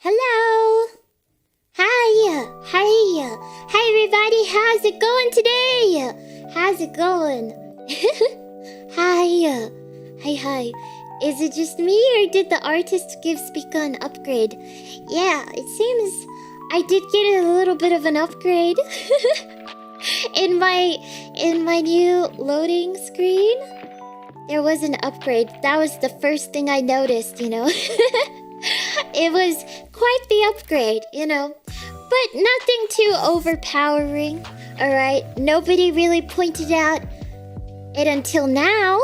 Hello! Hi! Hi! Hi everybody! How's it going today? How's it going? Hi! Hi! Is it just me or did the artist give Spica an upgrade? Yeah, it seems I did get a little bit of an upgrade in my new loading screen. There was an upgrade. That was the first thing I noticed, you know. It was quite the upgrade, you know. But nothing too overpowering, alright? Nobody really pointed out it until now.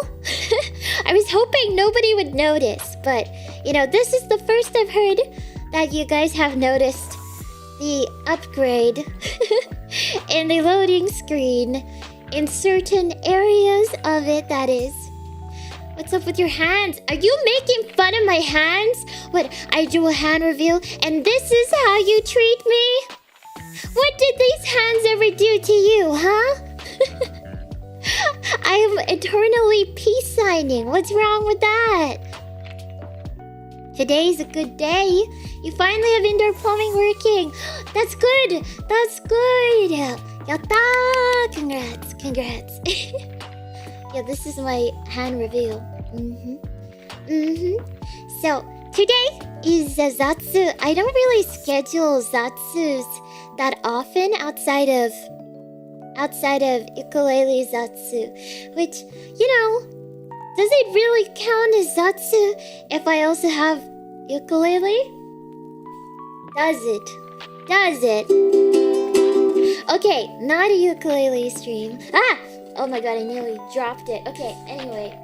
I was hoping nobody would notice, but, you know, this is the first I've heard that you guys have noticed the upgrade in the loading screen in certain areas of it, that is. What's up with your hands? Are you making fun of my hands? What, I do a hand reveal and this is how you treat me? What did these hands ever do to you, huh? I am eternally peace signing. What's wrong with that? Today's a good day. You finally have indoor plumbing working. That's good. That's good. Yatta! Congrats. Congrats. Yeah, this is my hand reveal. So, today is a Zatsu. I don't really schedule Zatsus that often outside of ukulele Zatsu. Which, you know, does it really count as Zatsu if I also have ukulele? Does it? Does it? Okay, not a ukulele stream. Ah! Oh my god, I nearly dropped it. Okay, anyway.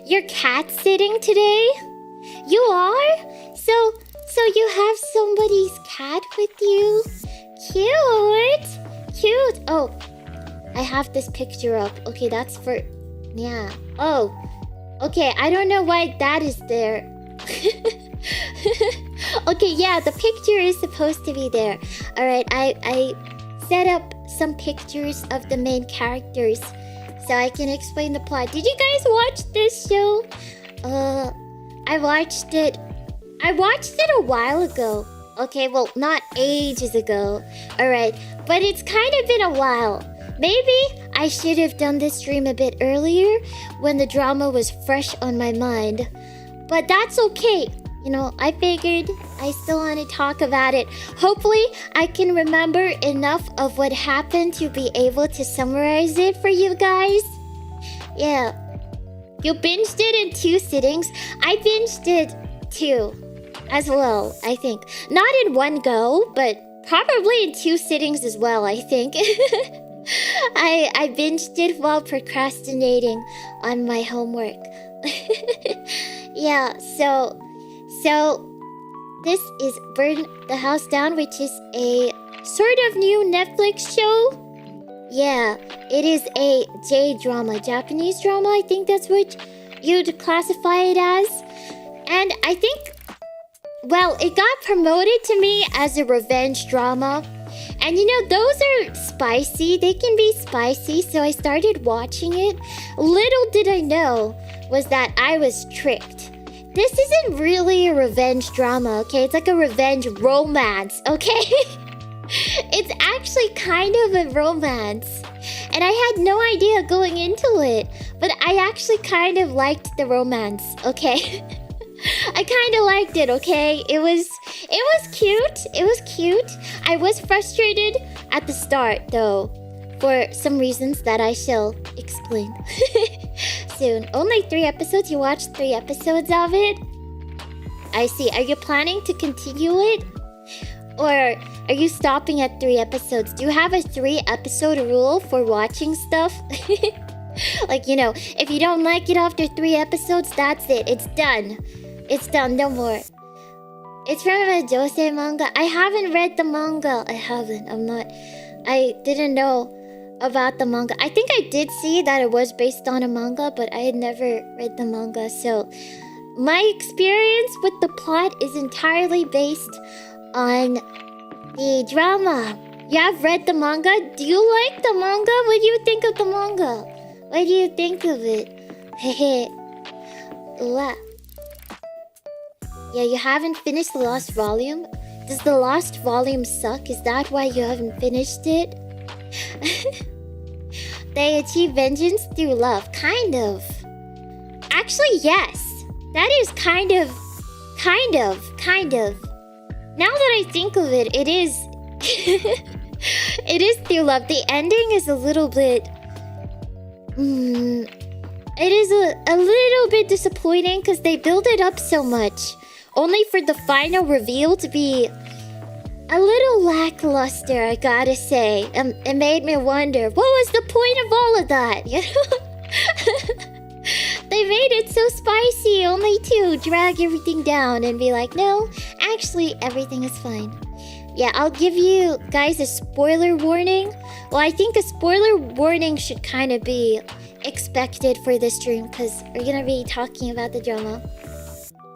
You're cat sitting today? You are? So you have somebody's cat with you? Cute! Cute! Oh, I have this picture up. Okay, that's for... Yeah. Oh. Okay, I don't know why that is there. Okay, yeah, the picture is supposed to be there. Alright, I set up some pictures of the main characters so I can explain the plot. Did you guys watch this show? I watched it a while ago. Okay, well, not ages ago. Alright, but it's kind of been a while. Maybe I should have done this stream a bit earlier when the drama was fresh on my mind. But that's okay. You know, I figured I still want to talk about it. Hopefully, I can remember enough of what happened to be able to summarize it for you guys. Yeah. You binged it in 2 sittings. I binged it 2. as well, I think. Not in one go, but probably in 2 sittings as well, I think. I binged it while procrastinating on my homework. Yeah, so this is Burn the House Down, which is a sort of new Netflix show. Yeah, it is a J-drama, Japanese drama. I think that's what you'd classify it as. And I think, well, it got promoted to me as a revenge drama. And you know, those are spicy. They can be spicy, so I started watching it. Little did I know was that I was tricked. This isn't really a revenge drama, okay? It's like a revenge romance, okay? It's actually kind of a romance. And I had no idea going into it. But I actually kind of liked the romance, okay? I kind of liked it, okay? It was cute. It was cute. I was frustrated at the start, though, for some reasons that I shall explain soon. Only 3 episodes? You watched 3 episodes of it? I see. Are you planning to continue it? Or are you stopping at 3 episodes? Do you have a 3-episode rule for watching stuff? Like, you know, if you don't like it after 3 episodes, that's it. It's done. It's done. No more. It's from a josei manga. I haven't read the manga. I didn't know about the manga. I think I did see that it was based on a manga, but I had never read the manga. So my experience with the plot is entirely based on the drama. You have read the manga? Do you like the manga? What do you think of the manga? What do you think of it? Hehe. What? Yeah, you haven't finished the last volume? Does the last volume suck? Is that why you haven't finished it? They achieve vengeance through love. Kind of. Actually, yes. That is kind of. Now that I think of it, it is... it is through love. The ending is a little bit... it is a little bit disappointing because they build it up so much. Only for the final reveal to be a little lackluster, I gotta say. It made me wonder, what was the point of all of that? You know? They made it so spicy, only to drag everything down and be like, no, actually, everything is fine. Yeah, I'll give you guys a spoiler warning. Well, I think a spoiler warning should kind of be expected for this stream because we're gonna be talking about the drama.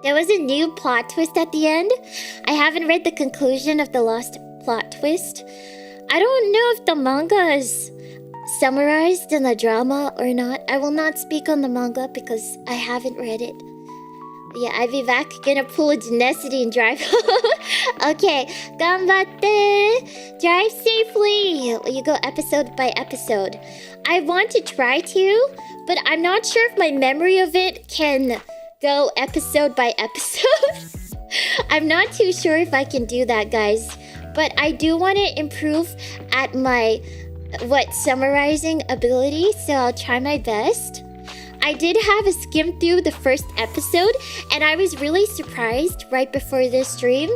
There was a new plot twist at the end. I haven't read the conclusion of the last plot twist. I don't know if the manga is summarized in the drama or not. I will not speak on the manga because I haven't read it. Yeah, I'll be back. Gonna pull a Genesity and drive home. Okay, ganbatte. Drive safely. You go episode by episode. I want to try to, but I'm not sure if my memory of it can go episode by episode. I'm not too sure if I can do that, guys. But I do want to improve at my summarizing ability, so I'll try my best. I did have a skim through the first episode, and I was really surprised right before this stream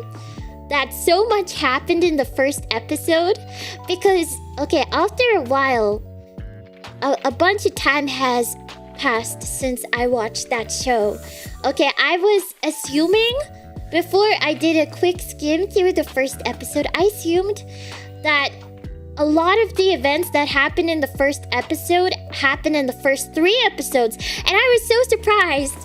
that so much happened in the first episode. Because, okay, after a while, a bunch of time has passed since I watched that show. Okay, I was assuming, before I did a quick skim through the first episode, I assumed that a lot of the events that happened in the first episode happened in the first 3 episodes. And I was so surprised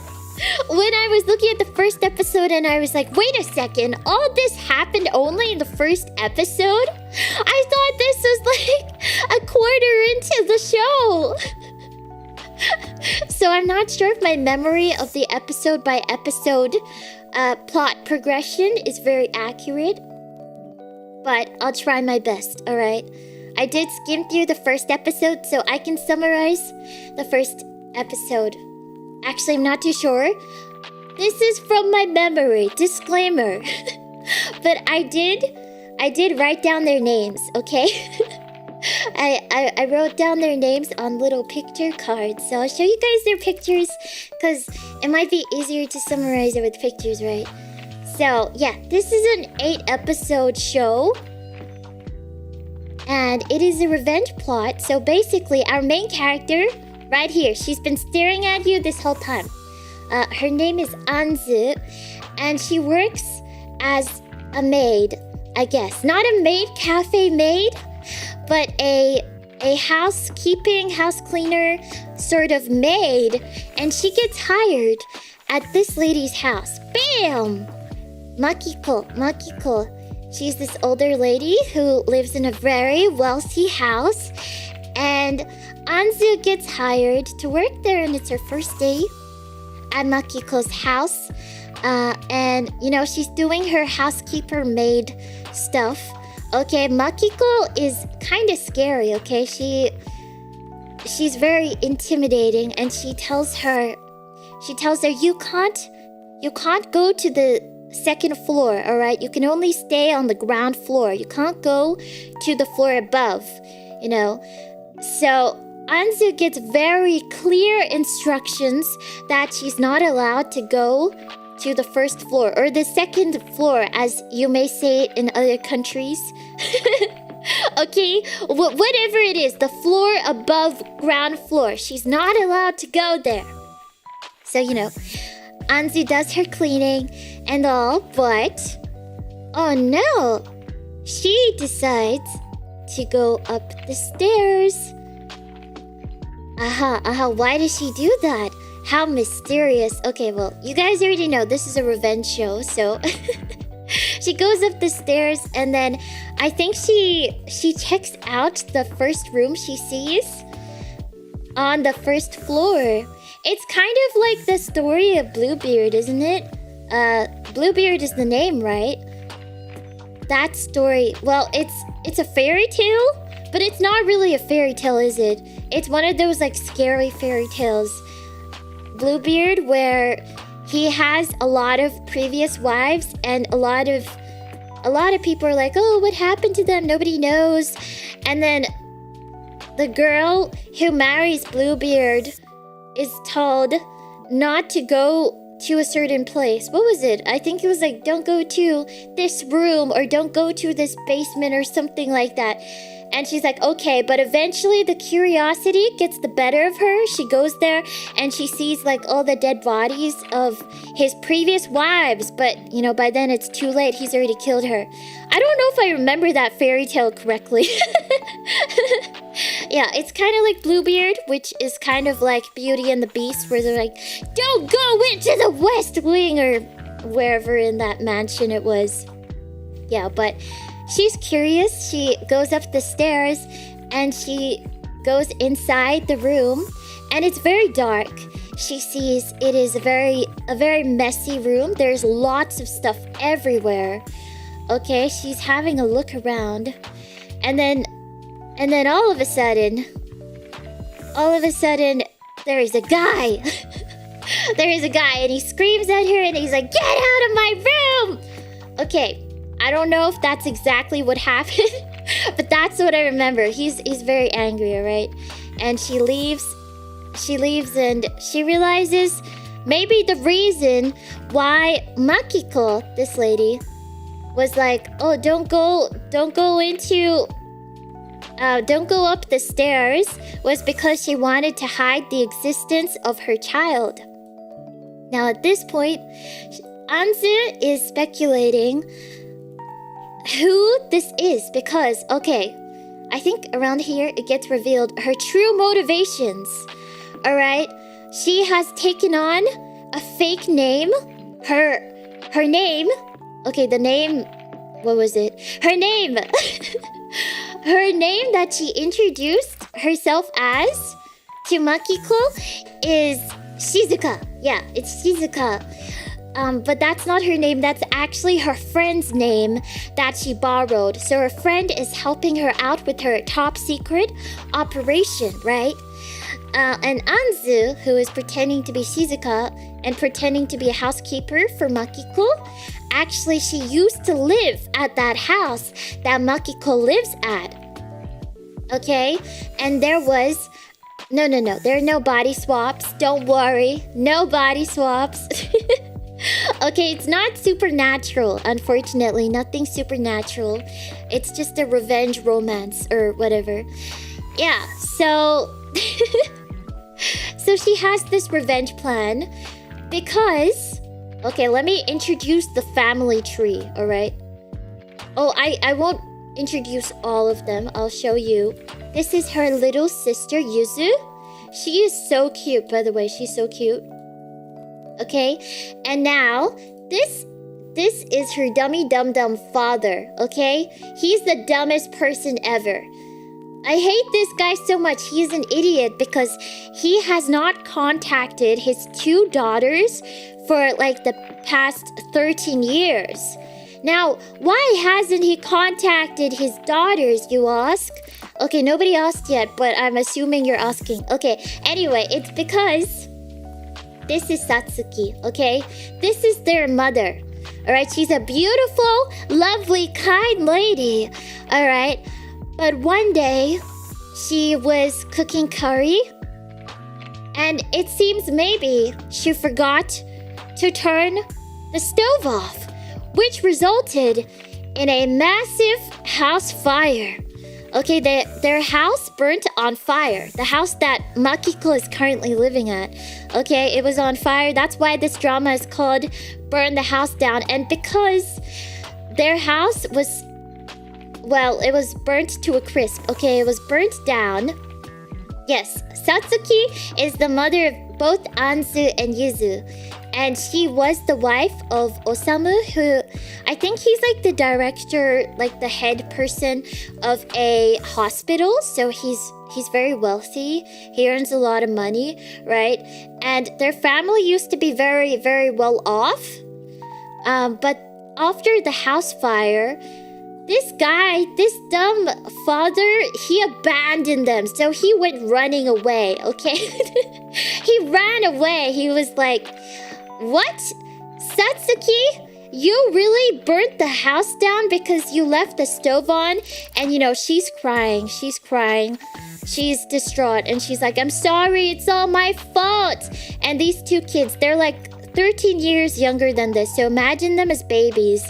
when I was looking at the first episode and I was like, wait a second, all this happened only in the first episode? I thought this was like a quarter into the show. So I'm not sure if my memory of the episode by episode plot progression is very accurate. But I'll try my best, alright? I did skim through the first episode, so I can summarize the first episode. Actually, I'm not too sure. This is from my memory, disclaimer. But I did write down their names, okay? I wrote down their names on little picture cards, so I'll show you guys their pictures, because it might be easier to summarize it with pictures, right? So, yeah, this is an 8-episode show. And it is a revenge plot. So basically, our main character, right here, she's been staring at you this whole time. Her name is Anzu, and she works as a maid, I guess. Not a maid, cafe maid, but a house cleaner sort of maid. And she gets hired at this lady's house. Bam! Makiko. She's this older lady who lives in a very wealthy house. And Anzu gets hired to work there, and it's her first day at Makiko's house. And, you know, she's doing her housekeeper maid stuff. Okay, Makiko is kind of scary, okay? She's very intimidating, and she tells her you can't go to the second floor, all right? You can only stay on the ground floor. You can't go to the floor above, you know? So Anzu gets very clear instructions that she's not allowed to go to the first floor, or the second floor, as you may say it in other countries. Okay, whatever it is, the floor above ground floor, she's not allowed to go there. So, you know, Anzu does her cleaning and all, but oh no, she decides to go up the stairs. Why does she do that? How mysterious. Okay, well, you guys already know this is a revenge show, so she goes up the stairs, and then I think she checks out the first room she sees on the first floor. It's kind of like the story of Bluebeard, isn't it? Bluebeard is the name, right? That story, well, it's a fairy tale, but it's not really a fairy tale, is it? It's one of those like scary fairy tales. Bluebeard, where he has a lot of previous wives, and a lot of people are like, oh, what happened to them? Nobody knows. And then the girl who marries Bluebeard is told not to go to a certain place. What was it? I think it was like, don't go to this room, or don't go to this basement, or something like that. And she's like, okay, but eventually the curiosity gets the better of her. She goes there and she sees like all the dead bodies of his previous wives. But, you know, by then it's too late. He's already killed her. I don't know if I remember that fairy tale correctly. Yeah, it's kind of like Bluebeard, which is kind of like Beauty and the Beast, where they're like, don't go into the West Wing, or wherever in that mansion it was. Yeah, but she's curious. She goes up the stairs and she goes inside the room, and it's very dark. She sees it is a very messy room. There's lots of stuff everywhere. Okay, she's having a look around, and then all of a sudden there is a guy. There is a guy, and he screams at her, and he's like, get out of my room. Okay, I don't know if that's exactly what happened, but that's what I remember. He's very angry, all right? And she leaves, and she realizes maybe the reason why Makiko, this lady, was like, oh, don't go up the stairs, was because she wanted to hide the existence of her child. Now at this point, Anzu is speculating who this is, because, okay, I think around here it gets revealed her true motivations. Alright? She has taken on a fake name. Her name, okay, the name, what was it? Her name her name that she introduced herself as to Makiko is Shizuka. Yeah, it's Shizuka. But that's not her name. That's actually her friend's name that she borrowed. So her friend is helping her out with her top secret operation, right? And Anzu, who is pretending to be Shizuka and pretending to be a housekeeper for Makiko, actually she used to live at that house that Makiko lives at. Okay? And there was... No. There are no body swaps. Don't worry. No body swaps. Okay, it's not supernatural, unfortunately. Nothing supernatural. It's just a revenge romance or whatever. Yeah, so... so she has this revenge plan because... Okay, let me introduce the family tree, alright? Oh, I won't introduce all of them. I'll show you. This is her little sister, Yuzu. She is so cute, by the way. She's so cute. Okay, and now this is her dummy dum-dum father, okay? He's the dumbest person ever. I hate this guy so much. He's an idiot because he has not contacted his 2 daughters for like the past 13 years. Now, why hasn't he contacted his daughters, you ask? Okay, nobody asked yet, but I'm assuming you're asking. Okay, anyway, it's because this is Satsuki, okay? This is their mother, all right? She's a beautiful, lovely, kind lady, all right? But one day, she was cooking curry, and it seems maybe she forgot to turn the stove off, which resulted in a massive house fire. Okay, their house burnt on fire. The house that Makiko is currently living at. Okay, it was on fire. That's why this drama is called Burn the House Down. And because their house was... Well, it was burnt to a crisp. Okay, it was burnt down. Yes, Satsuki is the mother of both Anzu and Yuzu. And she was the wife of Osamu, who I think he's like the director, like the head person of a hospital. So he's very wealthy. He earns a lot of money, right? And their family used to be very, very well off. But after the house fire, this guy, this dumb father, he abandoned them. So he went running away, okay? He ran away. He was like... What? Satsuki? You really burnt the house down because you left the stove on? And you know, she's crying. She's crying. She's distraught. And she's like, I'm sorry. It's all my fault. And these 2 kids, they're like 13 years younger than this. So imagine them as babies.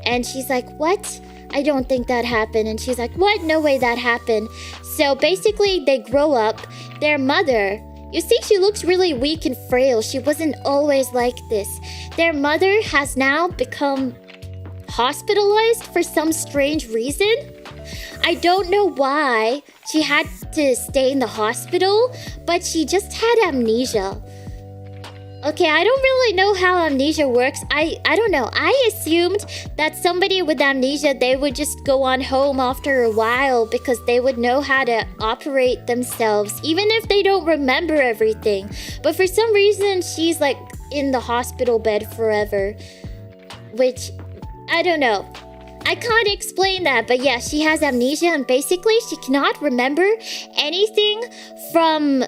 And she's like, what? I don't think that happened. And she's like, what? No way that happened. So basically, they grow up. Their mother... You see, she looks really weak and frail. She wasn't always like this. Their mother has now become hospitalized for some strange reason. I don't know why she had to stay in the hospital, but she just had amnesia. Okay, I don't really know how amnesia works. I don't know. I assumed that somebody with amnesia, they would just go on home after a while because they would know how to operate themselves, even if they don't remember everything. But for some reason, she's like in the hospital bed forever, which I don't know. I can't explain that, but yeah, she has amnesia and basically she cannot remember anything from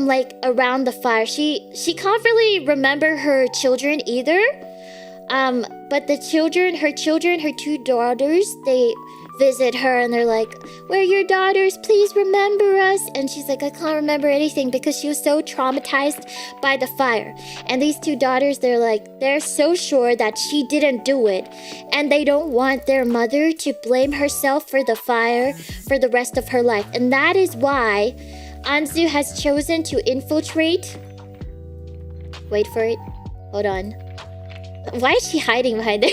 like around the fire. She can't really remember her children either. But her 2 daughters, they visit her and they're like, we're your daughters, please remember us. And she's like, I can't remember anything because she was so traumatized by the fire. And these 2 daughters, they're so sure that she didn't do it. And they don't want their mother to blame herself for the fire for the rest of her life. And that is why Anzu has chosen to infiltrate... Wait for it. Hold on. Why is she hiding behind there?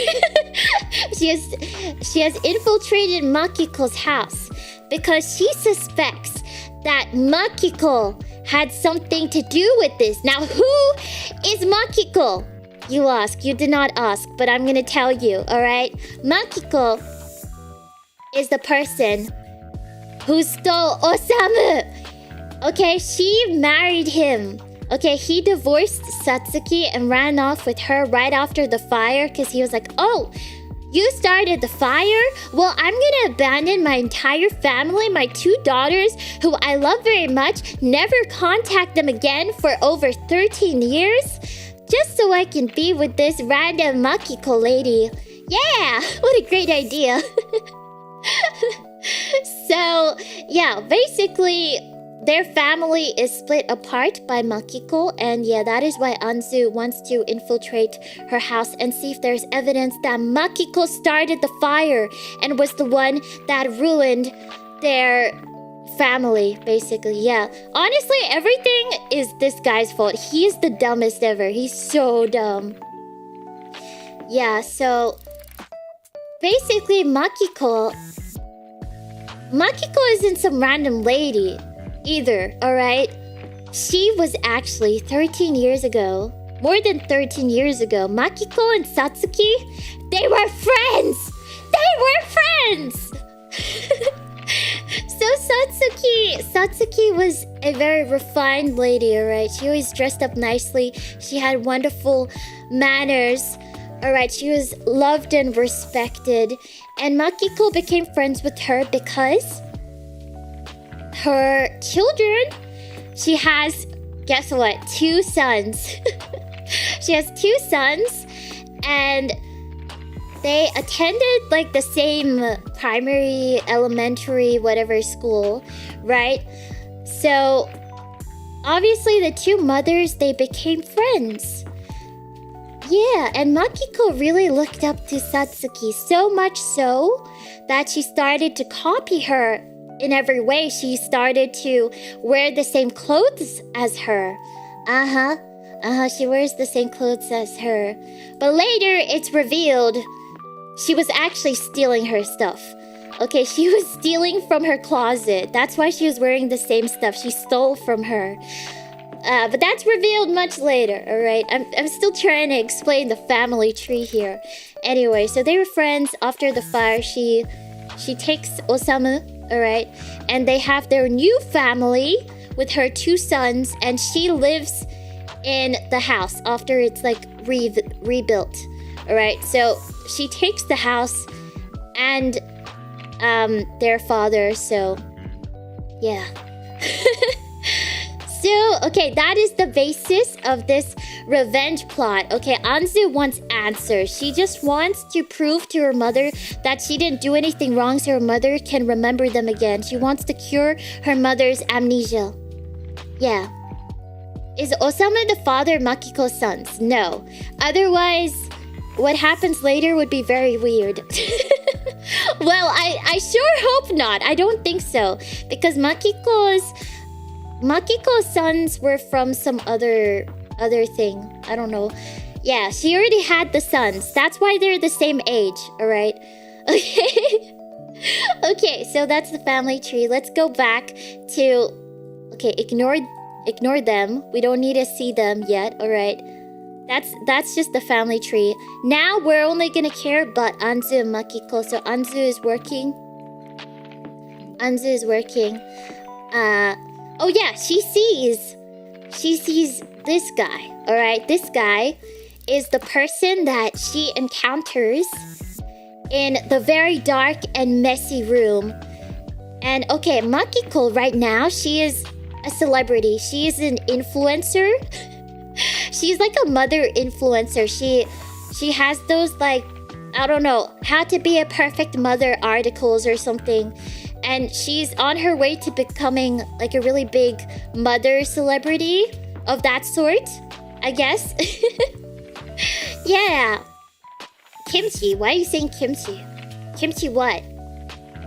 She has infiltrated Makiko's house because she suspects that Makiko had something to do with this. Now, who is Makiko? You ask. You did not ask, but I'm gonna tell you, alright? Makiko is the person who stole Osamu. Okay, she married him. Okay, he divorced Satsuki and ran off with her right after the fire because he was like, oh, you started the fire? Well, I'm gonna abandon my entire family, my 2 daughters, who I love very much, never contact them again for over 13 years, just so I can be with this random Makiko lady. Yeah, what a great idea. So, yeah, basically... their family is split apart by Makiko, and yeah, that is why Anzu wants to infiltrate her house and see if there's evidence that Makiko started the fire and was the one that ruined their family, basically. Yeah, honestly, everything is this guy's fault. He is the dumbest ever. He's so dumb. Yeah, so basically Makiko isn't some random lady either, alright? She was actually 13 years ago, more than 13 years ago, Makiko and Satsuki, they were friends! They were friends! So Satsuki was a very refined lady, alright? She always dressed up nicely. She had wonderful manners, alright? She was loved and respected. And Makiko became friends with her because her children, she has, guess what, 2 sons. She has 2 sons, and they attended like the same primary, elementary, whatever school, right? So obviously the 2 mothers, they became friends. Yeah, and Makiko really looked up to Satsuki, so much so that she started to copy her in every way. She started to wear the same clothes as her. She wears the same clothes as her. But later, it's revealed she was actually stealing her stuff. Okay, she was stealing from her closet. That's why she was wearing the same stuff. She stole from her. But that's revealed much later, alright? I'm still trying to explain the family tree here. Anyway, so they were friends. After the fire, she takes Osamu, alright? And they have their new family with her 2 sons, and she lives in the house after it's like rebuilt, alright? So she takes the house and their father, so yeah. So, okay, that is the basis of this revenge plot. Okay, Anzu wants answers. She just wants to prove to her mother that she didn't do anything wrong so her mother can remember them again. She wants to cure her mother's amnesia. Yeah. Is Osamu the father of Makiko's sons? No. Otherwise, what happens later would be very weird. Well, I sure hope not. I don't think so. Because Makiko's sons were from some other thing. I don't know. Yeah, she already had the sons. That's why they're the same age, alright? Okay. Okay, so that's the family tree. Let's go back to... Okay, ignore them. We don't need to see them yet, alright? That's just the family tree. Now we're only gonna care about Anzu and Makiko. So Anzu is working. Oh yeah, she sees this guy, alright? This guy is the person that she encounters in the very dark and messy room. And okay, Makiko right now, she is a celebrity. She is an influencer. She's like a mother influencer. She has those like, I don't know, how to be a perfect mother articles or something. And she's on her way to becoming like a really big mother celebrity of that sort, I guess. Yeah. Kimchi. Why are you saying kimchi? Kimchi what?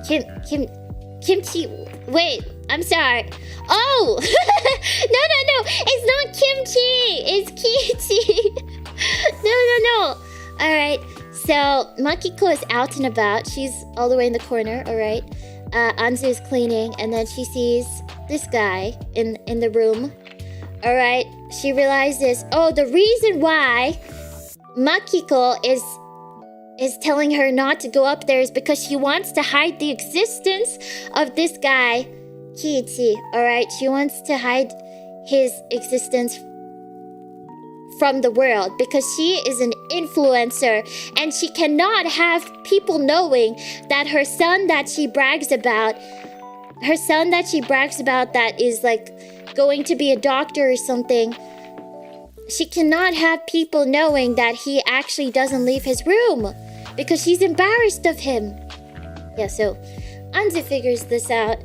Kimchi. Wait, I'm sorry. Oh! No. It's not kimchi. It's kichi. No. Alright. So, Makiko is out and about. She's all the way in the corner, alright? Anzu is cleaning, and then she sees this guy in the room. Alright, she realizes, oh, the reason why Makiko is telling her not to go up there is because she wants to hide the existence of this guy, Kiichi. Alright, she wants to hide his existence from the world because she is an influencer and she cannot have people knowing that her son that she brags about that is like going to be a doctor or something, she cannot have people knowing that he actually doesn't leave his room because she's embarrassed of him. Yeah, so Anzu figures this out.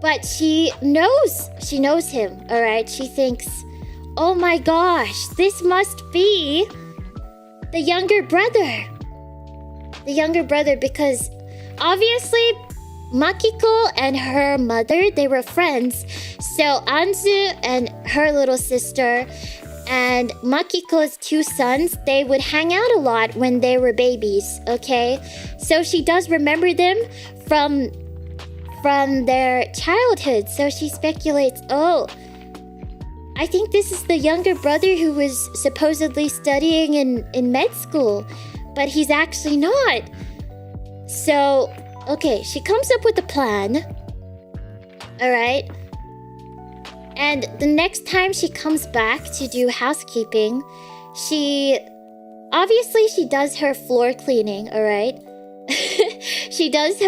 But she knows him, alright? She thinks, oh my gosh, this must be the younger brother. The younger brother, because obviously Makiko and her mother, they were friends. So Anzu and her little sister and Makiko's 2 sons, they would hang out a lot when they were babies, okay? So she does remember them from their childhood. So she speculates, oh, I think this is the younger brother who was supposedly studying in med school, but he's actually not. So, okay, she comes up with a plan. Alright. And the next time she comes back to do housekeeping, she does her floor cleaning, alright? She does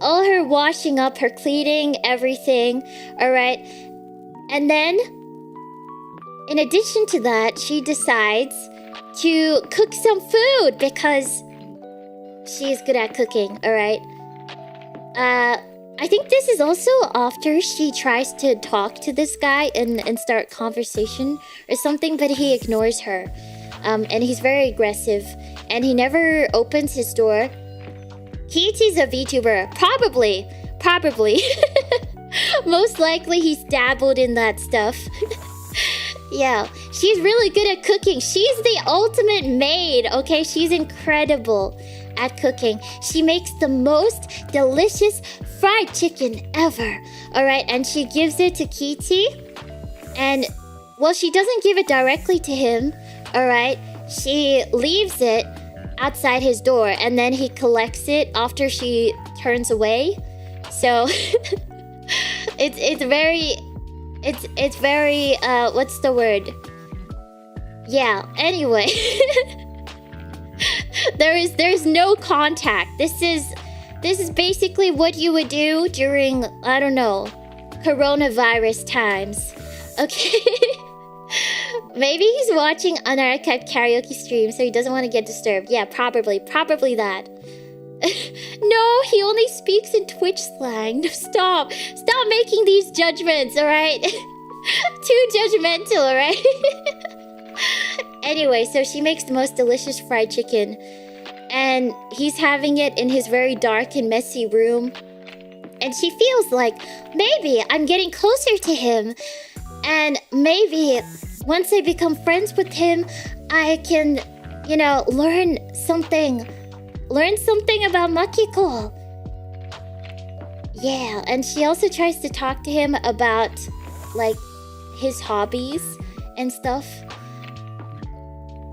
all her washing up, her cleaning, everything, alright? And then, in addition to that, she decides to cook some food because she's good at cooking, alright? I think this is also after she tries to talk to this guy and start conversation or something, but he ignores her. And he's very aggressive, and he never opens his door. Kiichi's a VTuber. Probably. Most likely he's dabbled in that stuff. Yeah, she's really good at cooking. She's the ultimate maid, okay? She's incredible at cooking. She makes the most delicious fried chicken ever. Alright, and she gives it to Kiichi. And, well, she doesn't give it directly to him. Alright, she leaves it outside his door, and then he collects it after she turns away. So it's very what's the word? Yeah, anyway. there's no contact. This is basically what you would do during, I don't know, coronavirus times. Okay. Maybe he's watching unarchived karaoke stream, so he doesn't want to get disturbed. Yeah, probably that. No, he only speaks in Twitch slang. No, stop making these judgments, alright? Too judgmental, alright? Anyway, so she makes the most delicious fried chicken, and he's having it in his very dark and messy room, and she feels like, maybe I'm getting closer to him, and maybe once I become friends with him, I can, learn something about Makiko. Yeah, and she also tries to talk to him about, like, his hobbies and stuff.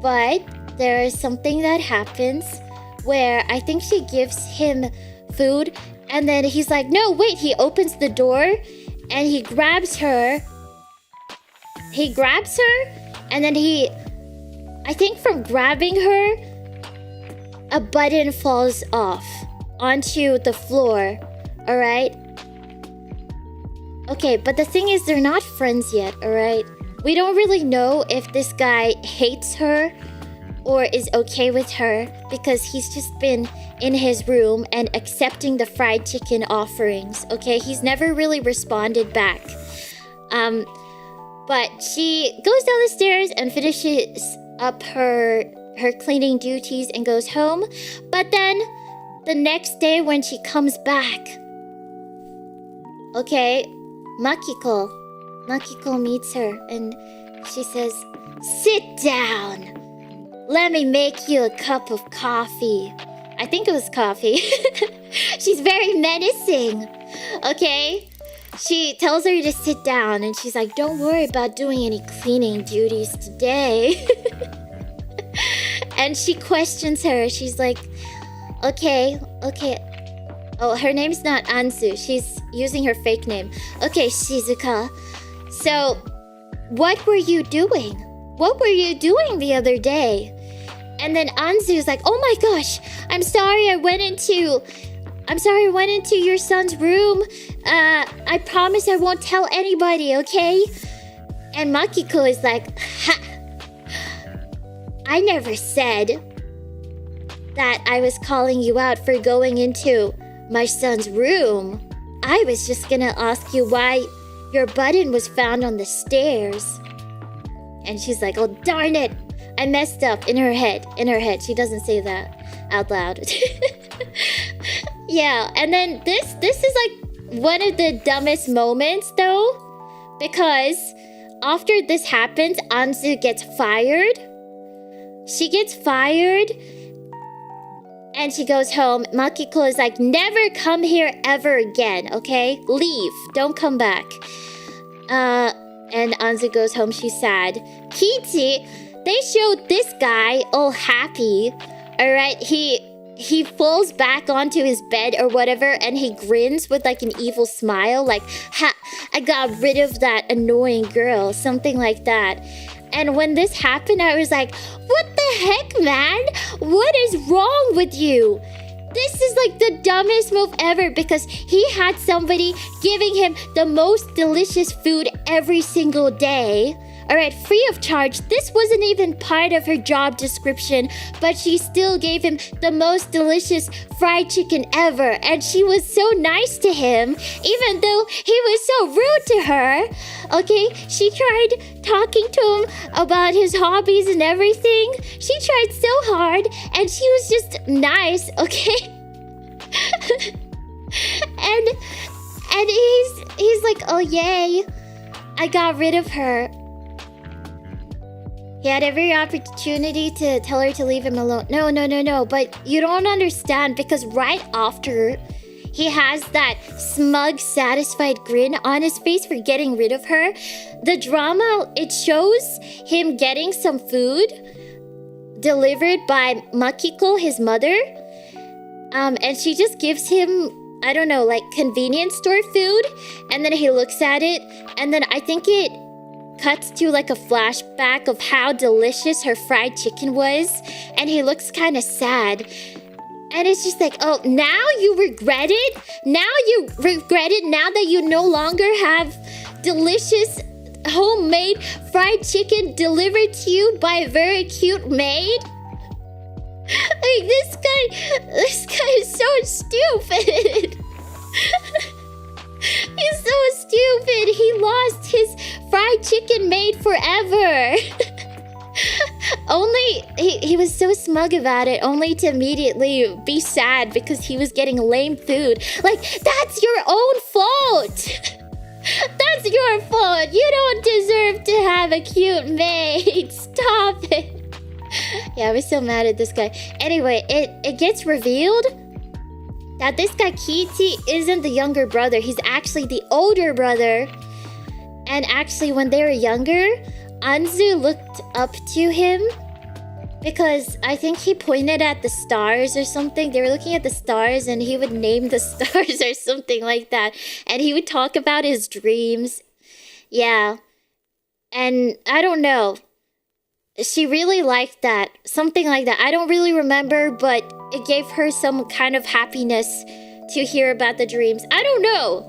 But there is something that happens where I think she gives him food, and then he's like, no, wait, he opens the door and he grabs her. And then I think from grabbing her, a button falls off onto the floor, alright? Okay, but the thing is, they're not friends yet, alright? We don't really know if this guy hates her or is okay with her, because he's just been in his room and accepting the fried chicken offerings, okay? He's never really responded back. But she goes down the stairs and finishes up her cleaning duties and goes home. But then the next day when she comes back, okay, Makiko meets her and she says, sit down. Let me make you a cup of coffee. I think it was coffee. She's very menacing, okay? She tells her to sit down, and she's like, don't worry about doing any cleaning duties today. And she questions her. She's like, okay. Oh, her name's not Anzu. She's using her fake name. Okay, Shizuka. So, what were you doing? What were you doing the other day? And then Anzu's like, oh my gosh, I'm sorry I went into your son's room. I promise I won't tell anybody, okay? And Makiko is like, ha! I never said that I was calling you out for going into my son's room. I was just gonna ask you why your button was found on the stairs. And she's like, oh, darn it. I messed up in her head. In her head. She doesn't say that out loud. Yeah, and then this is like one of the dumbest moments though, because after this happens, Anzu gets fired. She gets fired and she goes home. Makiko is like, never come here ever again, okay? Leave, don't come back. And Anzu goes home, she's sad. Kichi, they showed this guy all happy, alright? He falls back onto his bed or whatever and he grins with like an evil smile, like, ha, I got rid of that annoying girl, something like that. And when this happened, I was like, what the heck, man? What is wrong with you? This is like the dumbest move ever because he had somebody giving him the most delicious food every single day. Alright, free of charge. This wasn't even part of her job description, but she still gave him the most delicious fried chicken ever. And she was so nice to him, even though he was so rude to her. Okay, she tried talking to him about his hobbies and everything. She tried so hard, and she was just nice, okay? and he's like, oh yay, I got rid of her. He had every opportunity to tell her to leave him alone. No. But you don't understand because right after he has that smug, satisfied grin on his face for getting rid of her, the drama, it shows him getting some food delivered by Makiko, his mother. And she just gives him, I don't know, like convenience store food. And then he looks at it. And then I think it cuts to like a flashback of how delicious her fried chicken was, and he looks kind of sad. And it's just like, oh, now you regret it? Now you regret it now that you no longer have delicious homemade fried chicken delivered to you by a very cute maid? Like, this guy is so stupid. He's so stupid. He lost his fried chicken maid forever. Only he was so smug about it, only to immediately be sad because he was getting lame food. Like, that's your own fault. That's your fault. You don't deserve to have a cute maid. Stop it. Yeah, I was so mad at this guy. Anyway, it gets revealed that this guy Kichi isn't the younger brother. He's actually the older brother. And actually, when they were younger, Anzu looked up to him because I think he pointed at the stars or something. They were looking at the stars and he would name the stars or something like that. And he would talk about his dreams. Yeah. And I don't know. She really liked that. Something like that. I don't really remember, but it gave her some kind of happiness to hear about the dreams. I don't know.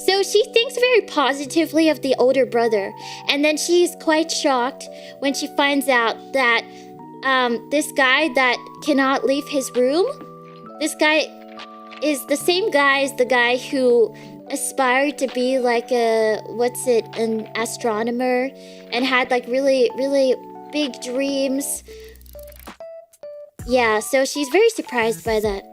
So she thinks very positively of the older brother. And then she's quite shocked when she finds out that this guy that cannot leave his room, this guy is the same guy as the guy who aspired to be like an astronomer and had like really, really big dreams. Yeah, so she's very surprised by that.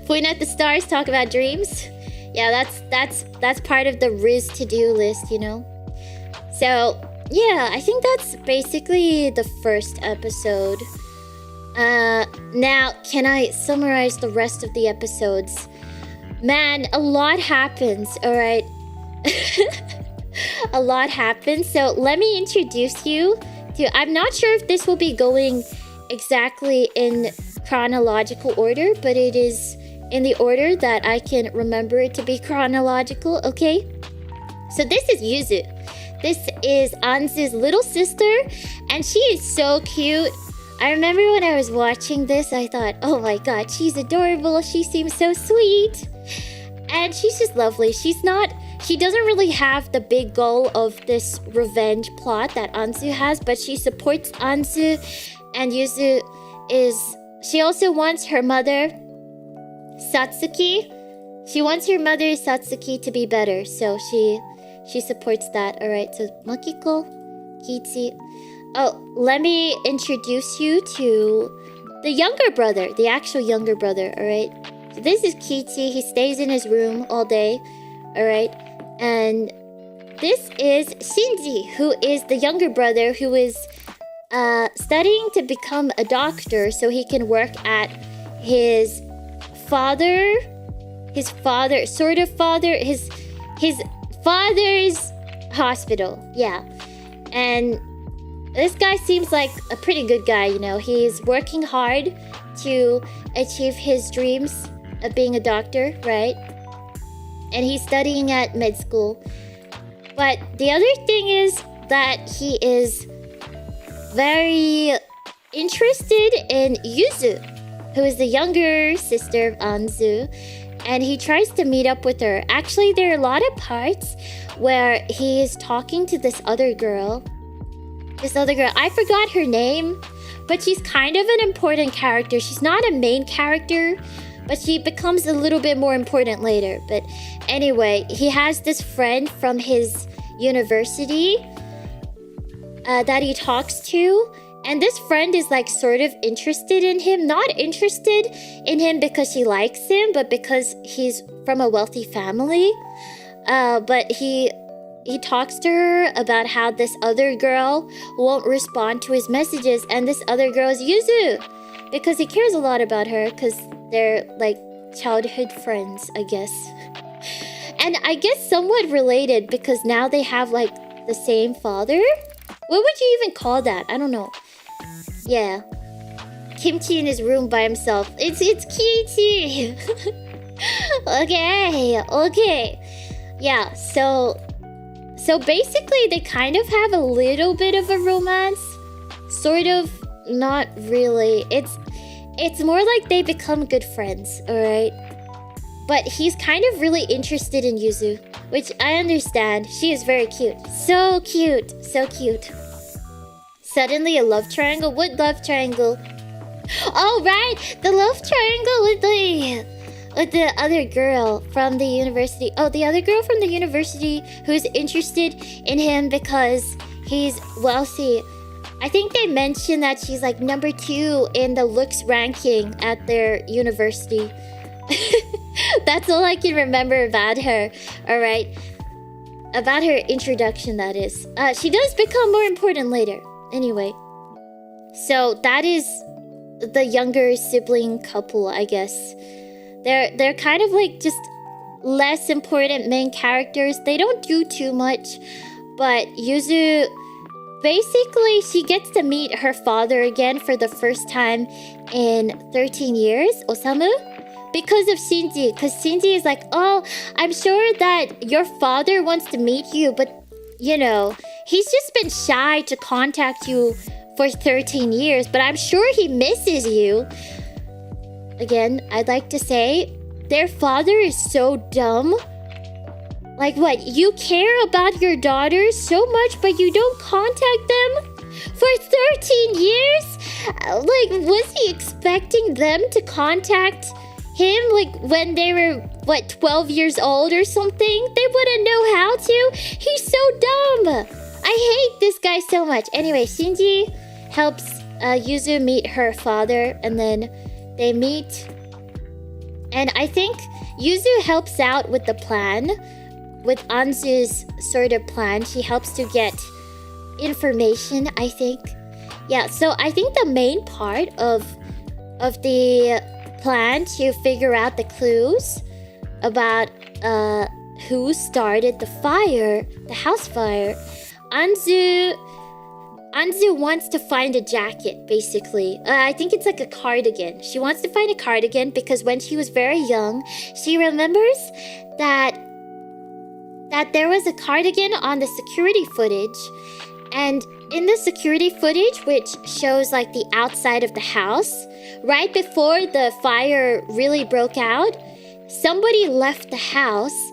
Point at the stars, talk about dreams. Yeah, that's part of the Riz to-do list, you know. So yeah, I think that's basically the first episode. Now can I summarize the rest of the episodes? Man, a lot happens, alright? A lot happens. So let me introduce you to... I'm not sure if this will be going exactly in chronological order, but it is in the order that I can remember it to be chronological, okay? So this is Yuzu. This is Anzu's little sister, and she is so cute. I remember when I was watching this, I thought, oh my god, she's adorable. She seems so sweet. And she's just lovely. She doesn't really have the big goal of this revenge plot that Anzu has, but she supports Anzu, and Yuzu is... She also wants her mother, Satsuki, She wants her mother Satsuki to be better, so she supports that. All right, so Makiko, Kichi. Oh, let me introduce you to the younger brother, the actual younger brother. All right, so this is Kichi. He stays in his room all day. All right, and this is Shinji, who is the younger brother who is studying to become a doctor so he can work at his father's hospital. Yeah. And this guy seems like a pretty good guy, you know. He's working hard to achieve his dreams of being a doctor, right? And he's studying at med school. But the other thing is that he is very interested in Yuzu, who is the younger sister of Anzu, and he tries to meet up with her. Actually, there are a lot of parts where he is talking to this other girl. I forgot her name, but she's kind of an important character. She's not a main character, but she becomes a little bit more important later. But anyway, he has this friend from his university that he talks to, and this friend is like sort of interested in him. Not interested in him because she likes him, but because he's from a wealthy family. But he talks to her about how this other girl won't respond to his messages, and this other girl is Yuzu, because he cares a lot about her, because they're like childhood friends, I guess. And I guess somewhat related, because now they have like the same father. What would you even call that? I don't know. Yeah. Kimchi in his room by himself. It's Kichi. Okay. Yeah, so basically they kind of have a little bit of a romance. Sort of, not really. It's more like they become good friends, alright? But he's kind of really interested in Yuzu, which I understand. She is very cute. So cute. So cute. Suddenly a love triangle? What love triangle? Oh, right! The love triangle with the other girl from the university. Oh, the other girl from the university who's interested in him because he's wealthy. I think they mentioned that she's like number 2 in the looks ranking at their university. That's all I can remember about her. Alright. About her introduction, that is. She does become more important later. Anyway. So that is the younger sibling couple, I guess. They're kind of like just less important main characters. They don't do too much. But Yuzu, basically, she gets to meet her father again for the first time in 13 years, Osamu. Because of Shinji. Because Shinji is like, oh, I'm sure that your father wants to meet you, but, you know, he's just been shy to contact you for 13 years, but I'm sure he misses you. Again, I'd like to say, their father is so dumb. Like what? You care about your daughters so much, but you don't contact them for 13 years? Like, was he expecting them to contact him like when they were, what, 12 years old or something? They wouldn't know how to. He's so dumb. I hate this guy so much. Anyway, Shinji helps Yuzu meet her father, and then they meet. And I think Yuzu helps out with the plan, with Anzu's sort of plan. She helps to get information, I think. Yeah, so I think the main part of the plan to figure out the clues about who started the fire, the house fire. Anzu wants to find a jacket, basically. I think it's like a cardigan. She wants to find a cardigan because when she was very young, she remembers that there was a cardigan on the security footage. And in the security footage, which shows like the outside of the house, right before the fire really broke out, somebody left the house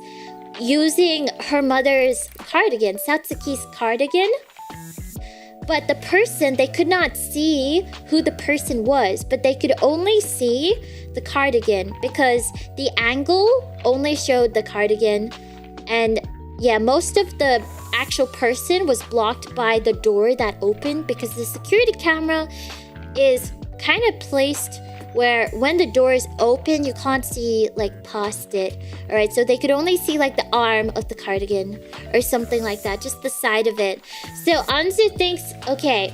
using her mother's cardigan, Satsuki's cardigan. But the person, they could not see who the person was, but they could only see the cardigan because the angle only showed the cardigan. And yeah, most of the actual person was blocked by the door that opened because the security camera is kind of placed where when the door is open, you can't see like past it. All right, so they could only see like the arm of the cardigan or something like that, just the side of it. So Anzu thinks, okay,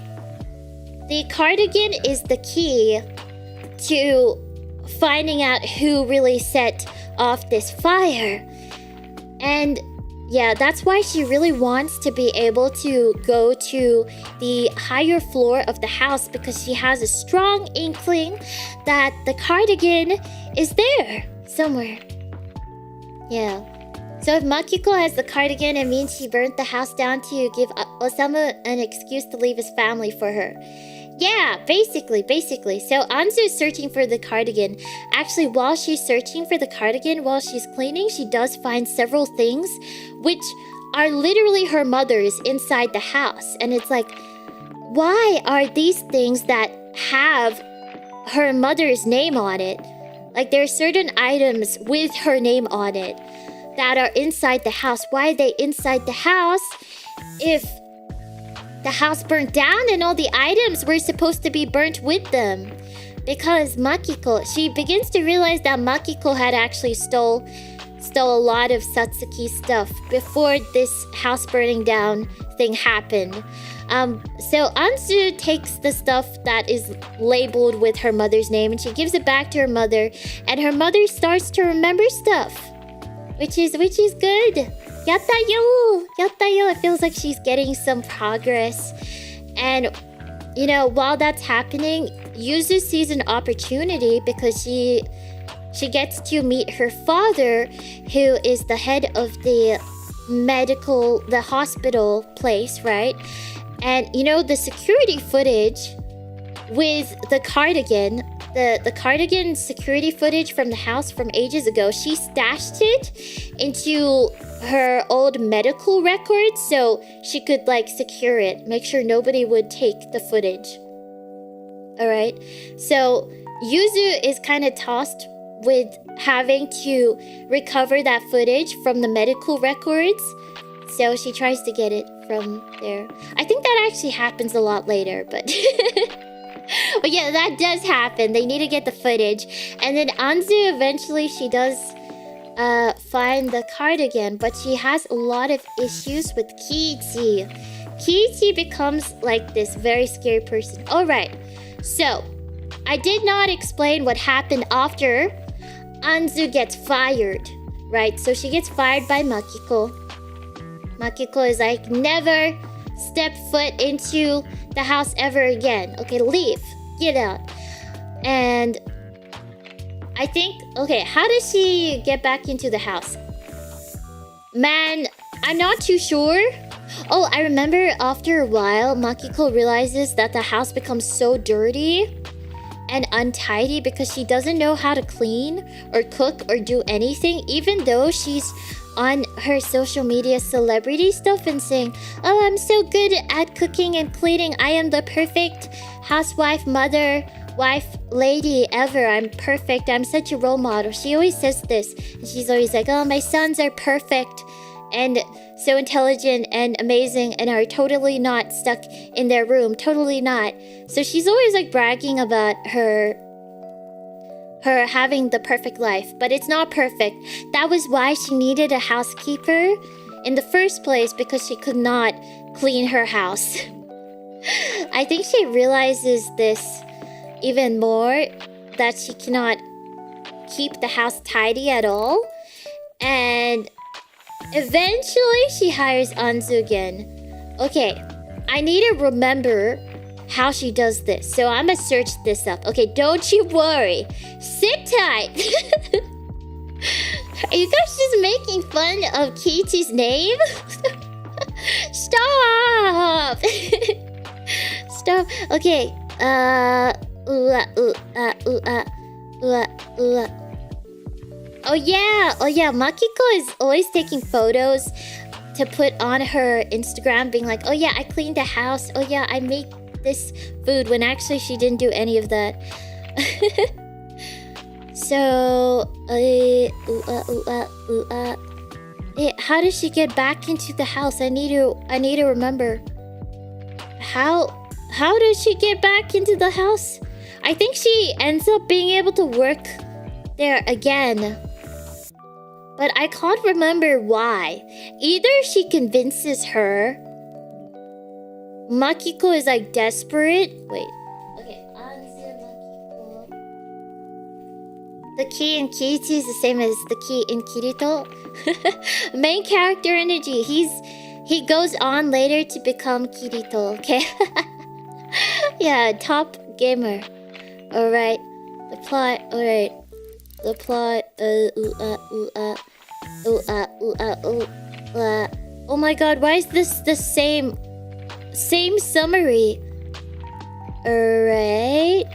the cardigan is the key to finding out who really set off this fire. And yeah, that's why she really wants to be able to go to the higher floor of the house, because she has a strong inkling that the cardigan is there somewhere. Yeah. So if Makiko has the cardigan, it means she burnt the house down to give Osamu an excuse to leave his family for her. Yeah, basically. So Anzu is searching for the cardigan. Actually, while she's searching for the cardigan, while she's cleaning, she does find several things which are literally her mother's inside the house. And it's like, why are these things that have her mother's name on it? Like, there are certain items with her name on it that are inside the house. Why are they inside the house if the house burnt down and all the items were supposed to be burnt with them? Because Makiko, she begins to realize that Makiko had actually stole a lot of Satsuki's stuff before this house burning down thing happened. So Anzu takes the stuff that is labeled with her mother's name and she gives it back to her mother, and her mother starts to remember stuff, which is good. Yatta-yo! It feels like she's getting some progress. And, you know, while that's happening, Yuzu sees an opportunity because she gets to meet her father, who is the head of the hospital place, right? And, you know, the security footage with the cardigan, the cardigan security footage from the house from ages ago, she stashed it into her old medical records so she could like secure it, make sure nobody would take the footage. All right, so Yuzu is kind of tossed with having to recover that footage from the medical records, so she tries to get it from there. I think that actually happens a lot later, but but yeah, that does happen. They need to get the footage. And then Anzu, eventually she does find the cardigan, but she has a lot of issues with Kiichi. Kiichi becomes like this very scary person. Alright, so I did not explain what happened after Anzu gets fired, right? So she gets fired by Makiko. Makiko is like, never step foot into the house ever again. Okay, leave. Get out. And I think, okay, how does she get back into the house? Man, I'm not too sure. Oh, I remember after a while, Makiko realizes that the house becomes so dirty and untidy because she doesn't know how to clean or cook or do anything, even though she's on her social media celebrity stuff and saying, oh, I'm so good at cooking and cleaning. I am the perfect housewife, mother, wife, lady ever. I'm perfect. I'm such a role model. She always says this. And she's always like, oh, my sons are perfect and so intelligent and amazing and are totally not stuck in their room. Totally not. So she's always like bragging about her having the perfect life, but it's not perfect. That was why she needed a housekeeper in the first place, because she could not clean her house. I think she realizes this even more, that she cannot keep the house tidy at all. And eventually she hires Anzu again. Okay, I need to remember how she does this, so I'm gonna search this up. Okay, don't you worry. Sit tight. Are you guys just making fun of Kiichi's name? Stop. Stop. Okay. Oh yeah, Makiko is always taking photos to put on her Instagram, being like, oh yeah, I cleaned the house. Oh yeah, I made this food, when actually she didn't do any of that. So, how does she get back into the house? I need to remember. How does she get back into the house? I think she ends up being able to work there again. But I can't remember why. Either she convinces her. Makiko is like desperate. Wait. Okay. Answer Makiko. The key in Kirichi is the same as the key in Kirito. Main character energy. He goes on later to become Kirito. Okay. Yeah. Top gamer. All right. The plot. All right. The plot. Oh my god, why is this the same summary? Alright.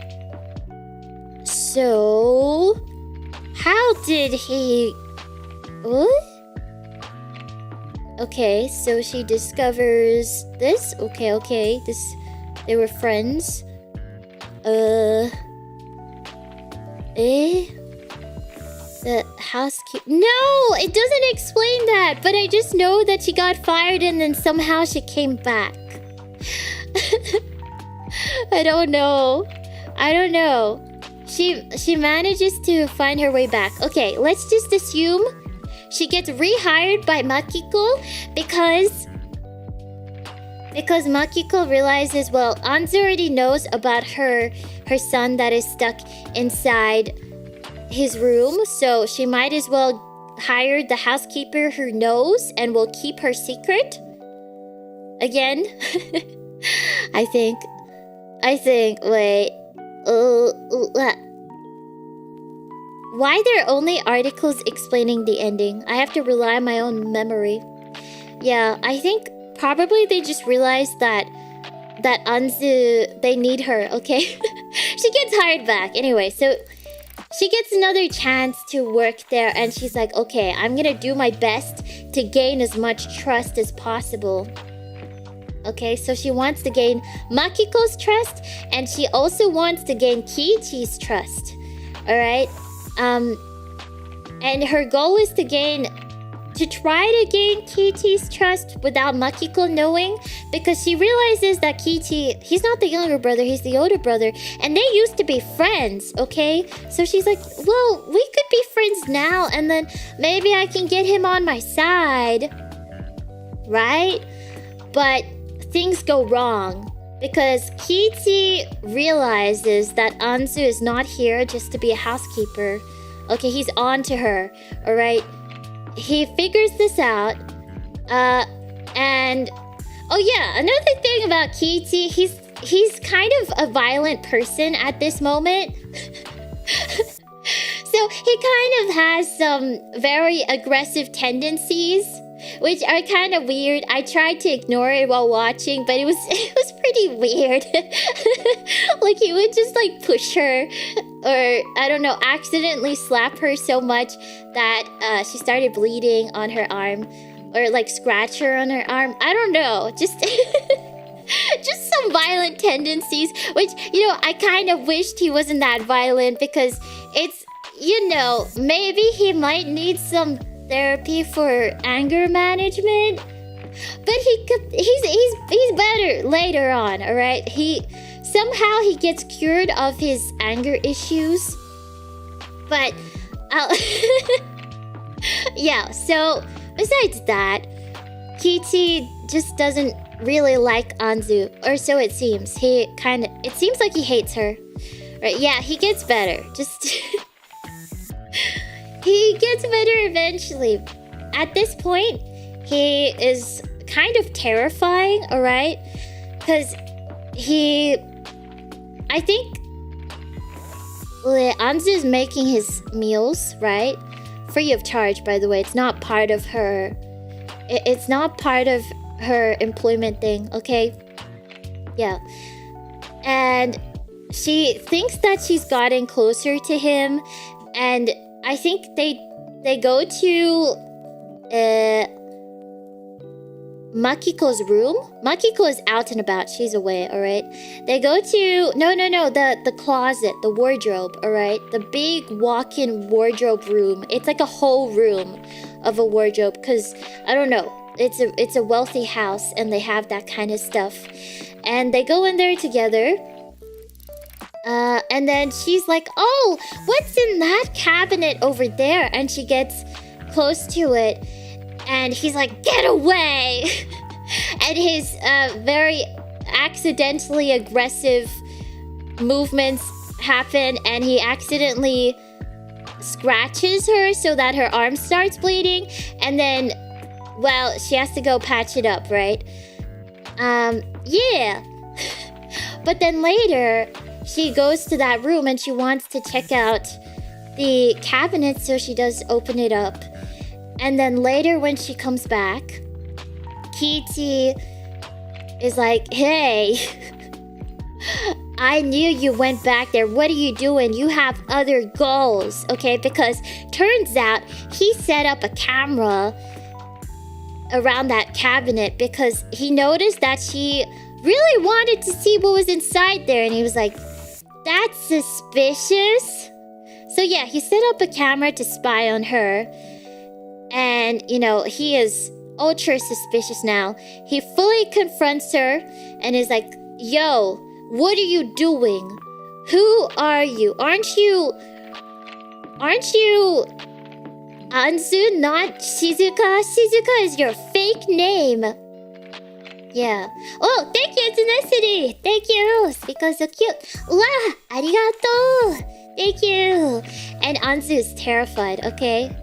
So how did he what? Okay, so she discovers this. Okay. They were friends. The housekeeper. No, it doesn't explain that. But I just know that she got fired and then somehow she came back. I don't know. She manages to find her way back. Okay, let's just assume she gets rehired by Makiko because Makiko realizes, well, Anzu already knows about her son that is stuck inside his room, so she might as well hire the housekeeper who knows and will keep her secret. Again. I think, wait. Why there are only articles explaining the ending? I have to rely on my own memory. Yeah, I think probably they just realized that Anzu, they need her, okay? She gets hired back. Anyway, so she gets another chance to work there and she's like, okay, I'm gonna do my best to gain as much trust as possible. Okay, so she wants to gain Makiko's trust and she also wants to gain Kiichi's trust. Alright? And her goal is to try to gain Kiichi's trust without Makiko knowing, because she realizes that Kiichi, he's not the younger brother, he's the older brother, and they used to be friends, okay? So she's like, well, we could be friends now, and then maybe I can get him on my side, right? But things go wrong, because Kiichi realizes that Anzu is not here just to be a housekeeper. Okay, he's on to her, alright? He figures this out, and oh yeah, another thing about Kiichi, he's kind of a violent person at this moment. So he kind of has some very aggressive tendencies, which are kind of weird. I tried to ignore it while watching, but it was pretty weird. Like he would just like push her, or I don't know, accidentally slap her so much that she started bleeding on her arm, or like scratch her on her arm. I don't know, just just some violent tendencies, which, you know, I kind of wished he wasn't that violent, because it's, you know, maybe he might need some therapy for anger management, but he's better later on. All right, he gets cured of his anger issues, but yeah. So besides that, Kiichi just doesn't really like Anzu, or so it seems. It seems like he hates her. Right? Yeah, he gets better. Just he gets better eventually. At this point, he is kind of terrifying, alright? Because I think Anzu is making his meals, right? Free of charge, by the way. It's not part of her... It's not part of her employment thing, okay? Yeah. And she thinks that she's gotten closer to him, and I think they go to Makiko's room. Makiko is out and about. She's away, alright? They go to... No. The closet. The wardrobe, alright? The big walk-in wardrobe room. It's like a whole room of a wardrobe. Because, I don't know. It's a wealthy house. And they have that kind of stuff. And they go in there together. And then she's like, oh, what's in that cabinet over there? And she gets close to it. And he's like, get away! And his very accidentally aggressive movements happen. And he accidentally scratches her so that her arm starts bleeding. And then, well, she has to go patch it up, right? Yeah. But then later... she goes to that room and she wants to check out the cabinet, so she does open it up. And then later when she comes back, Kitty is like, hey, I knew you went back there. What are you doing? You have other goals, okay? Because turns out he set up a camera around that cabinet because he noticed that she really wanted to see what was inside there. And he was like, that's suspicious. So yeah, he set up a camera to spy on her. And, you know, he is ultra suspicious now. He fully confronts her and is like, yo, what are you doing? Who are you? Aren't you Anzu, not Shizuka? Shizuka is your fake name. Yeah. Oh, thank you, Tenacity. Thank you. Because so cute. Wow, arigato. Thank you. And Anzu is terrified, okay?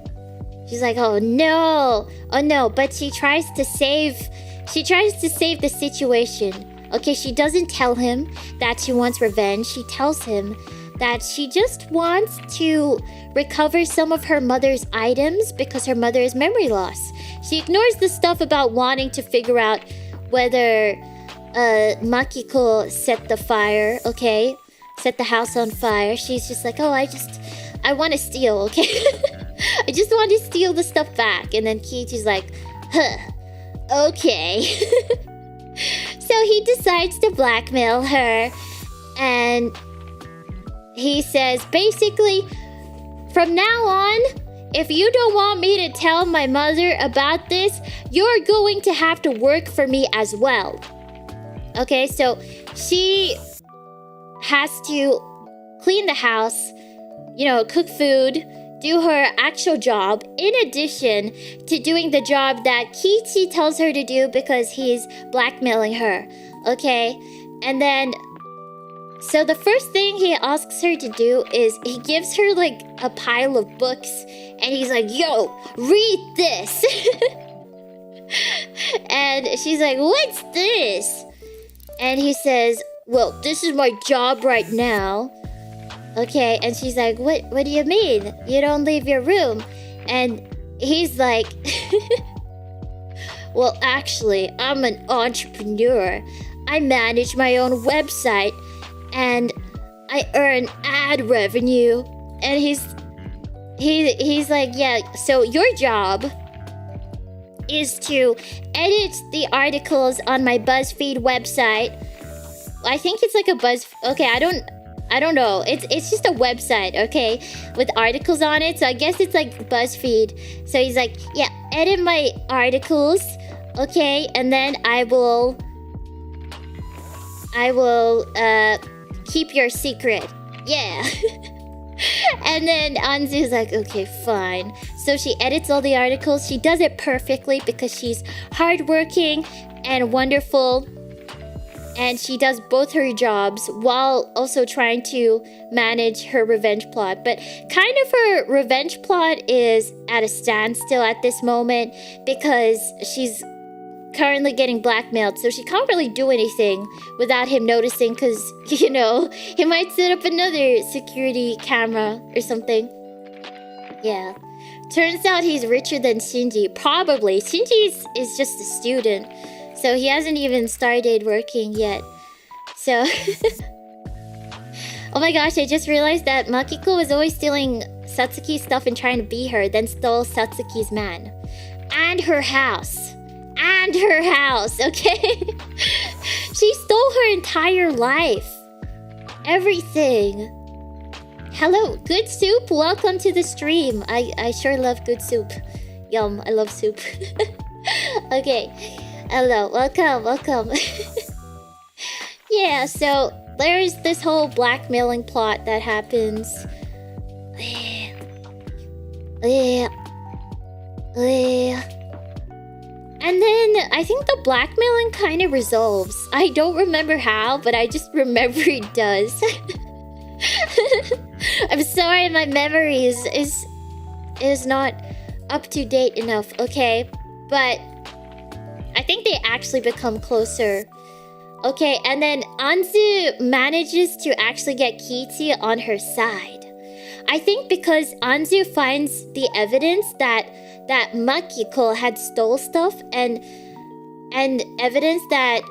She's like, oh no. Oh no. But she tries to save the situation. Okay, she doesn't tell him that she wants revenge. She tells him that she just wants to recover some of her mother's items because her mother has memory loss. She ignores the stuff about wanting to figure out whether Makiko set the fire, okay? Set the house on fire. She's just like, oh, I want to steal, okay? I just want to steal the stuff back. And then Kiichi's like, huh, okay. So he decides to blackmail her. And he says, basically, from now on, if you don't want me to tell my mother about this, you're going to have to work for me as well. Okay, so she has to clean the house, you know, cook food, do her actual job, in addition to doing the job that Kiichi tells her to do because he's blackmailing her. Okay, and then... so the first thing he asks her to do is he gives her like a pile of books and he's like, yo, read this. And she's like, what's this? And he says, well, this is my job right now. Okay, and she's like, what do you mean? You don't leave your room. And he's like, well, actually, I'm an entrepreneur. I manage my own website. And I earn ad revenue. And he's like, yeah, so your job is to edit the articles on my BuzzFeed website. I think it's like a okay, I don't know. It's just a website, okay, with articles on it. So I guess it's like BuzzFeed. So he's like, yeah, edit my articles, okay, and then I will keep your secret. Yeah. And then Anzu's like, okay, fine. So she edits all the articles. She does it perfectly because she's hardworking and wonderful. And she does both her jobs while also trying to manage her revenge plot. But kind of her revenge plot is at a standstill at this moment because she's currently getting blackmailed, so she can't really do anything without him noticing because, you know, he might set up another security camera or something. Yeah. Turns out he's richer than Shinji. Probably. Shinji is just a student, so he hasn't even started working yet. So... oh my gosh, I just realized that Makiko was always stealing Satsuki's stuff and trying to be her, then stole Satsuki's man. And her house. and her house, okay? She stole her entire life. Everything. Hello, Good Soup. Welcome to the stream. I sure love good soup. Yum, I love soup. Okay. Hello, welcome. Yeah, so there's this whole blackmailing plot that happens. And then I think the blackmailing kind of resolves. I don't remember how, but I just remember it does. I'm sorry, my memory is not up to date enough, okay? But I think they actually become closer. Okay, and then Anzu manages to actually get Kichi on her side. I think because Anzu finds the evidence that Makiko had stole stuff and evidence that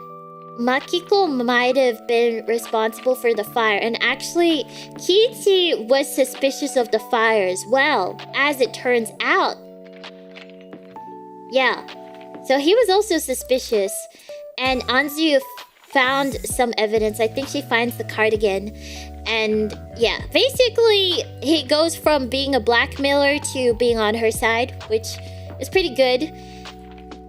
Makiko might have been responsible for the fire. And actually, Kichi was suspicious of the fire as well, as it turns out. Yeah, so he was also suspicious. And Anzu found some evidence. I think she finds the cardigan. And yeah, basically, he goes from being a blackmailer to being on her side, which is pretty good.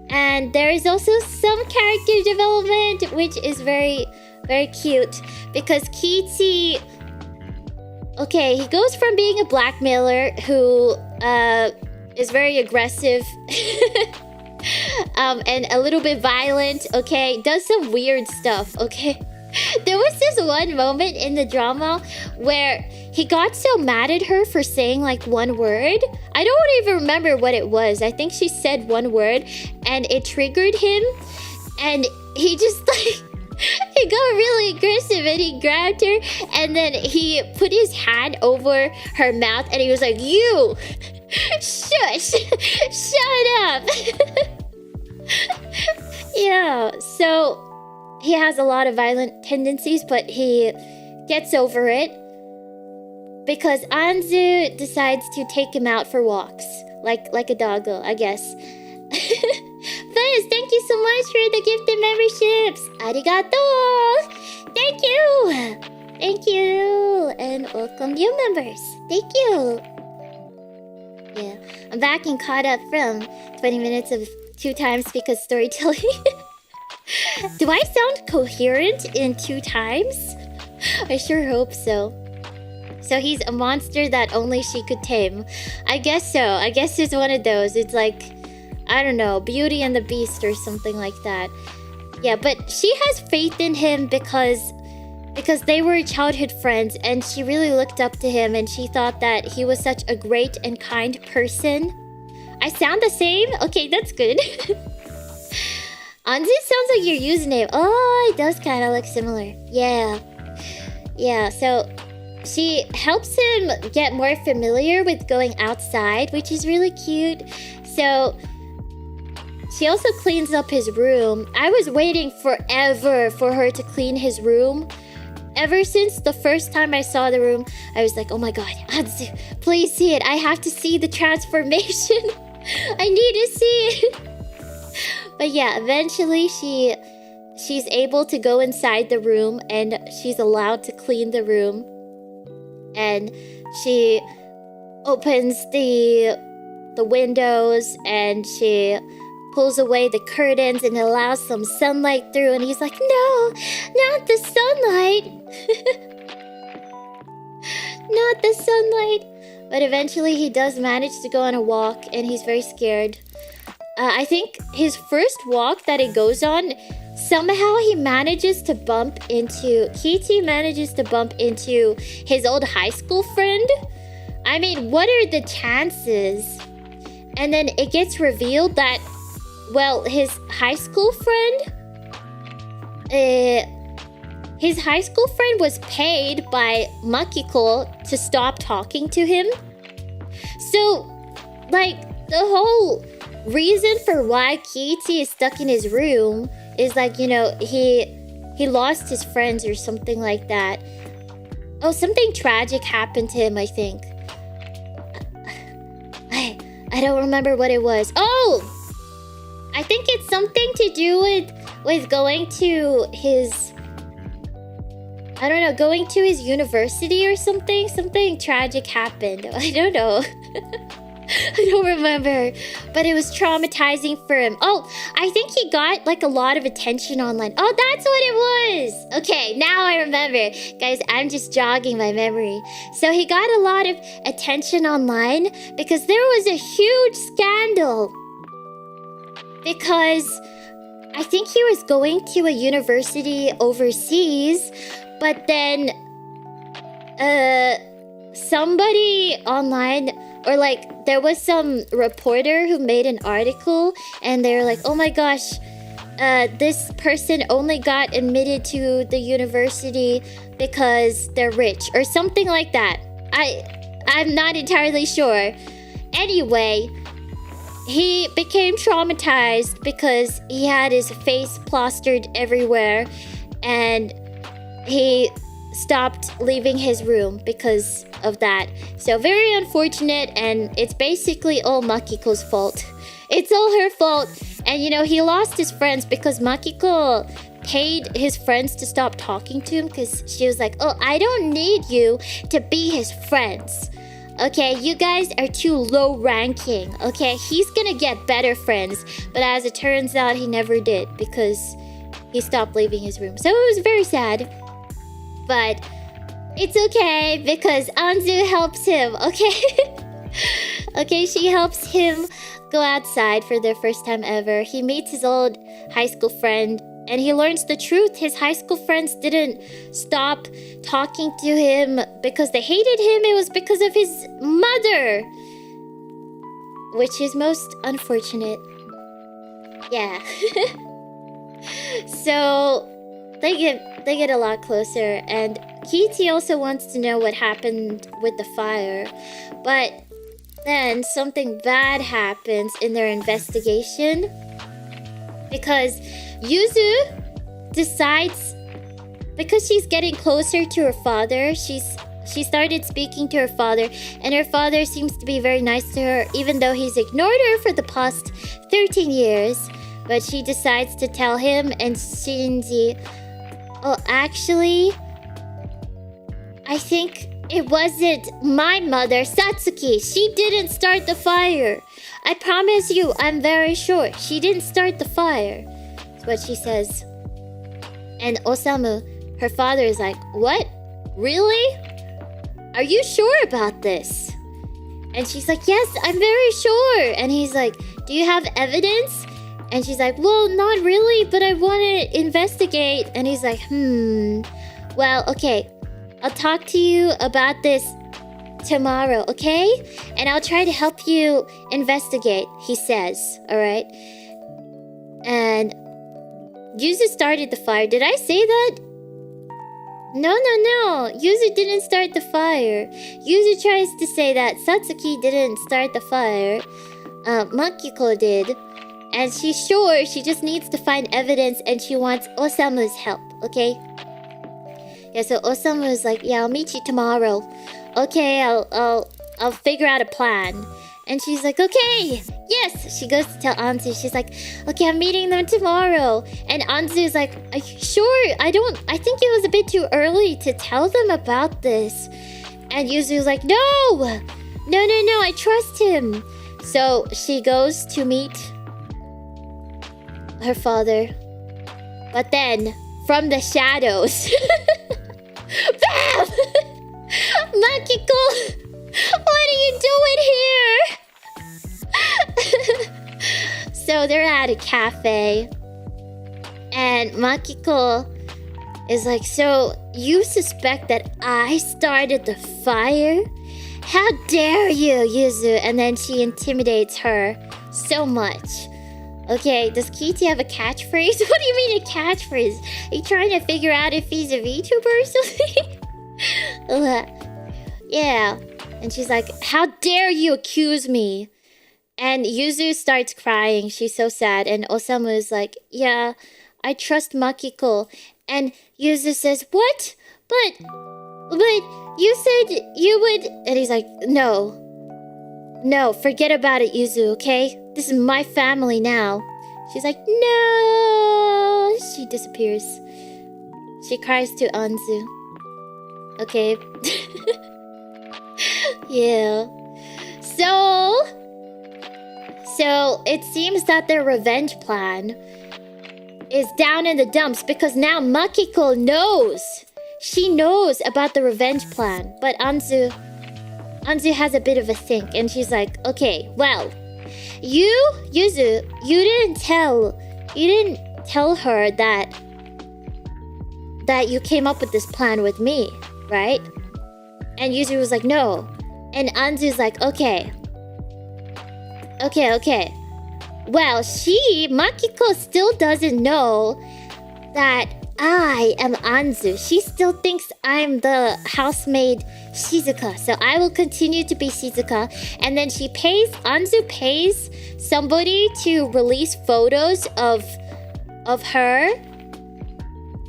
And there is also some character development, which is very, very cute. Because Kichi... Okay, he goes from being a blackmailer who is very aggressive and a little bit violent, okay? Does some weird stuff, okay? There was this one moment in the drama where he got so mad at her for saying like one word. I don't even remember what it was. I think she said one word and it triggered him. And he just like, he got really aggressive and he grabbed her. And then he put his hand over her mouth and he was like, "You, shush, shut up." Yeah, so he has a lot of violent tendencies, but he gets over it because Anzu decides to take him out for walks, like a doggo, I guess. Fizz, thank you so much for the gifted memberships. Arigato. Thank you, and welcome new members. Thank you. Yeah, I'm back and caught up from 20 minutes of 2 times because storytelling. Do I sound coherent in 2 times? I sure hope so. So he's a monster that only she could tame. I guess so. I guess it's one of those. It's like, I don't know, Beauty and the Beast or something like that. Yeah, but she has faith in him because they were childhood friends and she really looked up to him and she thought that he was such a great and kind person. I sound the same? Okay, that's good. Anzu sounds like your username. Oh, it does kind of look similar. Yeah. Yeah, so she helps him get more familiar with going outside, which is really cute. So she also cleans up his room. I was waiting forever for her to clean his room. Ever since the first time I saw the room, I was like, oh my god, Anzu, please see it. I have to see the transformation. I need to see it. But yeah, eventually she's able to go inside the room and she's allowed to clean the room. And she opens the windows and she pulls away the curtains and allows some sunlight through. And he's like, no, not the sunlight. Not the sunlight. But eventually he does manage to go on a walk and he's very scared. I think his first walk that he goes on, somehow he manages to bump into... Kichi manages to bump into his old high school friend. I mean, what are the chances? And then it gets revealed that, well, his high school friend... his high school friend was paid by Makiko to stop talking to him. So, like, the whole reason for why Kichi is stuck in his room is like, you know, he lost his friends or something like that. Oh, something tragic happened to him, I think. I don't remember what it was. Oh! I think it's something to do with going to his, I don't know, going to his university or something. Something tragic happened. I don't know. I don't remember, but it was traumatizing for him. Oh, I think he got like a lot of attention online. Oh, that's what it was. Okay, now I remember. Guys, I'm just jogging my memory. So he got a lot of attention online because there was a huge scandal. Because I think he was going to a university overseas, but then somebody online, or like there was some reporter who made an article and they were like, oh my gosh, this person only got admitted to the university because they're rich or something like that. I'm not entirely sure. Anyway, he became traumatized because he had his face plastered everywhere and he stopped leaving his room because of that. So very unfortunate, and it's basically all Makiko's fault. It's all her fault. And you know, he lost his friends because Makiko paid his friends to stop talking to him because she was like, oh, I don't need you to be his friends. Okay, you guys are too low ranking. Okay, he's gonna get better friends. But as it turns out, he never did because he stopped leaving his room. So it was very sad. But it's okay because Anzu helps him, okay? Okay, she helps him go outside for their first time ever. He meets his old high school friend and he learns the truth. His high school friends didn't stop talking to him because they hated him. It was because of his mother, which is most unfortunate. Yeah. So they get a lot closer, and Kitty also wants to know what happened with the fire. But then something bad happens in their investigation because Yuzu decides, because she's getting closer to her father, she started speaking to her father, and her father seems to be very nice to her even though he's ignored her for the past 13 years. But she decides to tell him and Shinji, oh, actually, I think it wasn't my mother, Satsuki. She didn't start the fire. I promise you, I'm very sure. She didn't start the fire. That's what she says. And Osamu, her father, is like, what? Really? Are you sure about this? And she's like, yes, I'm very sure. And he's like, do you have evidence? And she's like, well, not really, but I want to investigate. And he's like, well, okay. I'll talk to you about this tomorrow, okay? And I'll try to help you investigate, he says, alright? And Yuzu started the fire. Did I say that? No. Yuzu didn't start the fire. Yuzu tries to say that Satsuki didn't start the fire. Makiko did. And she's sure she just needs to find evidence and she wants Osamu's help, okay? Yeah, so Osamu is like, yeah, I'll meet you tomorrow. Okay, I'll figure out a plan. And she's like, okay, yes. She goes to tell Anzu. She's like, okay, I'm meeting them tomorrow. And Anzu is like, are you sure? I think it was a bit too early to tell them about this. And Yuzu's like, no, I trust him. So she goes to meet her father. But then, from the shadows, bam! Makiko, what are you doing here? So they're at a cafe, and Makiko is like, so you suspect that I started the fire? How dare you, Yuzu? And then she intimidates her so much. Okay, does Kitty have a catchphrase? What do you mean a catchphrase? Are you trying to figure out if he's a VTuber or something? Yeah. And she's like, how dare you accuse me? And Yuzu starts crying. She's so sad. And Osamu is like, yeah, I trust Makiko. And Yuzu says, what? But you said you would... And he's like, no, forget about it, Yuzu, okay? This is my family now. She's like, no! She disappears. She cries to Anzu. Okay. Yeah. So it seems that their revenge plan is down in the dumps because now Makiko knows. She knows about the revenge plan, but Anzu has a bit of a think, and she's like, okay, well, Yuzu, you didn't tell her that you came up with this plan with me, right? And Yuzu was like, no. And Anzu's like, okay. Well, Makiko still doesn't know that I am Anzu. She still thinks I'm the housemaid Shizuka. So I will continue to be Shizuka. And then Anzu pays somebody to release photos of her.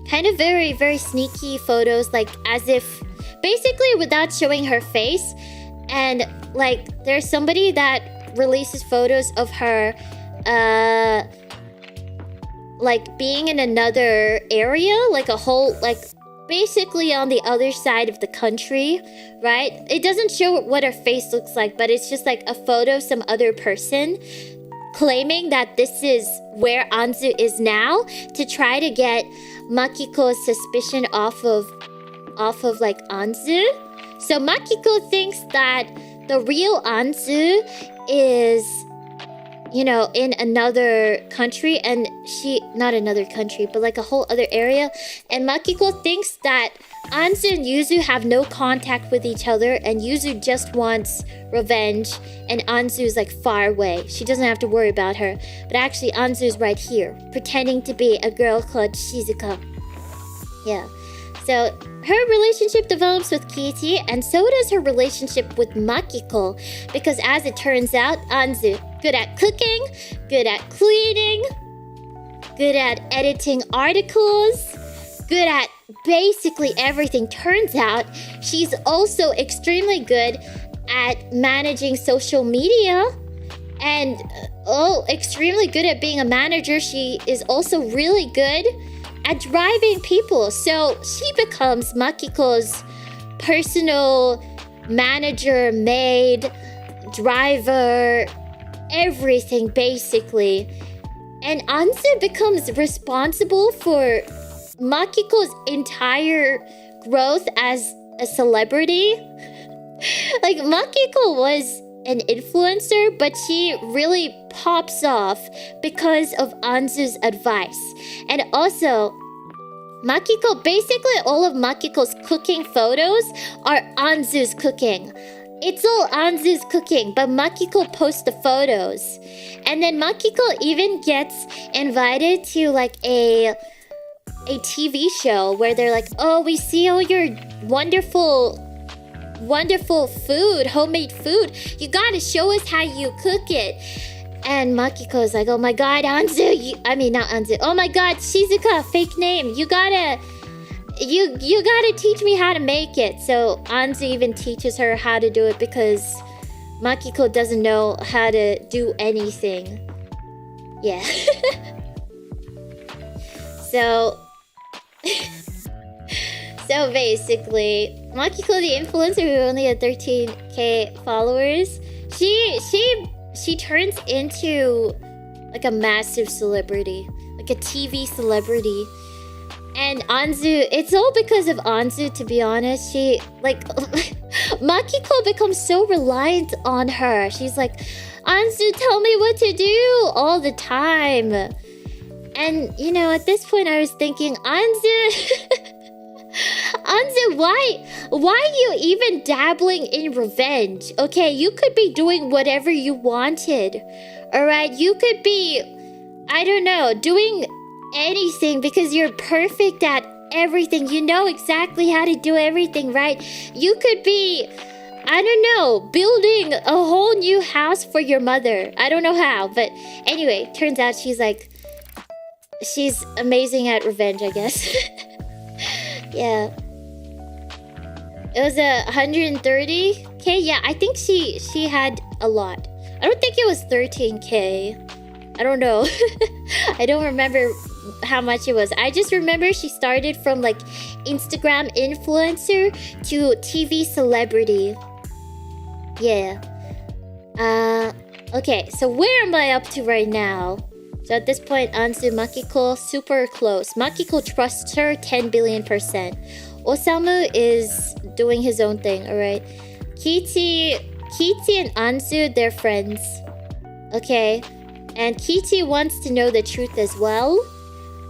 Kind of very, very sneaky photos, like as if basically without showing her face. And like there's somebody that releases photos of her like being in another area, like a whole, like basically on the other side of the country, right? It doesn't show what her face looks like, but it's just like a photo of some other person claiming that this is where Anzu is now to try to get Makiko's suspicion off of like Anzu. So Makiko thinks that the real Anzu is, you know, in another country, and not another country, but like a whole other area. And Makiko thinks that Anzu and Yuzu have no contact with each other, and Yuzu just wants revenge, and Anzu is like far away. She doesn't have to worry about her. But actually Anzu is right here, pretending to be a girl called Shizuka. Yeah. So her relationship develops with Kiichi, and so does her relationship with Makiko, because as it turns out, Anzu, good at cooking, good at cleaning, good at editing articles, good at basically everything. Turns out she's also extremely good at managing social media, and extremely good at being a manager. She is also really good at driving people. So she becomes Makiko's personal manager, maid, driver, everything basically. And Anzu becomes responsible for Makiko's entire growth as a celebrity. Like Makiko was an influencer, but she really pops off because of Anzu's advice. And also, Makiko, basically all of Makiko's cooking photos are Anzu's cooking. It's all Anzu's cooking, but Makiko posts the photos. And then Makiko even gets invited to like a TV show where they're like, oh, we see all your wonderful food, homemade food. You gotta show us how you cook it. And Makiko's like, oh my god, Anzu, not Anzu. Oh my god, Shizuka, fake name. You gotta teach me how to make it. So Anzu even teaches her how to do it because Makiko doesn't know how to do anything. Yeah. So basically, Makiko, the influencer who only had 13k followers, she turns into like a massive celebrity, like a TV celebrity. And Anzu, it's all because of Anzu, to be honest. She, like, Makiko becomes so reliant on her. She's like, Anzu, tell me what to do all the time. And, you know, at this point I was thinking, Anzu, why are you even dabbling in revenge? Okay, you could be doing whatever you wanted. Alright, you could be, I don't know, doing anything because you're perfect at everything. You know exactly how to do everything, right? You could be, I don't know, building a whole new house for your mother. I don't know how, but anyway, turns out she's amazing at revenge, I guess. Yeah. It was 130k. Yeah, I think she had a lot. I don't think it was 13k. I don't know. I don't remember how much it was. I just remember she started from like Instagram influencer to TV celebrity. Yeah. Okay, so where am I up to right now? So at this point, Anzu, Makiko, super close. Makiko trusts her 10 billion%. Osamu is doing his own thing, alright? Kiti and Anzu, they're friends. Okay. And Kiti wants to know the truth as well.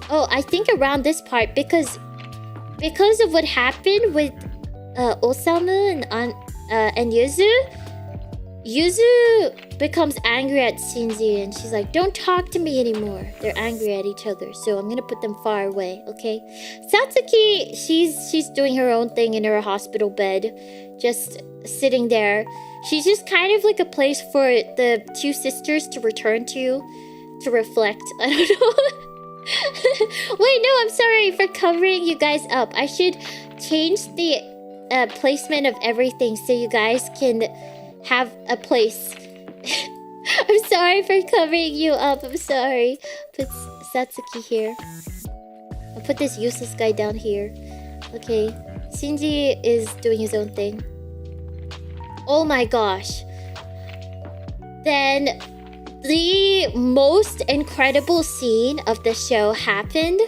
Oh, I think around this part, because of what happened with Osamu and Yuzu becomes angry at Shinji, and she's like, don't talk to me anymore. They're angry at each other, so I'm gonna put them far away, okay? Satsuki, she's doing her own thing in her hospital bed, just sitting there. She's just kind of like a place for the two sisters to return to reflect. I don't know. Wait, no, I'm sorry for covering you guys up. I should change the placement of everything so you guys can have a place. I'm sorry for covering you up. I'm sorry. Put Satsuki here. I'll put this useless guy down here. Okay. Shinji is doing his own thing. Oh my gosh. Then the most incredible scene of the show happened.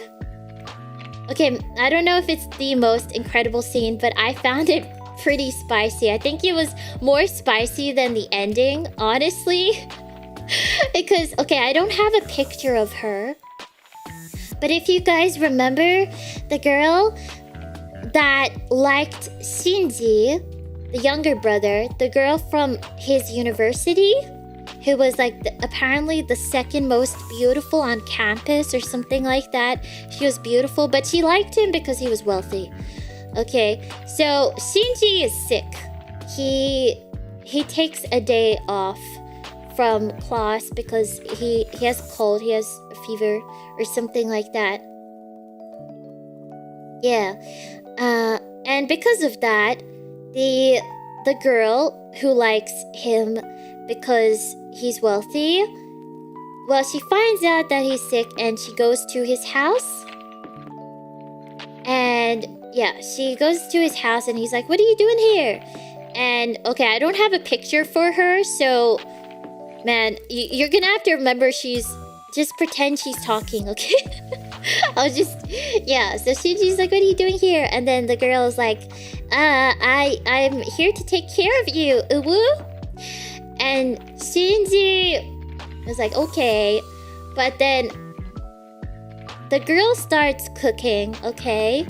Okay, I don't know if it's the most incredible scene, but I found it pretty spicy. I think it was more spicy than the ending, honestly. Because, okay, I don't have a picture of her. But if you guys remember the girl that liked Shinji, the younger brother, the girl from his university, who was like apparently the second most beautiful on campus or something like that. She was beautiful, but she liked him because he was wealthy. Okay, so Shinji is sick. He takes a day off from class because he has a cold, he has a fever or something like that. Yeah, and because of that, the girl who likes him because he's wealthy, well, she finds out that he's sick and she goes to his house. And yeah, she goes to his house and he's like, what are you doing here? And okay, I don't have a picture for her, so man, you're gonna have to remember just pretend she's talking, okay? I'll just, yeah, so Shinji's like, what are you doing here? And then the girl is like, I'm here to take care of you, uwu. And Shinji was like, okay. But then the girl starts cooking, okay?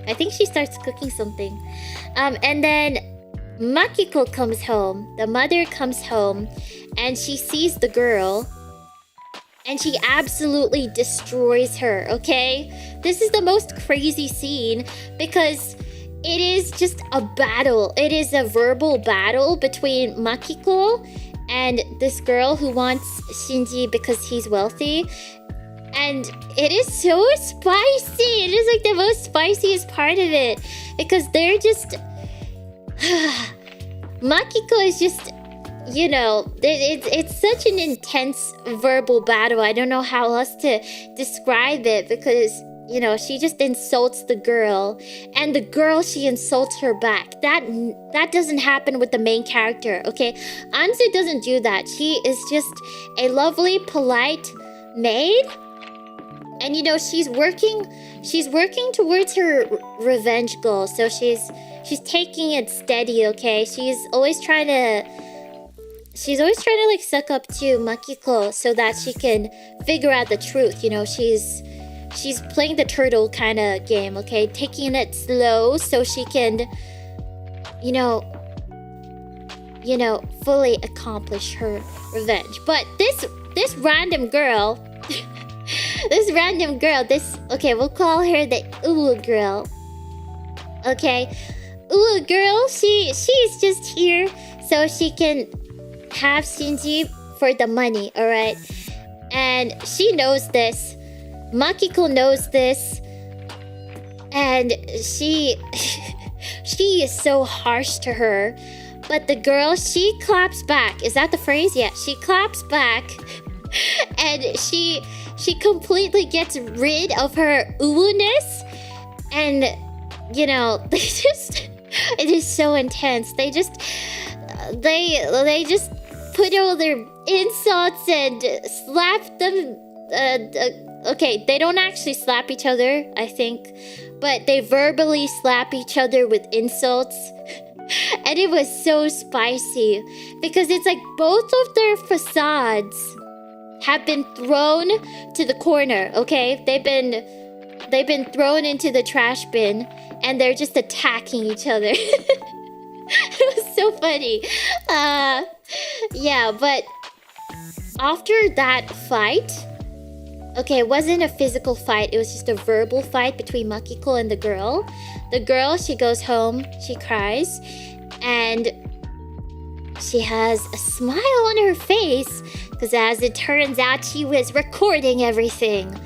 I think she starts cooking something. And then Makiko comes home. The mother comes home and she sees the girl. And she absolutely destroys her, okay? This is the most crazy scene because it is just a battle. It is a verbal battle between Makiko and this girl who wants Shinji because he's wealthy. And it is so spicy. It is like the most spiciest part of it. Because they're just... Makiko is just... You know, it's such an intense verbal battle. I don't know how else to describe it because, you know, she just insults the girl. And the girl, she insults her back. That doesn't happen with the main character, okay? Anzu doesn't do that. She is just a lovely, polite maid. And, you know, she's working towards her revenge goal. So she's taking it steady, okay? She's always trying to like suck up to Makiko so that she can figure out the truth. You know, she's playing the turtle kind of game, okay? Taking it slow so she can, you know, fully accomplish her revenge. But this random girl, okay, we'll call her the Uwu girl. Okay, Uwu girl, she's just here so she can have Shinji for the money, alright? And she knows this. Makiko knows this. And she is so harsh to her. But the girl, she claps back. Is that the phrase? Yeah, she claps back. And she completely gets rid of her uwu-ness. And, you know, they just... It is so intense. They just... They just put all their insults and slap them... okay, they don't actually slap each other, I think. But they verbally slap each other with insults. And it was so spicy. Because it's like both of their facades have been thrown to the corner, okay? They've been thrown into the trash bin. And they're just attacking each other. It was so funny. Yeah, but after that fight... Okay, it wasn't a physical fight. It was just a verbal fight between Makiko and the girl. The girl, she goes home. She cries. And she has a smile on her face. Because as it turns out, she was recording everything.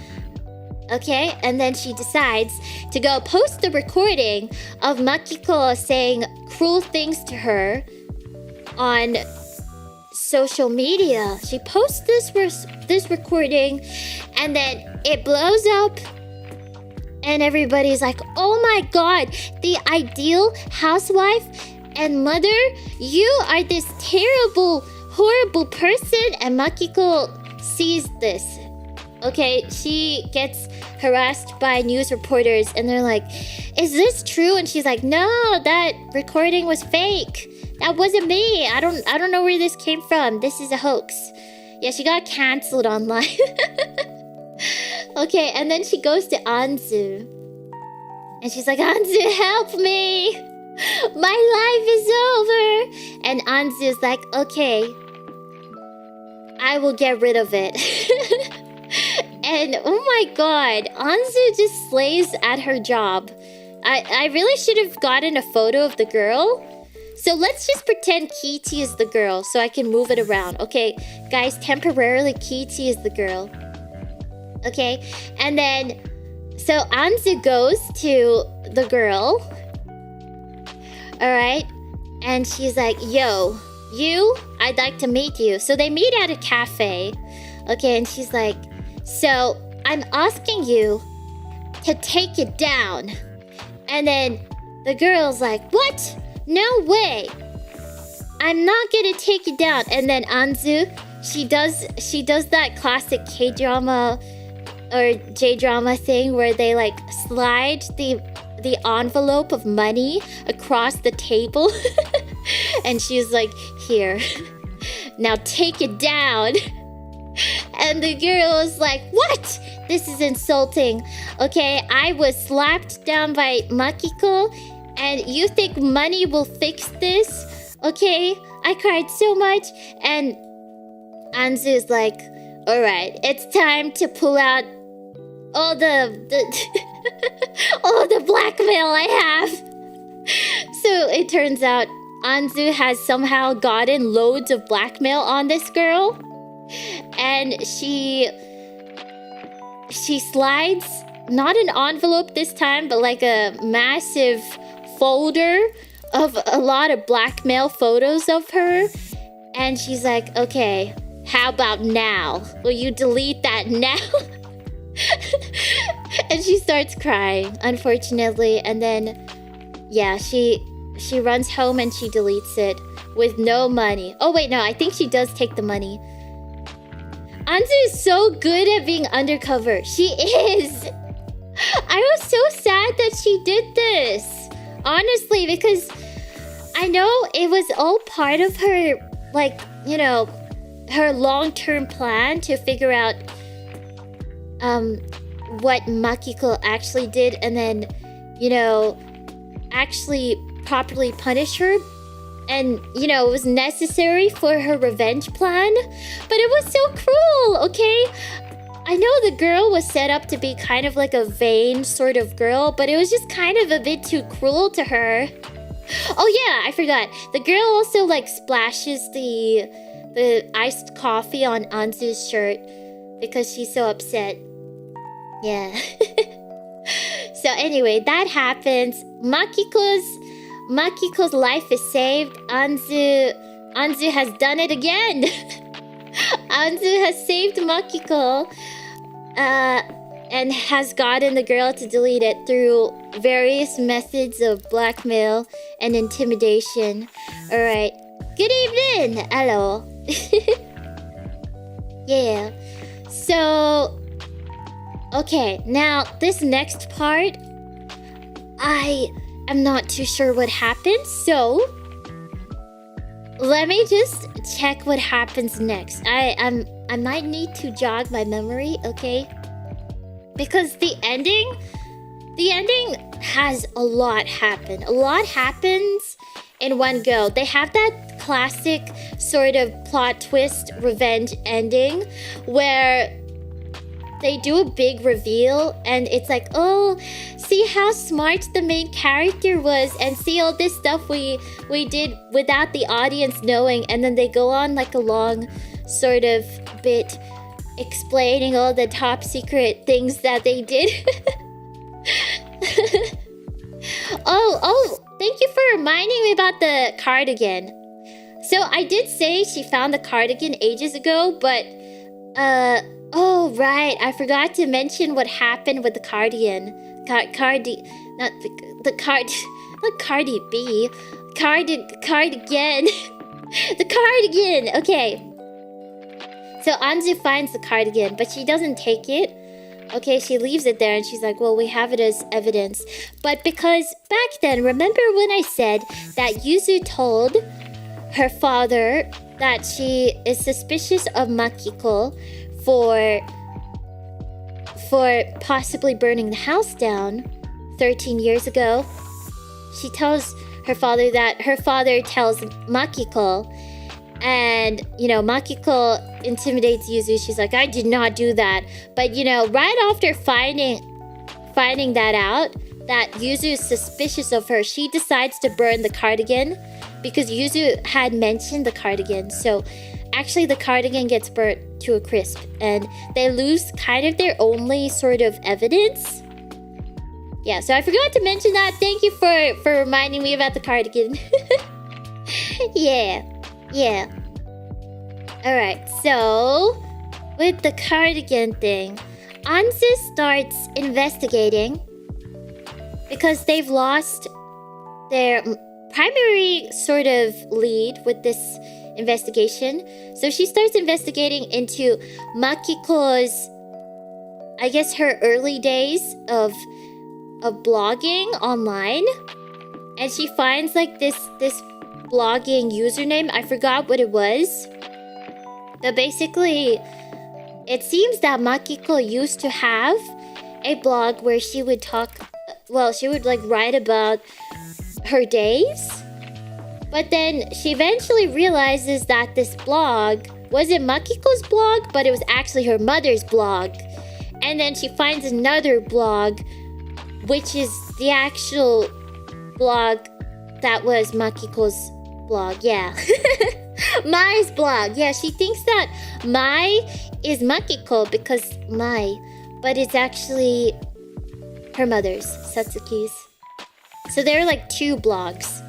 Okay, and then she decides to go post the recording of Makiko saying cruel things to her on social media. She posts this recording, and then it blows up, and everybody's like, "Oh my god, the ideal housewife and mother, you are this terrible, horrible person." And Makiko sees this. Okay, she gets harassed by news reporters, and they're like, "Is this true?" And she's like, "No, that recording was fake. That wasn't me. I don't know where this came from. This is a hoax." Yeah, she got cancelled online. Okay, and then she goes to Anzu. And she's like, "Anzu, help me. My life is over." And Anzu's like, "Okay, I will get rid of it." And oh my god, Anzu just slays at her job. I really should have gotten a photo of the girl. So let's just pretend Kichi is the girl so I can move it around. Okay, guys, temporarily Kichi is the girl. Okay, and then... So Anzu goes to the girl. Alright, and she's like, "Yo, you, I'd like to meet you." So they meet at a cafe. Okay, and she's like, "So, I'm asking you to take it down." And then the girl's like, "What? No way. I'm not gonna take it down." And then Anzu, she does that classic K-drama or J-drama thing where they like slide the envelope of money across the table. And she's like, "Here. Now take it down." And the girl was like, "What? This is insulting. Okay, I was slapped down by Makiko, and you think money will fix this? Okay, I cried so much." And Anzu's like, "Alright, it's time to pull out all the all the blackmail I have." So it turns out Anzu has somehow gotten loads of blackmail on this girl. And she slides not an envelope this time, but like a massive folder of a lot of blackmail photos of her. And she's like, "Okay, how about now? Will you delete that now?" And she starts crying, unfortunately. And then, yeah, she runs home and she deletes it with no money. Oh wait, no, I think she does take the money. Anzu is so good at being undercover. She is. I was so sad that she did this. Honestly, because I know it was all part of her, like, you know, her long-term plan to figure out what Makiko actually did, and then, you know, actually properly punish her. And, you know, it was necessary for her revenge plan. But it was so cruel, okay? I know the girl was set up to be kind of like a vain sort of girl, but it was just kind of a bit too cruel to her. Oh yeah, I forgot. The girl also like splashes the iced coffee on Anzu's shirt because she's so upset. Yeah. So anyway, that happens. Makiko's life is saved. Anzu has done it again. Anzu has saved Makiko and has gotten the girl to delete it through various methods of blackmail and intimidation. Alright. Good evening! Hello. Yeah. So... okay, now this next part... I am not too sure what happened, so... let me just check what happens next. I might need to jog my memory, okay? Because the ending has a lot happen. A lot happens in one go. They have that classic sort of plot twist revenge ending where they do a big reveal and it's like, oh, see how smart the main character was and see all this stuff we did without the audience knowing, and then they go on like a long sort of bit explaining all the top secret things that they did. Oh, thank you for reminding me about the cardigan. So I did say she found the cardigan ages ago, but oh right, I forgot to mention what happened with the cardigan. Cardigan. The cardigan. Okay. So Anzu finds the cardigan, but she doesn't take it. Okay, she leaves it there and she's like, well, we have it as evidence. But because back then, remember when I said that Yuzu told her father that she is suspicious of Makiko for possibly burning the house down 13 years ago? She tells her father that her father tells Makiko, and you know, Makiko intimidates Yuzu. She's like, I did not do that. But you know, right after finding that out, that Yuzu is suspicious of her, she decides to burn the cardigan because Yuzu had mentioned the cardigan. So actually the cardigan gets burnt to a crisp and they lose kind of their only sort of evidence. Yeah, so I forgot to mention that. Thank you for reminding me about the cardigan. Yeah. Alright, so with the cardigan thing, Anzu starts investigating because they've lost their primary sort of lead with this investigation. So she starts investigating into Makiko's, I guess, her early days of blogging online, and she finds like this blogging username. I forgot what it was, but basically it seems that Makiko used to have a blog where she would like write about her days. But then she eventually realizes that this blog wasn't Makiko's blog, but it was actually her mother's blog. And then she finds another blog, which is the actual blog that was Makiko's blog. Yeah. Mai's blog. Yeah, she thinks that Mai is Makiko because Mai, but it's actually her mother's, Satsuki's. So there are like two blogs.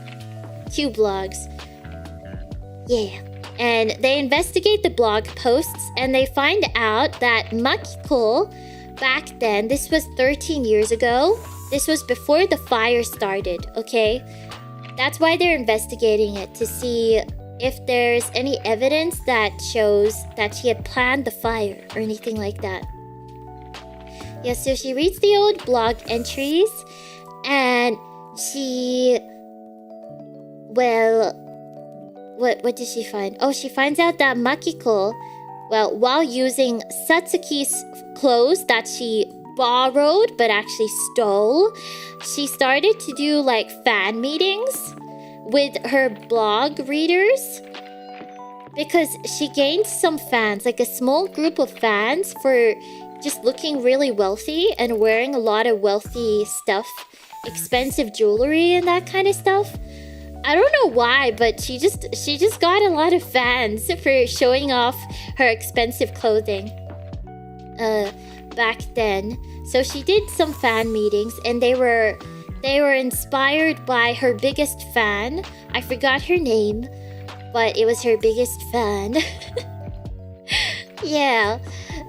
Yeah. And they investigate the blog posts and they find out that Makiko, back then, this was 13 years ago. This was before the fire started, okay? That's why they're investigating it, to see if there's any evidence that shows that she had planned the fire or anything like that. Yeah, so she reads the old blog entries and she... well, what did she find? Oh, she finds out that Makiko, well, while using Satsuki's clothes that she borrowed but actually stole, she started to do like fan meetings with her blog readers because she gained some fans, like a small group of fans, for just looking really wealthy and wearing a lot of wealthy stuff, expensive jewelry and that kind of stuff. I don't know why, but she just got a lot of fans for showing off her expensive clothing back then. So she did some fan meetings and they were inspired by her biggest fan. I forgot her name, but it was her biggest fan. Yeah.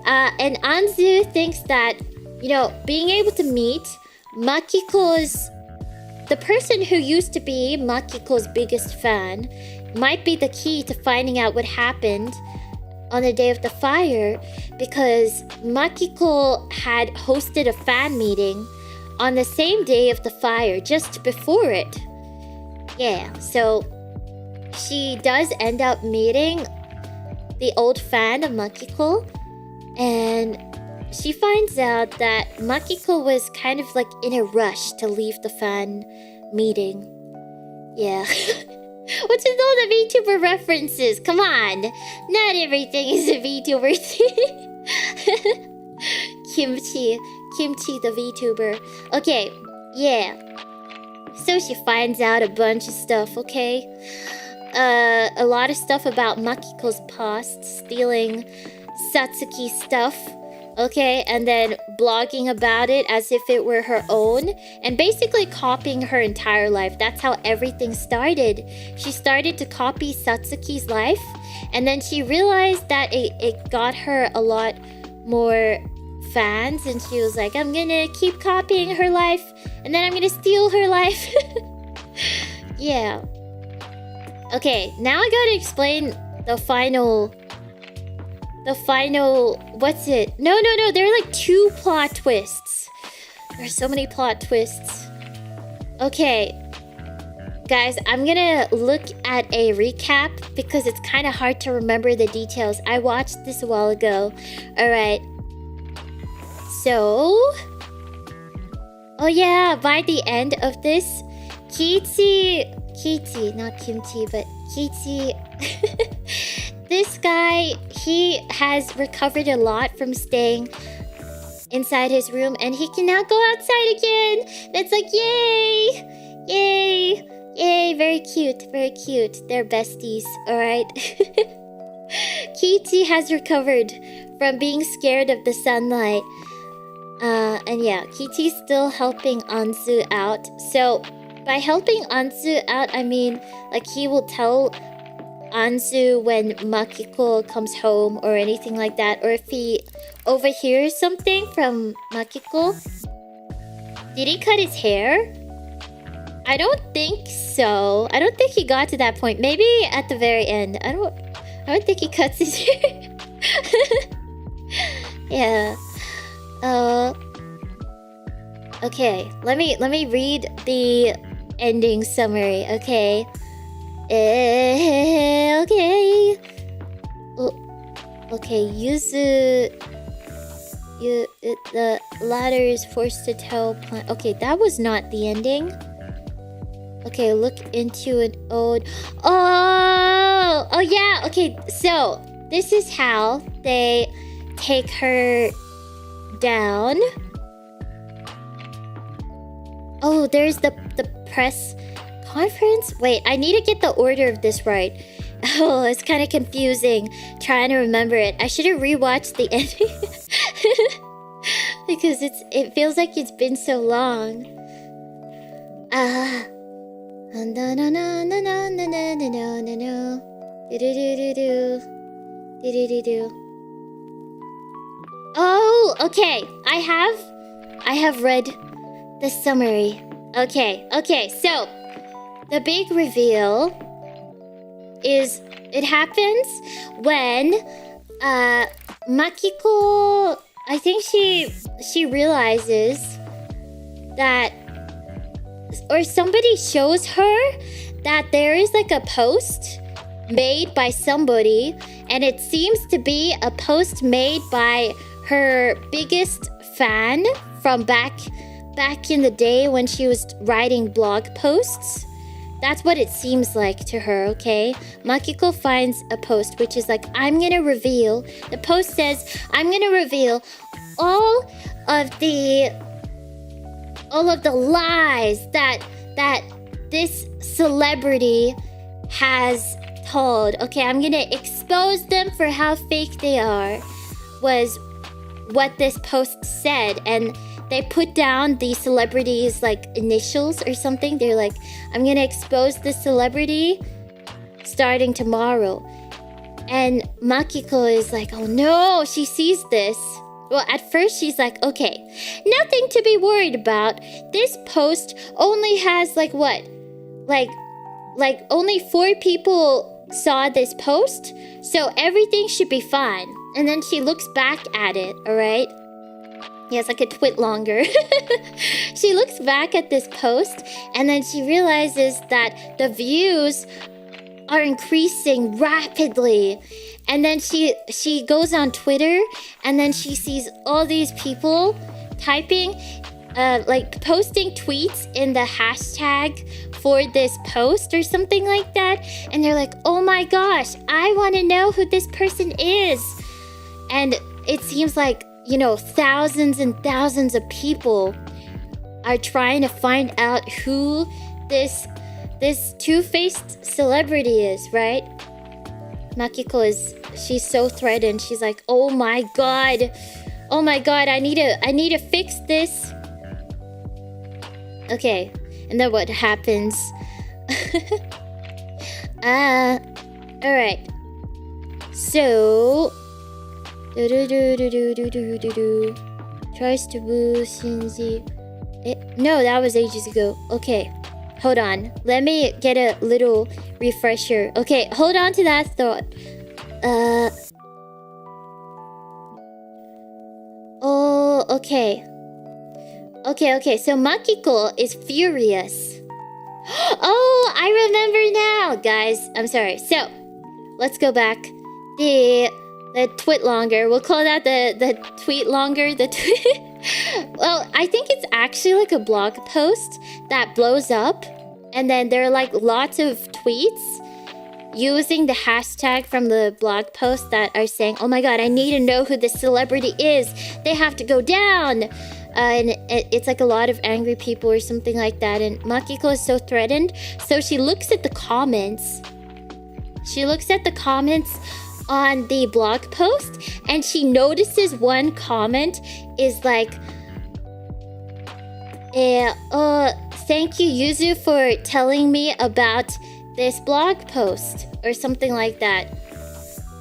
And Anzu thinks that, you know, being able to meet Makiko's... the person who used to be Makiko's biggest fan might be the key to finding out what happened on the day of the fire, because Makiko had hosted a fan meeting on the same day of the fire, just before it. Yeah, so she does end up meeting the old fan of Makiko, and she finds out that Makiko was kind of like in a rush to leave the fan meeting. Yeah. What's with all the VTuber references? Come on. Not everything is a VTuber thing. Kimchi the VTuber. Okay, yeah. So she finds out a bunch of stuff, okay? A lot of stuff about Makiko's past, stealing Satsuki's stuff. Okay, and then blogging about it as if it were her own, and basically copying her entire life. That's how everything started. She started to copy Satsuki's life, and then she realized that it got her a lot more fans, and she was like, I'm gonna keep copying her life, and then I'm gonna steal her life. Yeah. Okay, now I gotta explain the final... what's it? No, there are like 2 plot twists. There's so many plot twists. Okay, guys, I'm gonna look at a recap because it's kind of hard to remember the details. I watched this a while ago. Alright. So... oh yeah, by the end of this, Kichi, not Kimchi, but Kichi... this guy, he has recovered a lot from staying inside his room, and he can now go outside again. That's like, yay! Yay! Yay! Very cute, very cute. They're besties, alright? Kichi has recovered from being scared of the sunlight. And yeah, Kichi's still helping Anzu out. So, by helping Anzu out, I mean, like, he will tell Anzu when Makiko comes home or anything like that, or if he overhears something from Makiko. Did he cut his hair? I don't think so. I don't think he got to that point. Maybe at the very end. I don't think he cuts his hair. Yeah. Okay, let me read the ending summary, okay? Okay. Okay, the ladder is forced to tell plan. Okay, that was not the ending. Okay, look into an old... Oh yeah, okay, so this is how they take her down. Oh, there's the press conference? Wait, I need to get the order of this right. Oh, it's kind of confusing trying to remember it. I should have rewatched the ending. Because it feels like it's been so long. Oh, okay. I have read the summary. Okay, so the big reveal is it happens when Makiko, I think she realizes that, or somebody shows her that there is like a post made by somebody, and it seems to be a post made by her biggest fan from back in the day when she was writing blog posts. That's what it seems like to her, okay? Makiko finds a post which is like, I'm gonna reveal, the post says, I'm gonna reveal all of the lies that this celebrity has told. Okay, I'm gonna expose them for how fake they are, was what this post said. And they put down the celebrity's like initials or something. They're like, I'm gonna expose this celebrity starting tomorrow. And Makiko is like, oh no, she sees this. Well, at first she's like, okay, nothing to be worried about. This post only has like what? Like only 4 people saw this post, so everything should be fine. And then she looks back at it, alright? Yeah, it's like a twit longer. She looks back at this post, and then she realizes that the views are increasing rapidly. And then she goes on Twitter, and then she sees all these people typing, like posting tweets in the hashtag for this post or something like that. And they're like, oh my gosh, I want to know who this person is. And it seems like, you know, thousands and thousands of people are trying to find out who this two-faced celebrity is, right? Makiko she's so threatened. She's like, oh my god, I need to fix this. Okay, and then what happens? Alright. So tries to woo Shinji. No, that was ages ago. Okay, hold on. Let me get a little refresher. Okay, hold on to that thought. Oh, okay. Okay, so Makiko is furious. Oh, I remember now, guys. I'm sorry. So, let's go back. The twit longer. We'll call that the tweet longer. Well, I think it's actually like a blog post that blows up. And then there are like lots of tweets using the hashtag from the blog post that are saying, oh my god, I need to know who this celebrity is. They have to go down. And it's like a lot of angry people or something like that. And Makiko is so threatened. So she looks at the comments. She looks at the comments on the blog post. And she notices one comment is like, thank you, Yuzu, for telling me about this blog post. Or something like that.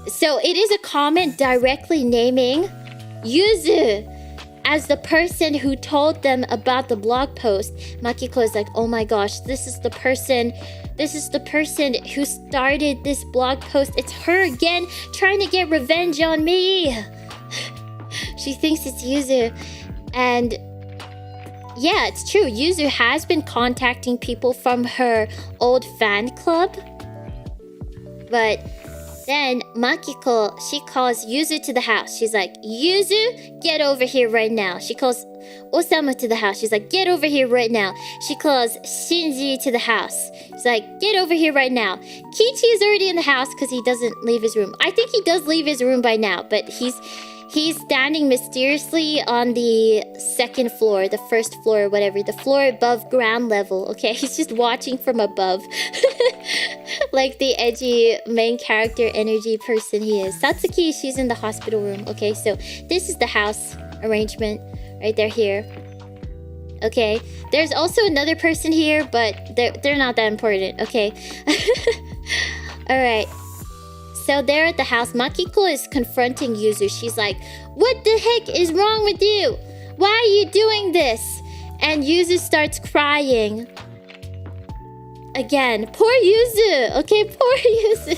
So it is a comment directly naming Yuzu as the person who told them about the blog post. Makiko is like, oh my gosh, this is the person who started this blog post. It's her again, trying to get revenge on me. She thinks it's Yuzu. And yeah, it's true. Yuzu has been contacting people from her old fan club. But then Makiko, she calls Yuzu to the house. She's like, Yuzu, get over here right now. She calls Osamu to the house. She's like, get over here right now. She calls Shinji to the house. She's like, get over here right now. Kichi is already in the house because he doesn't leave his room. I think he does leave his room by now, but he's standing mysteriously on the second floor, the first floor, whatever, the floor above ground level. Okay, he's just watching from above. Like the edgy main character energy person he is. Satsuki, she's in the hospital room. Okay, so this is the house arrangement right there here. Okay, there's also another person here, but they're not that important. Okay. Alright. So there at the house, Makiko is confronting Yuzu. She's like, what the heck is wrong with you? Why are you doing this? And Yuzu starts crying. Again, poor Yuzu. Okay, poor Yuzu.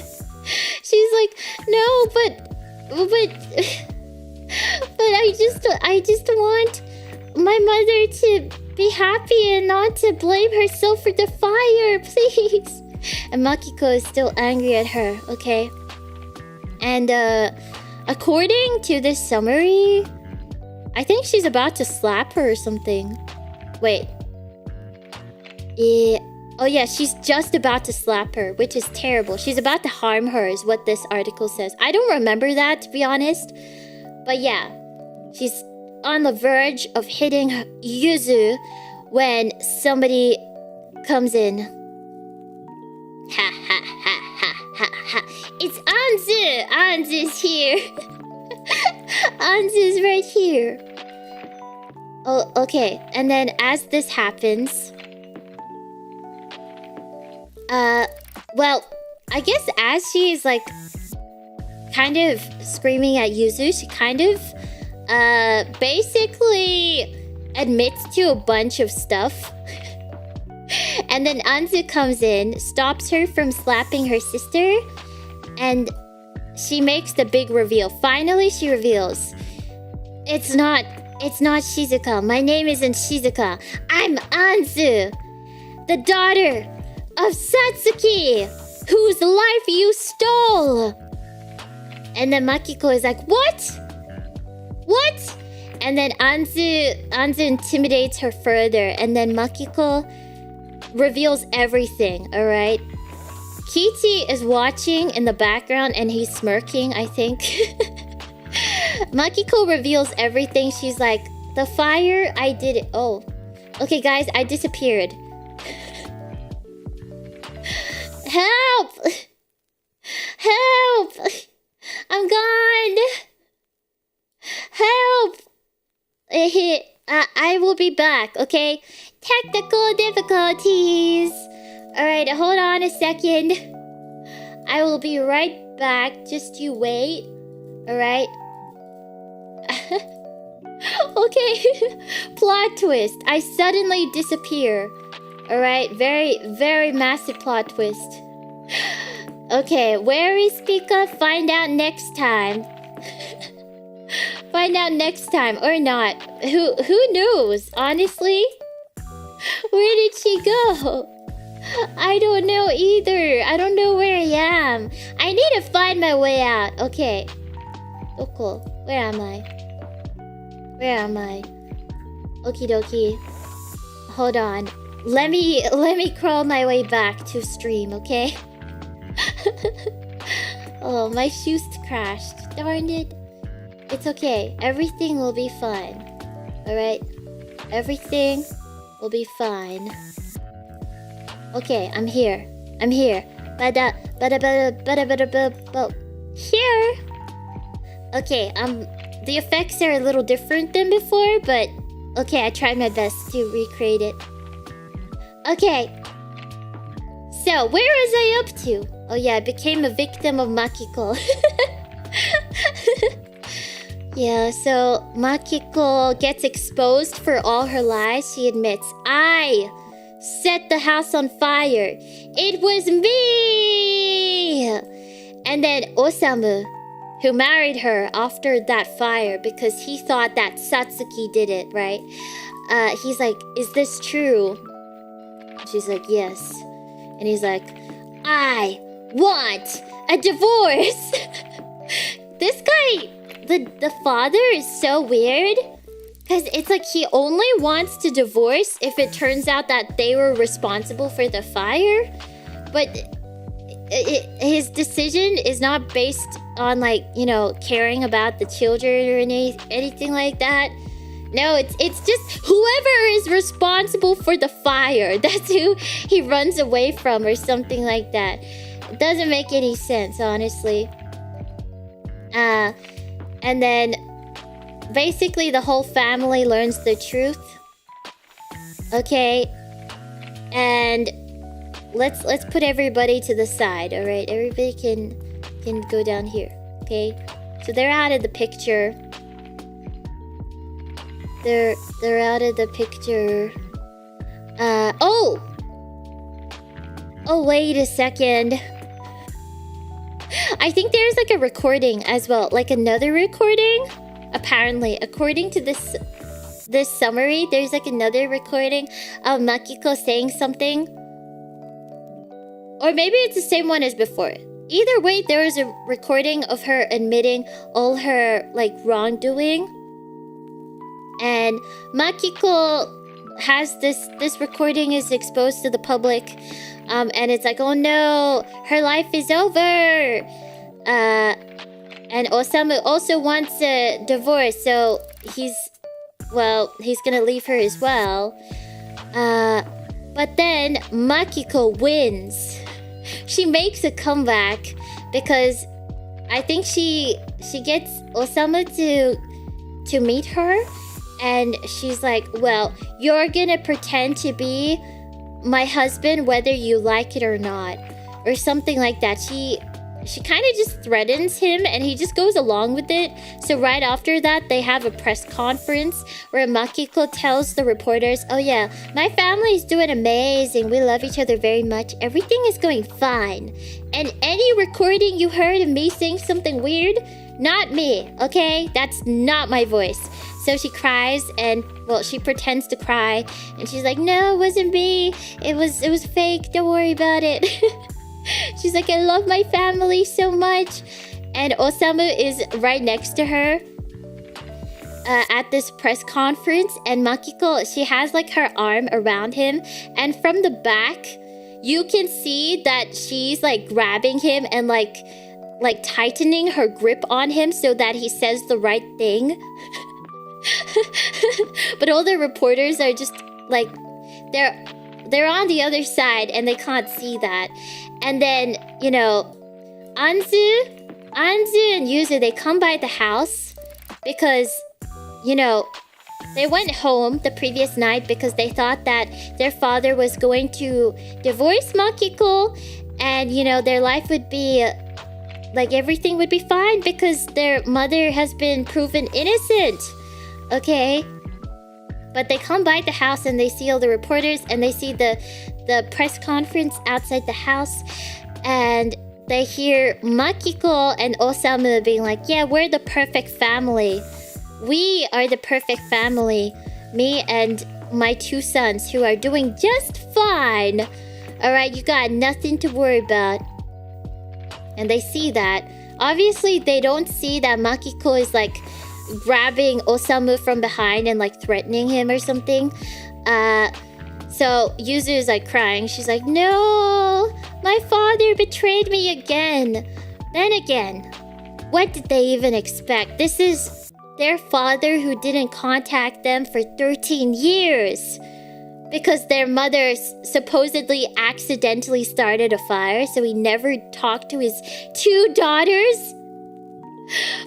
She's like, no, but I just want my mother to be happy and not to blame herself for the fire, please. And Makiko is still angry at her, okay? And according to this summary, I think she's about to slap her or something. Wait. Oh yeah, she's just about to slap her, which is terrible. She's about to harm her is what this article says. I don't remember that, to be honest. But yeah, she's on the verge of hitting Yuzu when somebody comes in. Ha ha ha ha ha ha. It's Anzu! Anzu's here. Anzu's right here. Oh, okay. And then as this happens... well, I guess as she is like kind of screaming at Yuzu. She kind of basically admits to a bunch of stuff. And then Anzu comes in, stops her from slapping her sister, and she makes the big reveal. Finally, she reveals, It's not Shizuka. My name isn't Shizuka. I'm Anzu, the daughter of Satsuki, whose life you stole. And then Makiko is like, What? What? And then Anzu intimidates her further, and then Makiko reveals everything, alright? Kichi is watching in the background and he's smirking, I think. Makiko reveals everything. She's like, the fire, I did it. Oh. Okay, guys, I disappeared. Help! Help! I'm gone! Help! I will be back, okay? Technical difficulties! Alright, hold on a second. I will be right back. Just you wait. Alright? Okay. Plot twist. I suddenly disappear. Alright? Very, very massive plot twist. Okay, where is Pika? Find out next time. Find out next time or not. Who knows? Honestly? Where did she go? I don't know either. I don't know where I am. I need to find my way out. Okay. Doko. Where am I? Where am I? Okie dokie. Hold on. Let me crawl my way back to stream, okay? Oh, my shoes crashed. Darn it. It's okay. Everything will be fine. Alright? Everything will be fine. Okay, I'm here. I'm here. Here. Okay, the effects are a little different than before, but okay, I tried my best to recreate it. Okay. So, where was I up to? Oh yeah, I became a victim of Makiko. Yeah, so Makiko gets exposed for all her lies. She admits, I set the house on fire. It was me! And then Osamu, who married her after that fire because he thought that Satsuki did it, right? He's like, is this true? She's like, yes. And he's like, I want a divorce! This guy, the father is so weird. Because it's like he only wants to divorce if it turns out that they were responsible for the fire. But his decision is not based on, like, you know, caring about the children or anything like that. No, it's just whoever is responsible for the fire. That's who he runs away from or something like that. It doesn't make any sense, honestly. And then basically the whole family learns the truth. Okay. And let's put everybody to the side, all right? Everybody can go down here, okay? So they're out of the picture. They're out of the picture. Oh, wait a second. I think there's like a recording as well, like another recording. Apparently, according to this summary, there's like another recording of Makiko saying something. Or maybe it's the same one as before. Either way, there is a recording of her admitting all her, like, wrongdoing. And Makiko has this recording is exposed to the public. And it's like, oh no, her life is over. And Osamu also wants a divorce, so he's gonna leave her as well. But then Makiko wins. She makes a comeback because I think she gets Osamu to meet her, and she's like, well, you're gonna pretend to be my husband whether you like it or not, or something like that. she kind of just threatens him and he just goes along with it. So right after that, they have a press conference where Makiko tells the reporters, oh yeah, my family is doing amazing. We love each other very much. Everything is going fine. And any recording you heard of me saying something weird, not me, okay? That's not my voice. So she cries and, well, she pretends to cry. And she's like, no, it wasn't me. It was fake. Don't worry about it. She's like, I love my family so much. And Osamu is right next to her at this press conference. And Makiko, she has like her arm around him. And from the back, you can see that she's like grabbing him and like tightening her grip on him so that he says the right thing. But all the reporters are just like, they're on the other side and they can't see that. And then, you know, Anzu and Yuzu, they come by the house because, you know, they went home the previous night because they thought that their father was going to divorce Makiko and, you know, their life would be, like, everything would be fine because their mother has been proven innocent. Okay? But they come by the house and they see all the reporters and they see the press conference outside the house and they hear Makiko and Osamu being like, yeah, we're the perfect family. We are the perfect family. Me and my 2 sons who are doing just fine. Alright, you got nothing to worry about. And they see that. Obviously, they don't see that Makiko is like grabbing Osamu from behind and like threatening him or something. So Yuzu is like crying. She's like, no, my father betrayed me again. Then again, what did they even expect? This is their father who didn't contact them for 13 years. Because their mother supposedly accidentally started a fire, so he never talked to his 2 daughters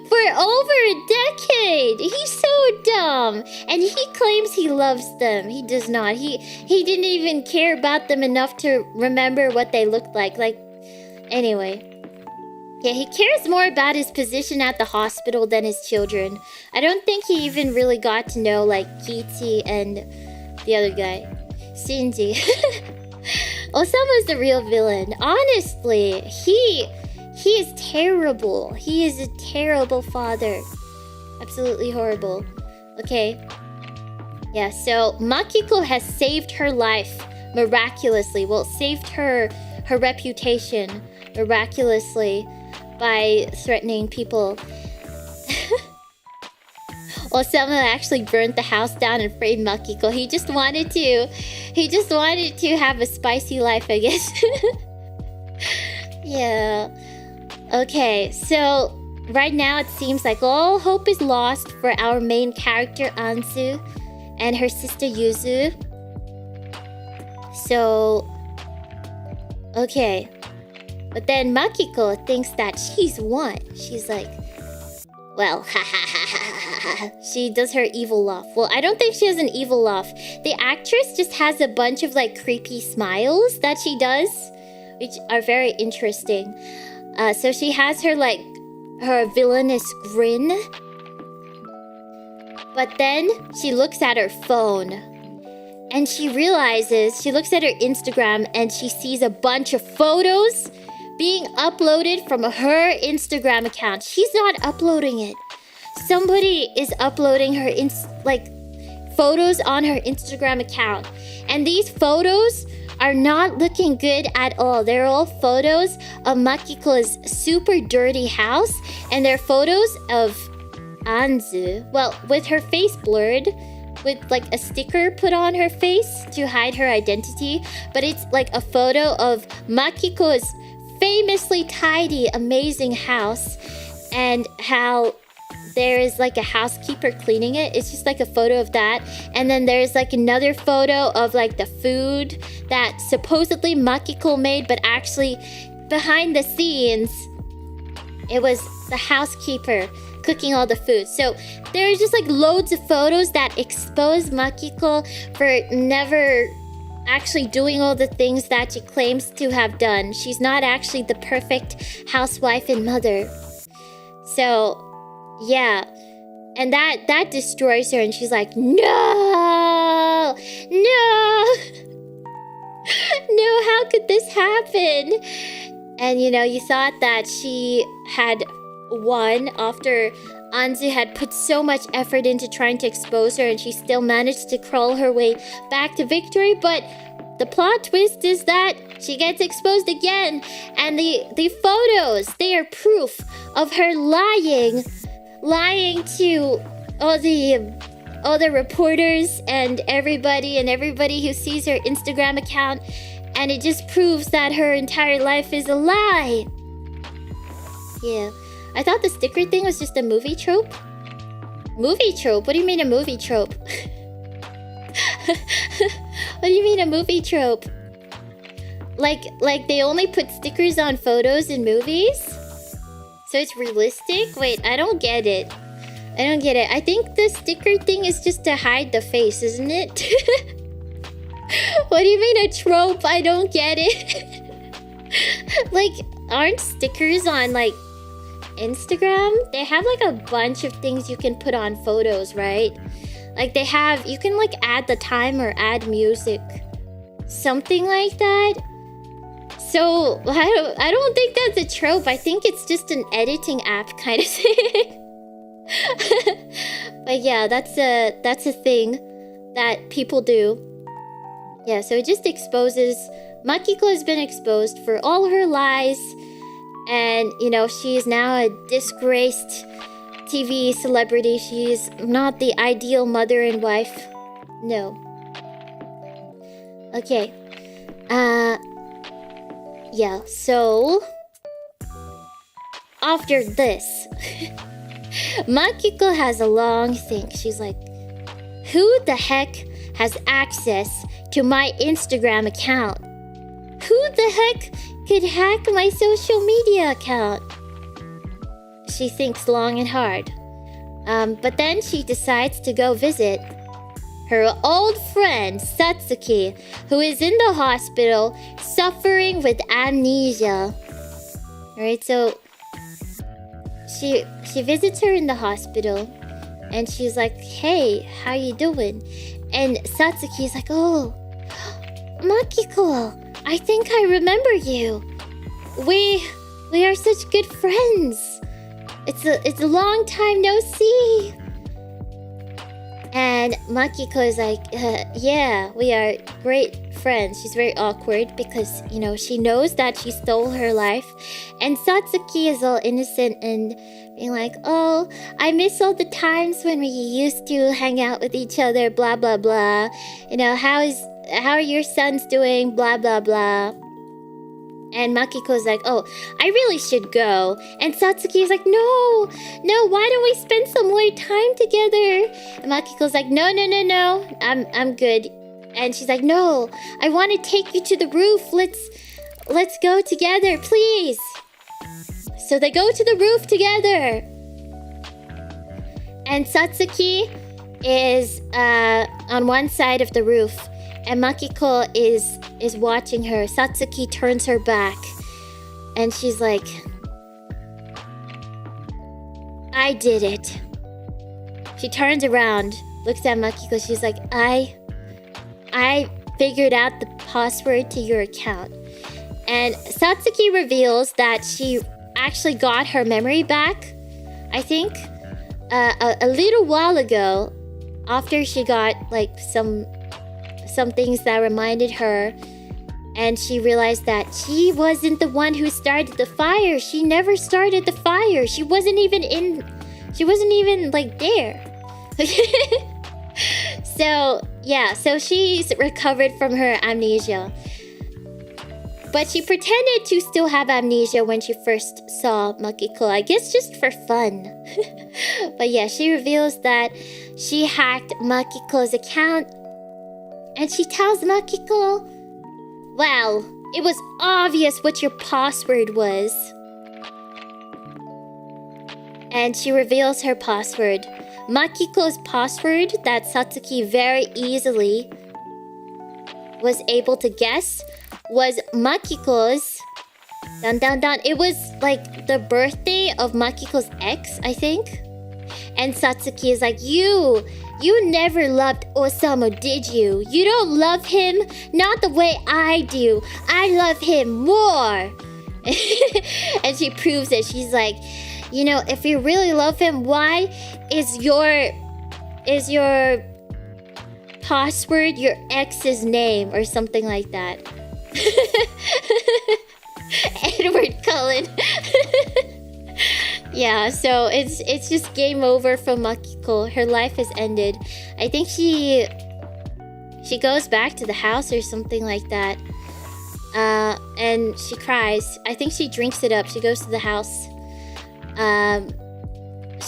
for over a decade. He's so dumb. And he claims he loves them. He does not. He didn't even care about them enough to remember what they looked like. Like, anyway. Yeah, he cares more about his position at the hospital than his children. I don't think he even really got to know, like, Kichi and the other guy, Shinji. Osamu's the real villain. Honestly, he is terrible. He is a terrible father. Absolutely horrible. Okay. Yeah, so Makiko has saved her life miraculously. Well, saved her reputation miraculously by threatening people. Osamu actually burnt the house down and framed Makiko. He just wanted to have a spicy life, I guess. Yeah. Okay, so right now it seems like all hope is lost for our main character Anzu and her sister Yuzu. So, okay. But then Makiko thinks that she's won. She's like, well, she does her evil laugh. Well, I don't think she has an evil laugh. The actress just has a bunch of like creepy smiles that she does, which are very interesting. So she has her like her villainous grin. But then she looks at her phone and she realizes, she looks at her Instagram and she sees a bunch of photos being uploaded from her Instagram account. She's not uploading it. Somebody is uploading her photos on her Instagram account. And these photos are not looking good at all. They're all photos of Makiko's super dirty house. And they're photos of Anzu, well, with her face blurred, with like a sticker put on her face to hide her identity. But it's like a photo of Makiko's famously tidy, amazing house, and how there is like a housekeeper cleaning it. It's just like a photo of that. And then there's like another photo of like the food that supposedly Makiko made, but actually behind the scenes it was the housekeeper cooking all the food. So there's just like loads of photos that expose Makiko for never actually doing all the things that she claims to have done. She's not actually the perfect housewife and mother. So, yeah. And that destroys her, and she's like, no! No! No, how could this happen? And, you know, you thought that she had won after Anzu had put so much effort into trying to expose her, and she still managed to crawl her way back to victory. But the plot twist is that she gets exposed again, and the photos, they are proof of her lying to all the reporters and everybody who sees her Instagram account, and it just proves that her entire life is a lie. Yeah. I thought the sticker thing was just a movie trope. Movie trope? What do you mean a movie trope? What do you mean a movie trope? Like they only put stickers on photos in movies? So it's realistic? Wait, I don't get it. I think the sticker thing is just to hide the face, isn't it? What do you mean a trope? I don't get it. Like, aren't stickers on, like, Instagram? They have, like, a bunch of things you can put on photos, right? Like, you can, like, add the time or add music. Something like that. So, I don't think that's a trope. I think it's just an editing app kind of thing. But yeah, that's a thing that people do. Yeah, so it just exposes... Makiko has been exposed for all her lies. And, you know, she is now a disgraced TV celebrity. She's not the ideal mother and wife. No. Okay. Yeah, so... After this... Makiko has a long think. She's like, who the heck has access to my Instagram account? Who the heck could hack my social media account? She thinks long and hard. But then she decides to go visit her old friend Satsuki, who is in the hospital suffering with amnesia. Alright, so she visits her in the hospital, and she's like, hey, how you doing? And Satsuki's like, oh, Makiko, I think I remember you. We are such good friends. It's a long time no see. And Makiko is like, yeah, we are great friends. She's very awkward because, you know, she knows that she stole her life. And Satsuki is all innocent and being like, oh, I miss all the times when we used to hang out with each other, blah, blah, blah. You know, how are your sons doing, blah, blah, blah. And Makiko's like, oh, I really should go. And Satsuki is like, no, why don't we spend some more time together? And Makiko's like, no, I'm good. And she's like, no, I want to take you to the roof. Let's go together, please. So they go to the roof together. And Satsuki is on one side of the roof. And Makiko is watching her. Satsuki turns her back. And she's like, I did it. She turns around, looks at Makiko. She's like, I figured out the password to your account. And Satsuki reveals that she actually got her memory back, I think, a little while ago, after she got like some things that reminded her, and she realized that she wasn't the one who started the fire. She never started the fire. She wasn't even like there. So she's recovered from her amnesia. But she pretended to still have amnesia when she first saw Makiko, I guess just for fun. But yeah, she reveals that she hacked Makiko's account. And she tells Makiko, well, it was obvious what your password was. And she reveals her password. Makiko's password that Satsuki very easily was able to guess was Makiko's. Dun dun dun. It was like the birthday of Makiko's ex, I think. And Satsuki is like, you never loved Osamu, did you? You don't love him? Not the way I do. I love him more. And she proves it. She's like, you know, if you really love him, why is your password your ex's name or something like that? Edward Cullen. Yeah, so it's just game over for Makiko. Her life has ended. I think she goes back to the house or something like that. And she cries. I think she drinks it up. She goes to the house.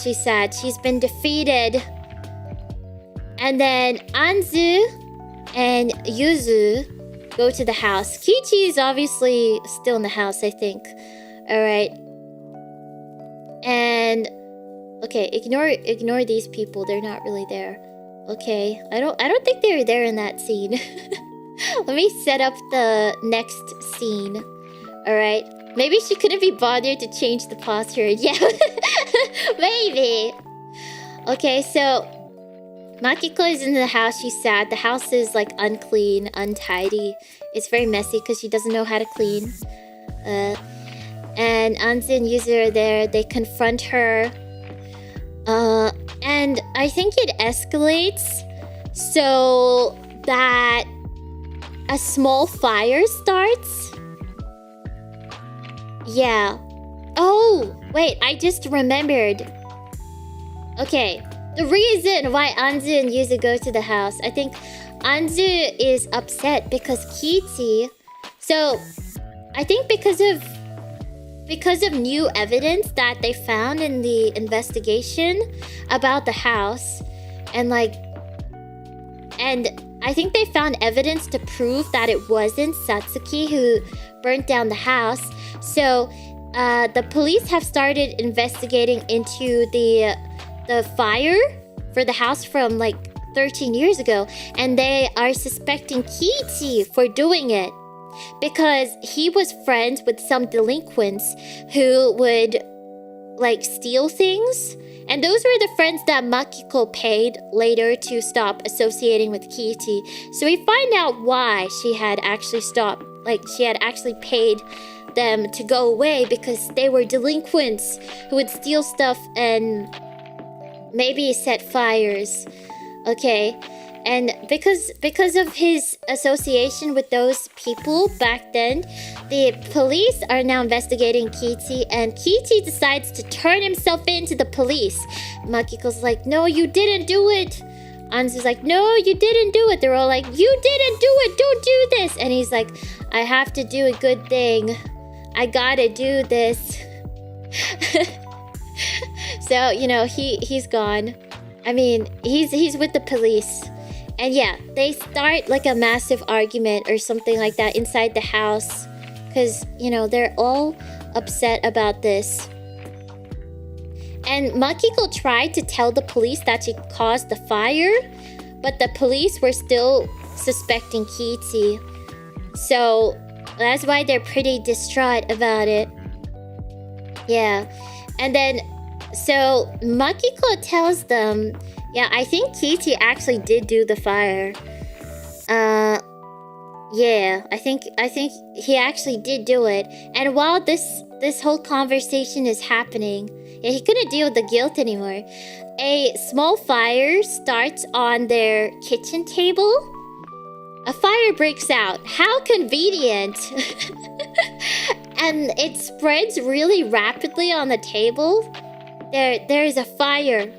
She's sad. She's been defeated. And then Anzu and Yuzu go to the house. Kichi is obviously still in the house, I think. Alright. And okay, ignore these people. They're not really there. Okay. I don't think they were there in that scene. Let me set up the next scene. Alright. Maybe she couldn't be bothered to change the password. Yeah. Maybe. Okay, so Makiko is in the house. She's sad. The house is like unclean, untidy. It's very messy because she doesn't know how to clean. And Anzu and Yuzu are there. They confront her. And I think it escalates so that a small fire starts. Yeah. Oh, wait, I just remembered. Okay, the reason why Anzu and Yuzu go to the house, I think Anzu is upset because Kichi... So, I think because of new evidence that they found in the investigation about the house, and I think they found evidence to prove that it wasn't Satsuki who burnt down the house. So the police have started investigating into the fire for the house from like 13 years ago, and they are suspecting Kichi for doing it because he was friends with some delinquents who would like steal things. And those were the friends that Makiko paid later to stop associating with Kichi. So we find out why she had actually stopped, like she had actually paid them to go away because they were delinquents who would steal stuff and maybe set fires. Okay. And because of his association with those people back then, the police are now investigating Kichi, and Kichi decides to turn himself into the police. Makiko's like, no, you didn't do it. Anzu's like, no, you didn't do it. They're all like, you didn't do it. Don't do this. And he's like, I have to do a good thing. I gotta do this. So, you know, he's gone. I mean, he's with the police. And yeah, they start like a massive argument or something like that inside the house. Because, you know, they're all upset about this. And Makiko tried to tell the police that she caused the fire, but the police were still suspecting Kichi. So that's why they're pretty distraught about it. Yeah. And then, so Makiko tells them, yeah, I think Kichi actually did do the fire. Yeah, I think he actually did do it. And while this whole conversation is happening, yeah, he couldn't deal with the guilt anymore. A small fire starts on their kitchen table. A fire breaks out. How convenient! And it spreads really rapidly on the table. There is a fire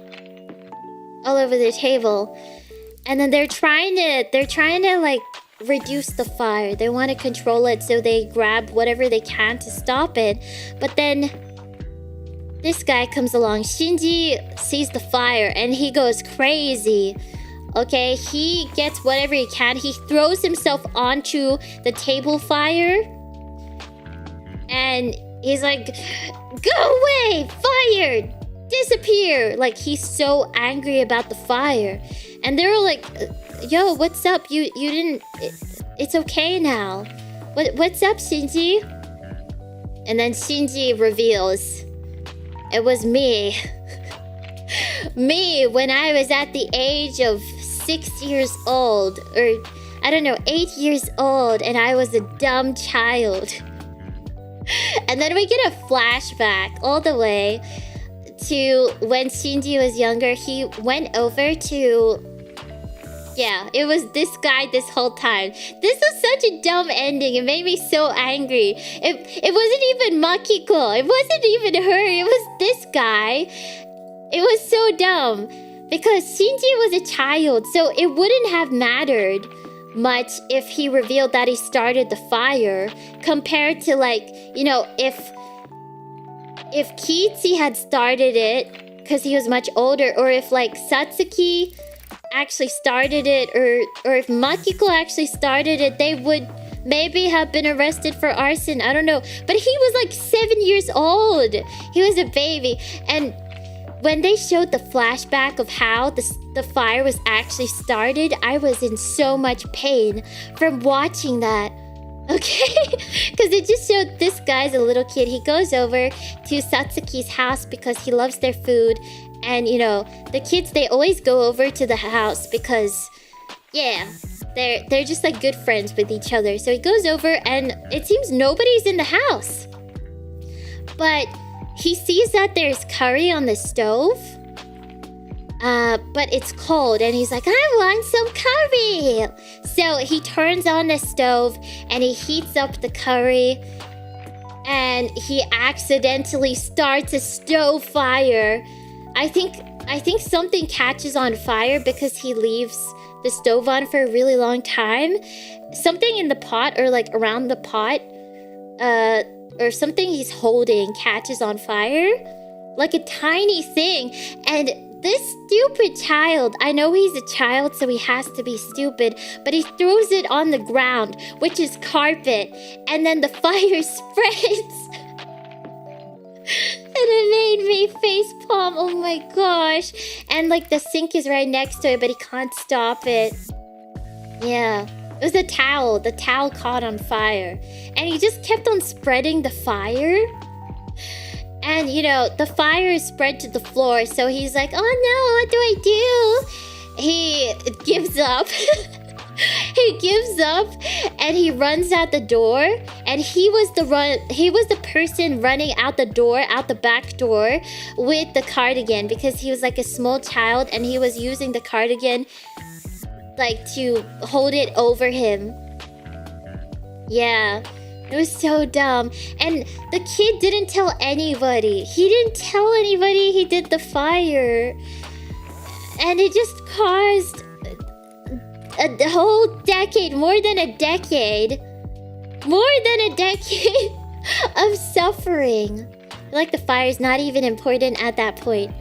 all over the table, and then they're trying to like reduce the fire. They want to control it, so they grab whatever they can to stop it. But then this guy comes along. Shinji sees the fire and he goes crazy. Okay, he gets whatever he can. He throws himself onto the table fire, and he's like, "Go away, fire! Disappear!" Like, he's so angry about the fire. And they're like, yo, what's up? You didn't... It's okay now. What's up, Shinji? And then Shinji reveals, it was me. Me when I was at the age of 6 years old, or I don't know, 8 years old, and I was a dumb child. And then we get a flashback all the way to when Shinji was younger. He went over to... Yeah, it was this guy this whole time. This was such a dumb ending. It made me so angry. It wasn't even Makiko. It wasn't even her. It was this guy. It was so dumb. Because Shinji was a child, so it wouldn't have mattered much if he revealed that he started the fire, compared to, like, you know, if Kitsu had started it because he was much older, or if, like, Satsuki actually started it, or if Makiko actually started it, they would maybe have been arrested for arson. I don't know. But he was like 7 years old. He was a baby. And when they showed the flashback of how the fire was actually started, I was in so much pain from watching that. Okay? Because it just showed this guy's a little kid. He goes over to Satsuki's house because he loves their food. And, you know, the kids, they always go over to the house because, yeah, they're just like good friends with each other. So he goes over and it seems nobody's in the house. But he sees that there's curry on the stove. But it's cold and he's like, I want some curry. So he turns on the stove and he heats up the curry. And he accidentally starts a stove fire. I think something catches on fire because he leaves the stove on for a really long time. Something in the pot, or like around the pot, or something he's holding catches on fire. Like a tiny thing. And this stupid child, I know he's a child, so he has to be stupid, but he throws it on the ground, which is carpet, and then the fire spreads. And it made me facepalm. Oh my gosh. And like the sink is right next to it, but he can't stop it. Yeah. It was a towel. The towel caught on fire. And he just kept on spreading the fire. And, you know, the fire is spread to the floor. So he's like, oh no, what do I do? He gives up. He gives up and he runs out the door, and he was the person running out the back door with the cardigan, because he was like a small child and he was using the cardigan like to hold it over him. Yeah, it was so dumb. And the kid didn't tell anybody. He didn't tell anybody he did the fire, and it just caused a whole decade, more than a decade of suffering. Like the fire's not even important at that point.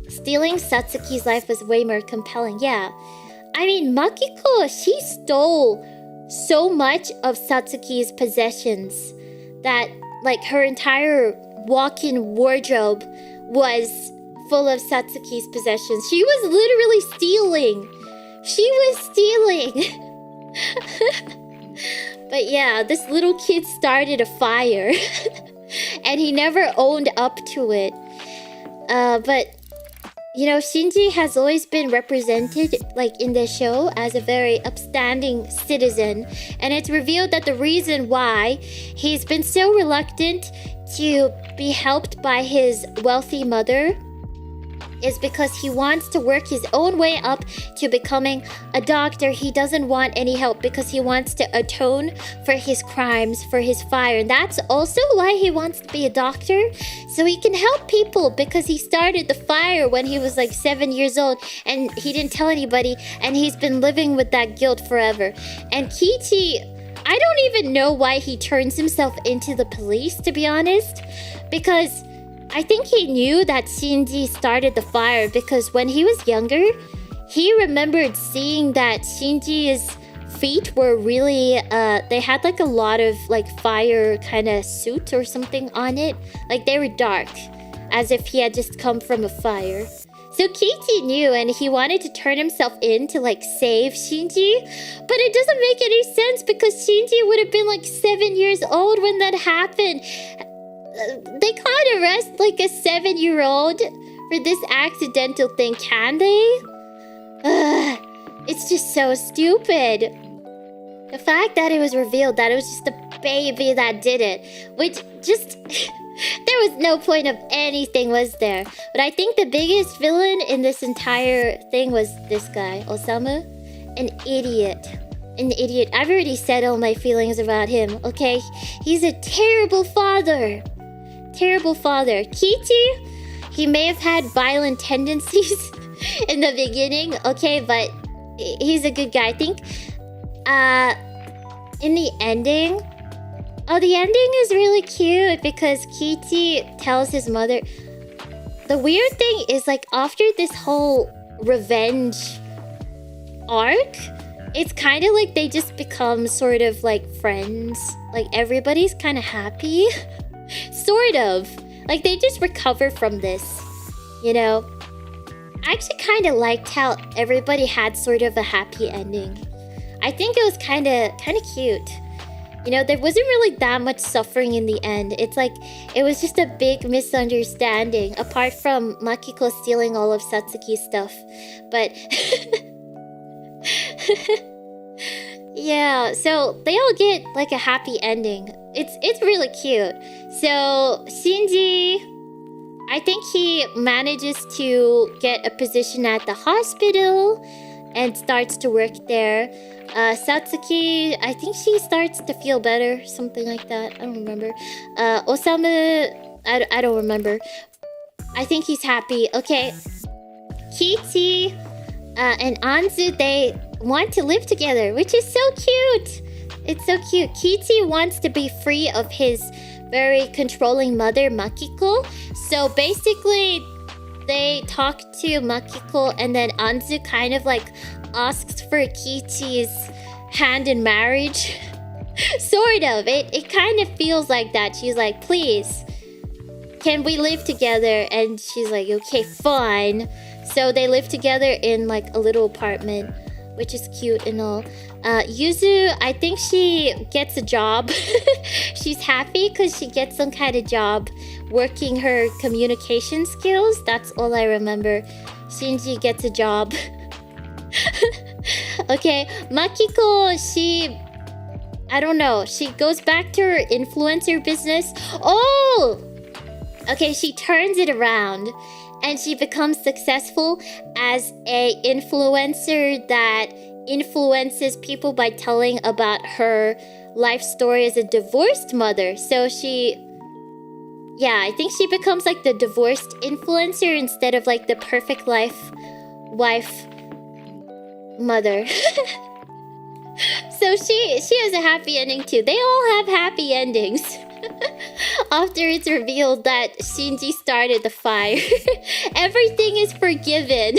Stealing Satsuki's life was way more compelling. Yeah, I mean, Makiko, she stole so much of Satsuki's possessions that, like, her entire walk-in wardrobe was full of Satsuki's possessions. She was literally stealing. She was stealing. But yeah, this little kid started a fire. And he never owned up to it. But, you know, Shinji has always been represented, like, in the show as a very upstanding citizen. And it's revealed that the reason why he's been so reluctant to be helped by his wealthy mother is because he wants to work his own way up to becoming a doctor. He doesn't want any help because he wants to atone for his crimes, for his fire. And that's also why he wants to be a doctor, so he can help people, because he started the fire when he was like 7 years old and he didn't tell anybody, and he's been living with that guilt forever. And Kichi, I don't even know why he turns himself into the police, to be honest, because I think he knew that Shinji started the fire, because when he was younger, he remembered seeing that Shinji's feet were really, they had like a lot of like fire kind of soot or something on it. Like they were dark, as if he had just come from a fire. So Kichi knew and he wanted to turn himself in to like save Shinji. But it doesn't make any sense because Shinji would have been like 7 years old when that happened. They can't arrest like a 7-year-old for this accidental thing, can they? It's just so stupid. The fact that it was revealed that it was just a baby that did it, which just... there was no point of anything, was there? But I think the biggest villain in this entire thing was this guy, Osamu. An idiot. An idiot. I've already said all my feelings about him, okay? He's a terrible father. Terrible father. Kichi, he may have had violent tendencies in the beginning, okay? But he's a good guy. I think, in the ending... Oh, the ending is really cute because Kichi tells his mother... The weird thing is, like, after this whole revenge arc, it's kind of like they just become sort of like friends. Like, everybody's kind of happy. Sort of. Like, they just recover from this, you know? I actually kind of liked how everybody had sort of a happy ending. I think it was kind of cute. You know, there wasn't really that much suffering in the end. It's like, it was just a big misunderstanding, apart from Makiko stealing all of Satsuki's stuff. But... yeah, so they all get, like, a happy ending. It's really cute. So, Shinji... I think he manages to get a position at the hospital and starts to work there. Satsuki, I think she starts to feel better, something like that. I don't remember. Osamu, I don't remember. I think he's happy. Okay. Kichi and Anzu, they want to live together, which is so cute. It's so cute. Kichi wants to be free of his very controlling mother, Makiko. So basically, they talk to Makiko and then Anzu kind of like asks for Kichi's hand in marriage. Sort of. It kind of feels like that. She's like, please, can we live together? And she's like, okay, fine. So they live together in like a little apartment, which is cute and all. Yuzu, I think she gets a job. She's happy because she gets some kind of job working her communication skills. That's all I remember. Shinji gets a job. Okay, Makiko, she... I don't know. She goes back to her influencer business. Oh! Okay, she turns it around. And she becomes successful as a influencer that influences people by telling about her life story as a divorced mother. So she... yeah, I think she becomes like the divorced influencer instead of like the perfect life wife mother. So she has a happy ending too. They all have happy endings. After it's revealed that Shinji started the fire. Everything is forgiven.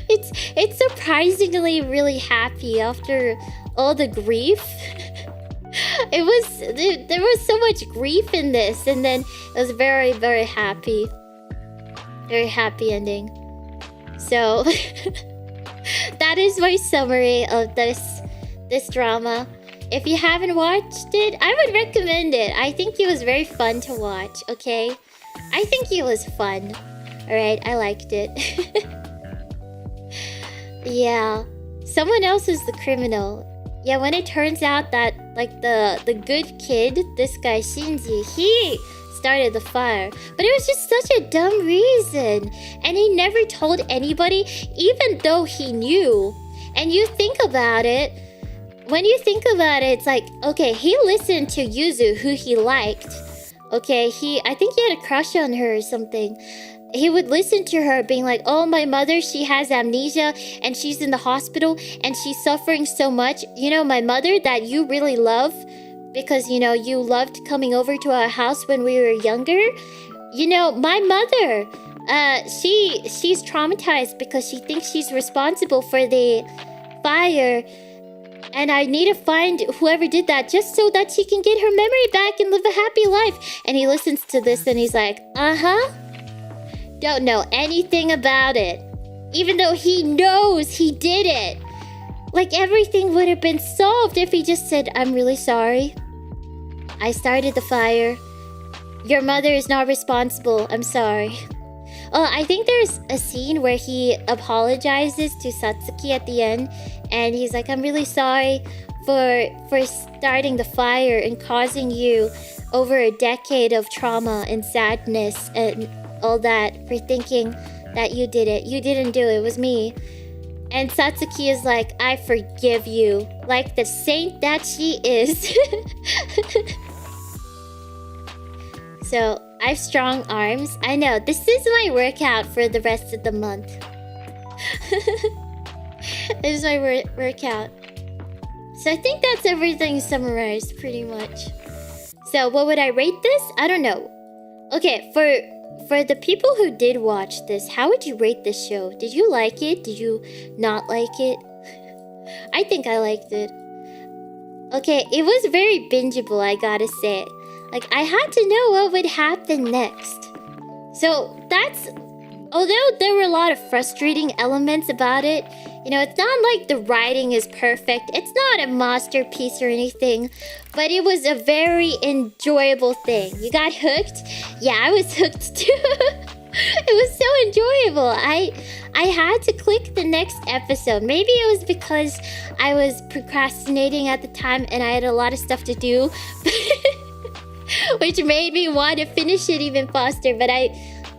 It's surprisingly really happy after all the grief. There was so much grief in this, and then it was very, very happy. Very happy ending. So that is my summary of this drama. If you haven't watched it, I would recommend it. I think it was very fun to watch, okay? I think it was fun. Alright, I liked it. Yeah. Someone else is the criminal. Yeah, when it turns out that, like, the good kid, this guy Shinji, he started the fire. But it was just such a dumb reason. And he never told anybody, even though he knew. And you think about it, when you think about it, it's like, okay, he listened to Yuzu, who he liked. Okay, I think he had a crush on her or something. He would listen to her being like, oh, my mother, she has amnesia and she's in the hospital and she's suffering so much. You know, my mother that you really love because, you know, you loved coming over to our house when we were younger. You know, my mother, she's traumatized because she thinks she's responsible for the fire. And I need to find whoever did that just so that she can get her memory back and live a happy life. And he listens to this and he's like, uh-huh. don't know anything about it. Even though he knows he did it. Like, everything would have been solved if he just said, I'm really sorry. I started the fire. Your mother is not responsible. I'm sorry. I think there's a scene where he apologizes to Satsuki at the end. And he's like, I'm really sorry for starting the fire and causing you over a decade of trauma and sadness and all that, for thinking that you did it. You didn't do it. It was me. And Satsuki is like, I forgive you. Like the saint that she is. So, I have strong arms. I know, this is my workout for the rest of the month. This is my workout. So I think that's everything summarized, pretty much. So what would I rate this? I don't know. Okay, for the people who did watch this, how would you rate this show? Did you like it? Did you not like it? I think I liked it. Okay, it was very bingeable, I gotta say. Like, I had to know what would happen next. So that's... Although there were a lot of frustrating elements about it, you know, it's not like the writing is perfect. It's not a masterpiece or anything, but it was a very enjoyable thing. You got hooked? Yeah, I was hooked too. It was so enjoyable. I had to click the next episode. Maybe it was because I was procrastinating at the time and I had a lot of stuff to do, which made me want to finish it even faster, but I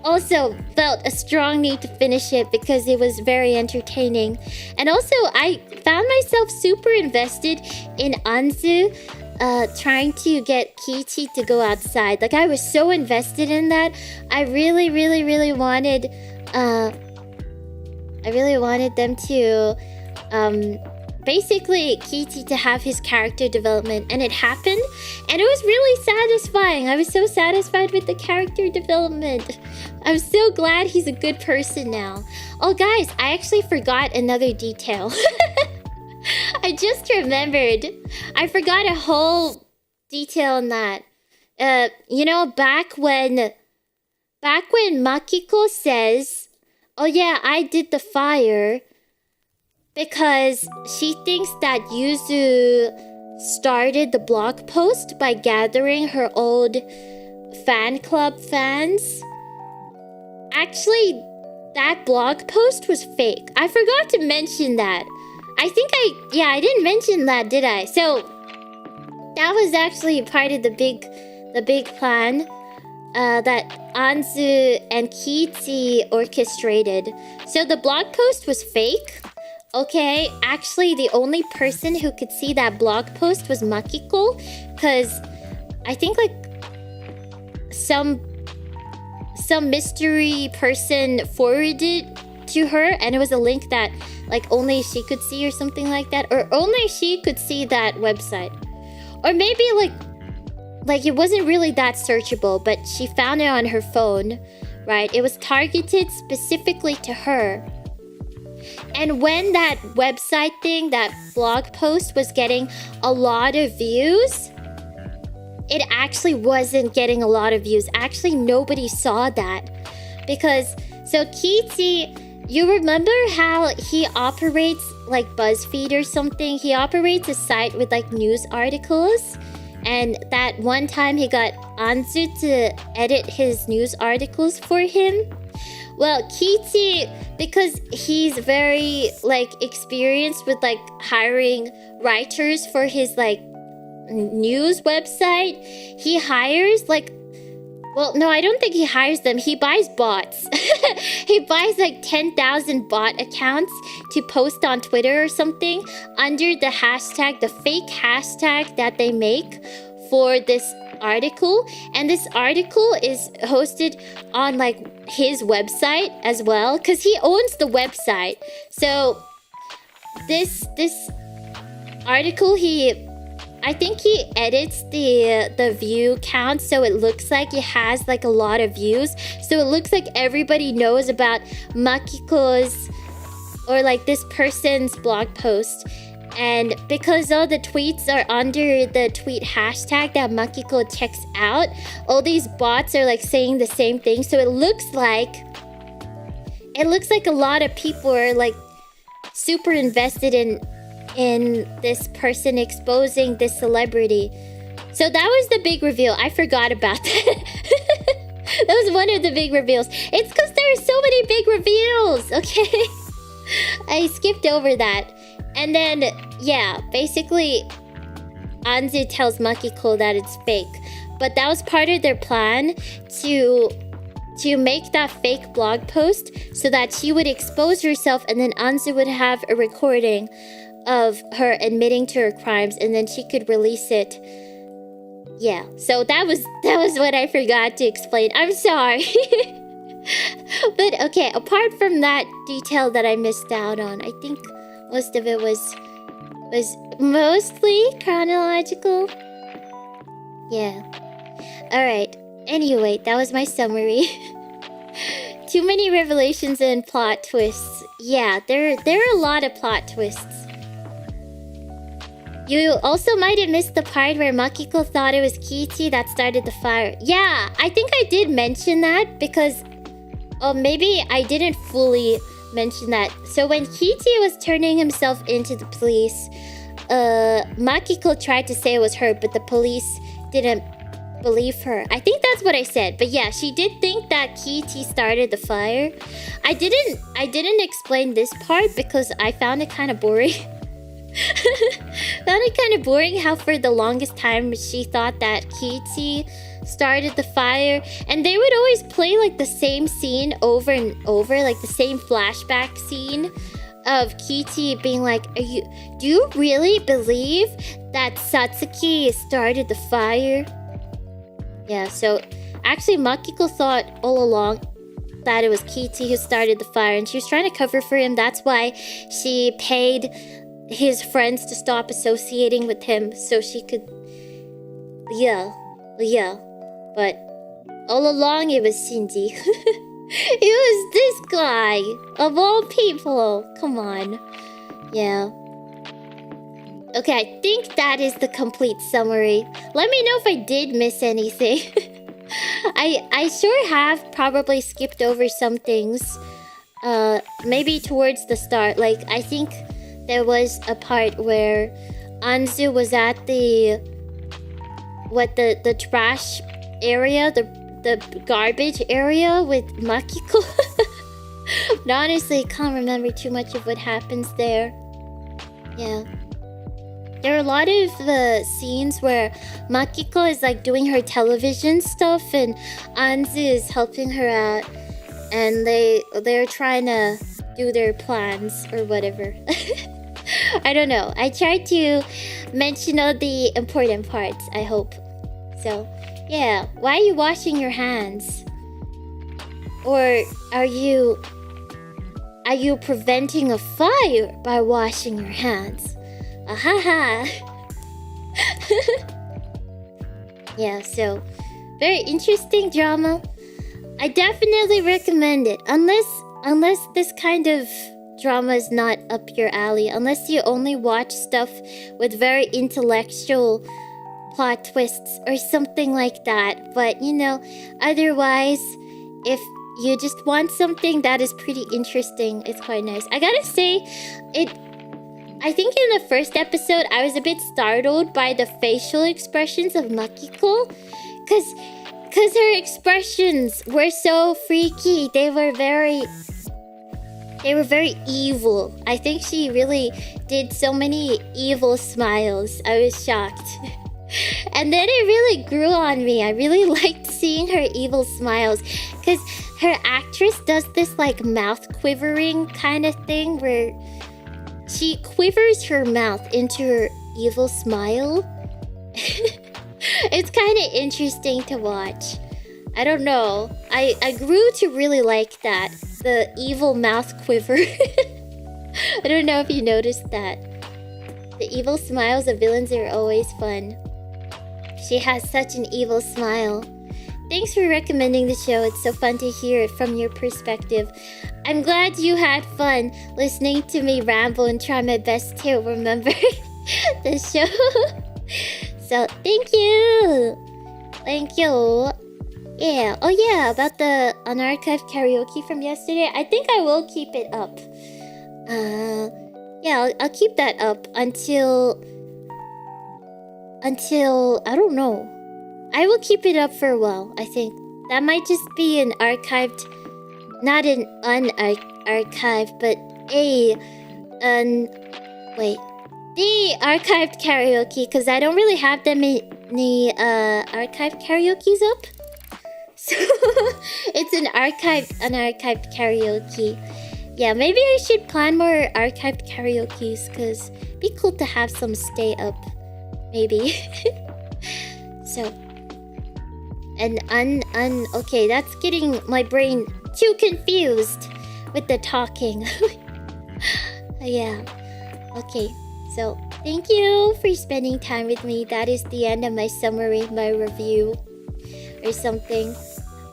also felt a strong need to finish it because it was very entertaining. And also, I found myself super invested in Anzu trying to get Kichi to go outside. Like, I was so invested in that. I really wanted them to basically Kichi to have his character development, and it happened, and it was really satisfying. I was so satisfied with the character development. I'm so glad he's a good person now. Oh guys, I actually forgot another detail. I just remembered. I forgot a whole detail in that. You know, back when Makiko says, oh yeah, I did the fire, because she thinks that Yuzu started the blog post by gathering her old fan club fans. Actually, that blog post was fake. I forgot to mention that. I didn't mention that, did I? So that was actually part of the big plan that Anzu and Kichi orchestrated. So the blog post was fake. Okay, actually the only person who could see that blog post was Makiko, because I think like some mystery person forwarded it to her, and it was a link that like only she could see or something like that, or only she could see that website, or maybe like it wasn't really that searchable, but she found it on her phone, right? It was targeted specifically to her. And when that website thing, that blog post was getting a lot of views, it actually wasn't getting a lot of views. Actually, nobody saw that. Because, so Kichi, you remember how he operates like BuzzFeed or something? He operates a site with like news articles. And that one time he got Anzu to edit his news articles for him. Well, Kichi, because he's very like experienced with like hiring writers for his like news website, he hires like, well, no, I don't think he hires them. He buys bots. He buys like 10,000 bot accounts to post on Twitter or something under the hashtag, the fake hashtag that they make for this article. And this article is hosted on like his website as well, because he owns the website. So this article, I think he edits the view count so it looks like it has like a lot of views. So it looks like everybody knows about Makiko's or like this person's blog post. And because all the tweets are under the tweet hashtag that Makiko checks out, all these bots are like saying the same thing. So it looks like it looks like a lot of people are like super invested in this person exposing this celebrity. So that was the big reveal. I forgot about that. That was one of the big reveals. It's because there are so many big reveals, okay? I skipped over that. And then, yeah, basically, Anzu tells Makiko that it's fake. But that was part of their plan to make that fake blog post so that she would expose herself and then Anzu would have a recording of her admitting to her crimes and then she could release it. Yeah, so that was what I forgot to explain. I'm sorry. But okay, apart from that detail that I missed out on, I think most of it was mostly chronological. Yeah. Alright. Anyway, that was my summary. Too many revelations and plot twists. Yeah, there are a lot of plot twists. You also might have missed the part where Makiko thought it was Kiichi that started the fire. Yeah, I think I did mention that because... Oh, maybe I didn't fully mention that. So when Kiichi was turning himself into the police, Makiko tried to say it was her, but the police didn't believe her. I think that's what I said. But yeah, she did think that Kiichi started the fire. I didn't explain this part because I found it kind of boring. Found it kind of boring how for the longest time she thought that Kiichi started the fire, and they would always play like the same scene over and over, like the same flashback scene of Kiichi being like, do you really believe that Satsuki started the fire? Yeah, so actually Makiko thought all along that it was Kiichi who started the fire, and she was trying to cover for him. That's why she paid his friends to stop associating with him so she could... Yeah. But all along it was Shinji. It was this guy, of all people. Come on. Yeah. Okay, I think that is the complete summary. Let me know if I did miss anything. I sure have probably skipped over some things. Maybe towards the start. Like, I think there was a part where Anzu was at the trash area, the garbage area with Makiko. But honestly, I can't remember too much of what happens there. Yeah. There are a lot of the scenes where Makiko is like doing her television stuff and Anzu is helping her out, and they're trying to do their plans or whatever. I don't know. I tried to mention all the important parts, I hope. So, yeah. Why are you washing your hands? Or are you preventing a fire by washing your hands? Ahaha. Yeah, so very interesting drama. I definitely recommend it. Unless this kind of drama is not up your alley. Unless you only watch stuff with very intellectual plot twists or something like that. But, you know, otherwise, if you just want something that is pretty interesting, it's quite nice. I gotta say, I think in the first episode, I was a bit startled by the facial expressions of Makiko. Because her expressions were so freaky. They were very evil. I think she really did so many evil smiles. I was shocked. And then it really grew on me. I really liked seeing her evil smiles. Because her actress does this like mouth quivering kind of thing where she quivers her mouth into her evil smile. It's kind of interesting to watch. I don't know. I grew to really like that. The evil mouth quiver. I don't know if you noticed that. The evil smiles of villains are always fun. She has such an evil smile. Thanks for recommending the show. It's so fun to hear it from your perspective. I'm glad you had fun listening to me ramble and try my best to remember the show. So, thank you. Thank you. Yeah. Oh yeah, about the unarchived karaoke from yesterday. I think I will keep it up. Yeah, I'll keep that up until I don't know. I will keep it up for a while. I think that might just be an archived, not an unarchived, but the archived karaoke, because I don't really have them in the archived karaoke's up. So it's an unarchived karaoke. Yeah, maybe I should plan more archived karaoke's, because it'd be cool to have some stay up. Maybe. So. And okay, that's getting my brain too confused with the talking. Yeah. Okay, so thank you for spending time with me. That is the end of my summary, my review, or something.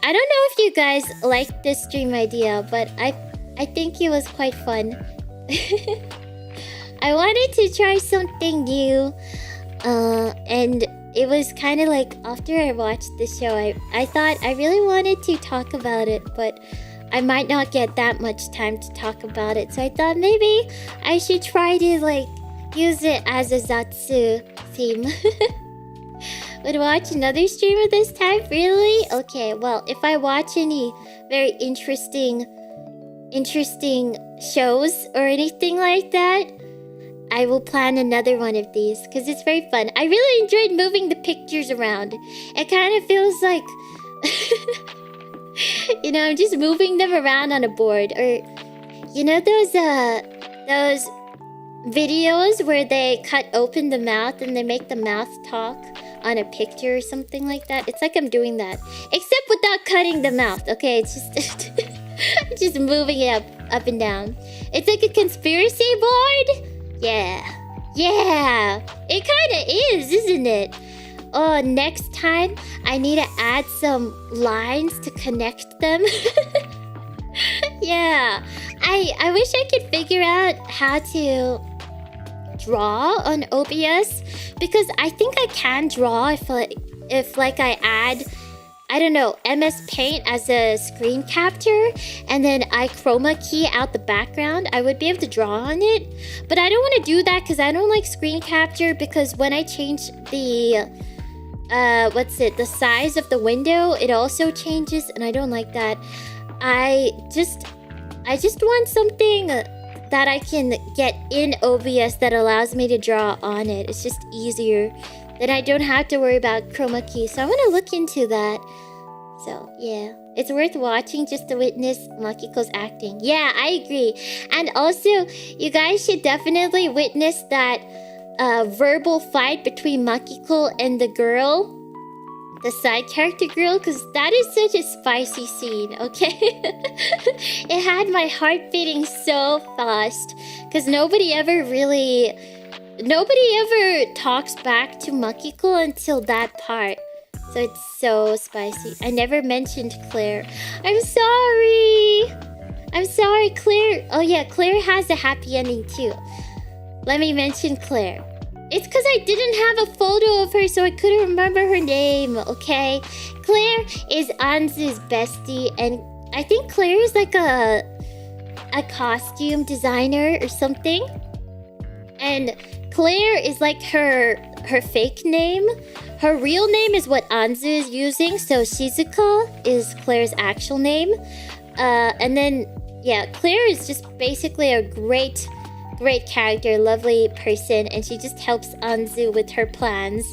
I don't know if you guys liked this stream idea, but I think it was quite fun. I wanted to try something new, and it was kind of like after I watched the show, I thought I really wanted to talk about it, but I might not get that much time to talk about it. So I thought maybe I should try to like use it as a Zatsu theme. Would watch another streamer this time? Really? Okay, well, if I watch any very interesting shows or anything like that, I will plan another one of these because it's very fun. I really enjoyed moving the pictures around. It kind of feels like you know, I'm just moving them around on a board. Or you know those videos where they cut open the mouth and they make the mouth talk on a picture or something like that? It's like I'm doing that, except without cutting the mouth. Okay, it's just just moving it up and down. It's like a conspiracy board. Yeah, it kind of is, isn't it? Oh, next time I need to add some lines to connect them. Yeah, I wish I could figure out how to draw on OBS, because I think I can draw if I add, I don't know, MS Paint as a screen capture, and then I chroma key out the background. I would be able to draw on it, but I don't want to do that because I don't like screen capture, because when I change the the size of the window, it also changes, and I don't like that. I just want something that I can get in OBS that allows me to draw on it. It's just easier. Then I don't have to worry about chroma key. So I'm gonna look into that. So yeah, it's worth watching just to witness Makiko's acting. Yeah, I agree. And also, you guys should definitely witness that verbal fight between Makiko and the girl, the side character girl, because that is such a spicy scene. Okay. It had my heart beating so fast, because nobody ever talks back to Makiko until that part. So it's so spicy. I never mentioned Claire. I'm sorry, Claire. Oh yeah, Claire has a happy ending too. Let me mention Claire. It's because I didn't have a photo of her, so I couldn't remember her name, okay? Claire is Anzu's bestie, and I think Claire is like a costume designer or something. And Claire is like her fake name. Her real name is what Anzu is using, so Shizuka is Claire's actual name. And then, yeah, Claire is just basically a great character, lovely person, and she just helps Anzu with her plans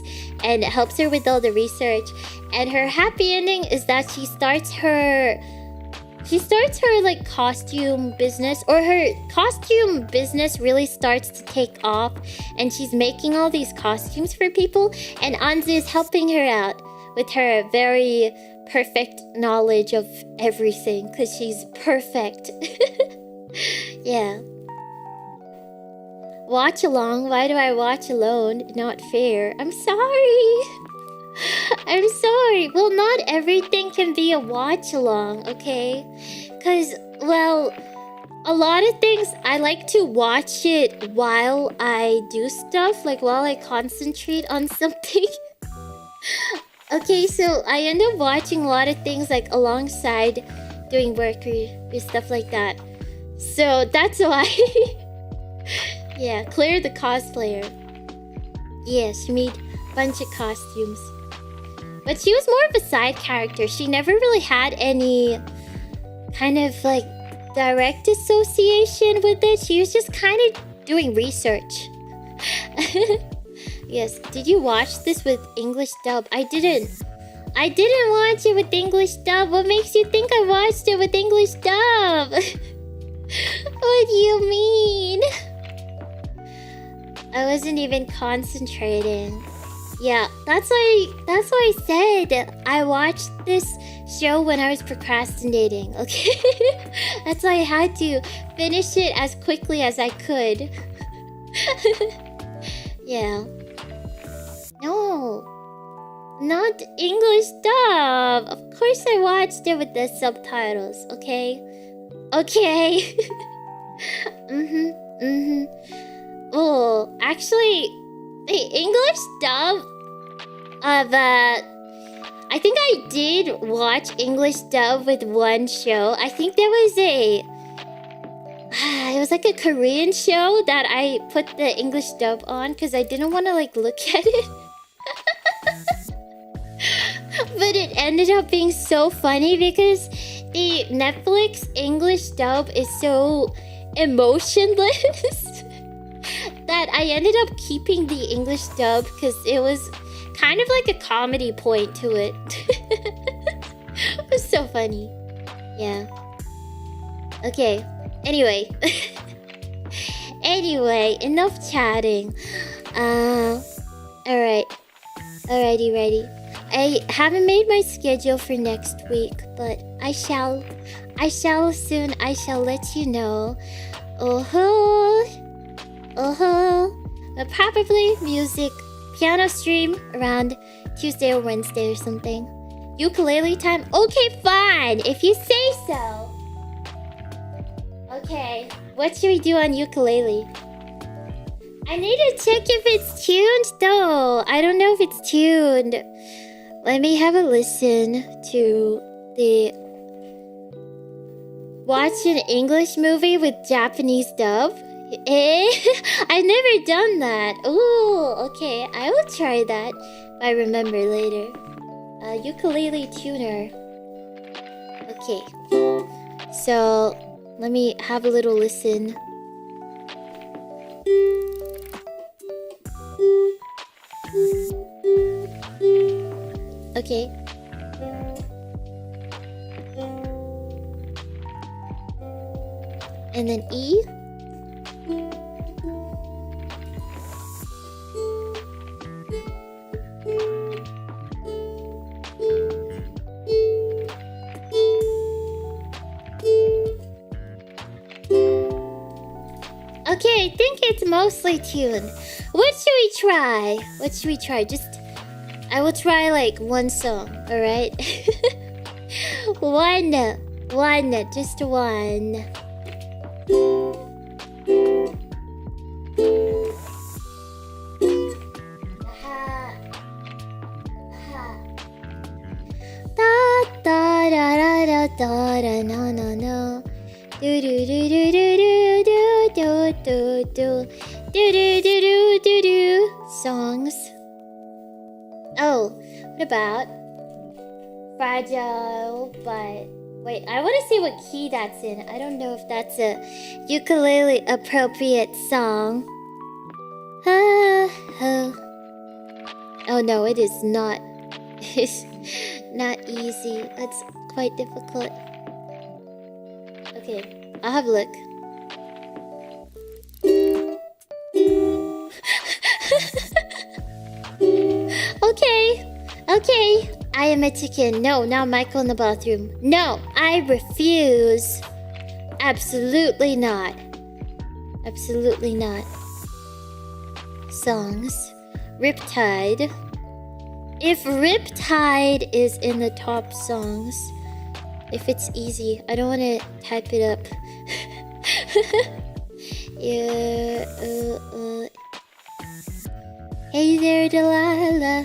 and helps her with all the research. And her happy ending is that she starts her like costume business, or her costume business really starts to take off, and she's making all these costumes for people, and Anzu is helping her out with her very perfect knowledge of everything, because she's perfect. Yeah. Watch along? Why do I watch alone? Not fair. I'm sorry. I'm sorry. Well, not everything can be a watch along, okay? Because, well, a lot of things I like to watch it while I do stuff, like while I concentrate on something. Okay, so I end up watching a lot of things like alongside doing work or stuff like that. So that's why. Yeah, Claire the cosplayer. Yeah, she made a bunch of costumes. But she was more of a side character. She never really had any kind of like direct association with it. She was just kind of doing research. Yes, did you watch this with English dub? I didn't watch it with English dub. What makes you think I watched it with English dub? What do you mean? I wasn't even concentrating. Yeah, that's why I said I watched this show when I was procrastinating, okay? That's why I had to finish it as quickly as I could. Yeah. No, not English dub. Of course I watched it with the subtitles, okay? Okay. Oh, actually, the English dub of I think I did watch English dub with one show. I think there was it was like a Korean show that I put the English dub on because I didn't want to like look at it. But it ended up being so funny because the Netflix English dub is so emotionless that I ended up keeping the English dub because it was kind of like a comedy point to it. It was so funny. Yeah. Okay. Anyway. Anyway, enough chatting. Alright. Alrighty, ready. I haven't made my schedule for next week, but I shall soon. I shall let you know. Probably music, piano stream around Tuesday or Wednesday or something. Ukulele time? Okay, fine. If you say so. Okay, what should we do on ukulele? I need to check if it's tuned though. I don't know if it's tuned. Let me have a listen to the... Watch an English movie with Japanese dub? I've never done that. Ooh, okay. I will try that if I remember later. Ukulele tuner. Okay. So, let me have a little listen. Okay. And then E. Okay, I think it's mostly tuned. What should we try? What should we try? I will try like one song, alright? One, just one. Da da da da da da no no no. Do do do do do do do do do do do do do do do. Songs. Oh, what about Fragile? But wait, I want to see what key that's in. I don't know if that's a ukulele appropriate song. Oh no, it is not. It's not easy. It's quite difficult. Okay, I'll have a look. Okay. I am a chicken. No, now Michael in the bathroom. No, I refuse. Absolutely not. Absolutely not. Songs. Riptide. If Riptide is in the top songs, if it's easy, I don't want to type it up. Yeah, Hey there, Delilah.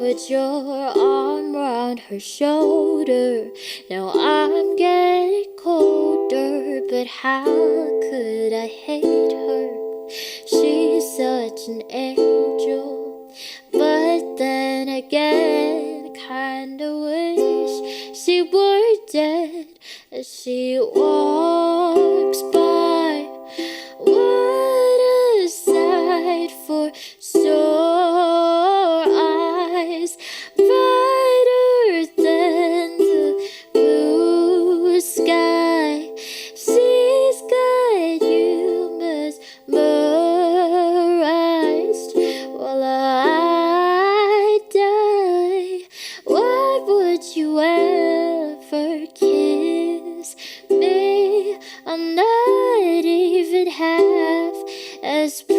put your arm around her shoulder. Now I'm getting colder, but how could I hate her? She's such an angel, but then again, kinda wish she were dead as she walks by. What a sight for sore eyes, brighter than the blue sky. She's got you mesmerized while I die. Why would you ever kiss me? I'm not even half as pretty.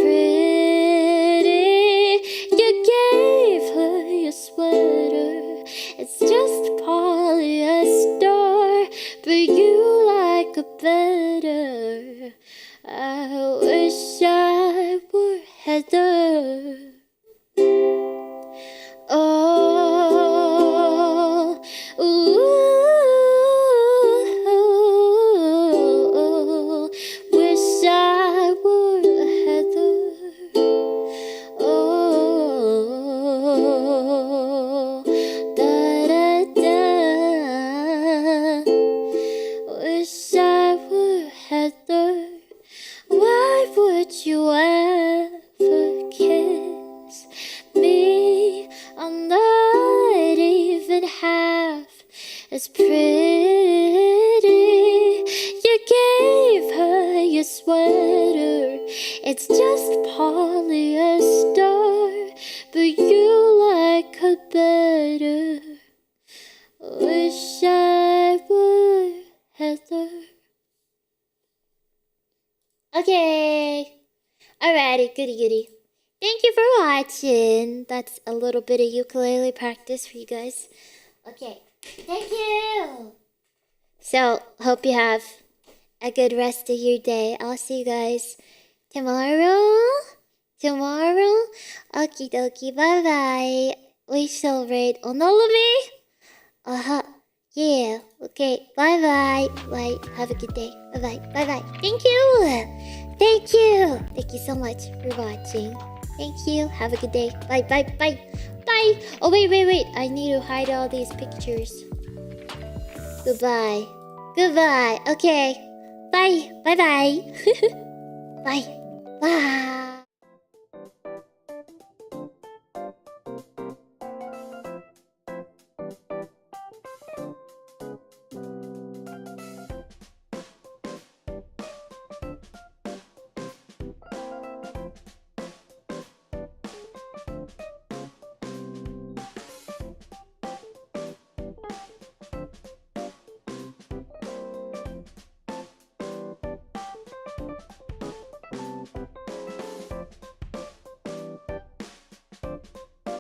You gave her your sweater, it's just polyester, but you like it better. I wish I were Heather. Oh, ooh, wish I were Heather. Oh, da da da. Wish I were Heather. Why would you ever kiss me? I'm not even half as pretty. You gave her your sweater, it's just polyester, but you like her better. Wish I were Heather. Okay. Alrighty, goody goody. Thank you for watching. That's a little bit of ukulele practice for you guys. Okay. Thank you. So, hope you have a good rest of your day. I'll see you guys tomorrow. Okie dokie. Bye bye. We celebrate Onolomi. Yeah. Okay. Bye bye. Bye. Have a good day. Bye bye. Bye bye. Thank you. Thank you. Thank you so much for watching. Thank you. Have a good day. Bye bye bye. Bye. Oh wait. I need to hide all these pictures. Goodbye. Okay. Bye. Bye. Bye. Bye.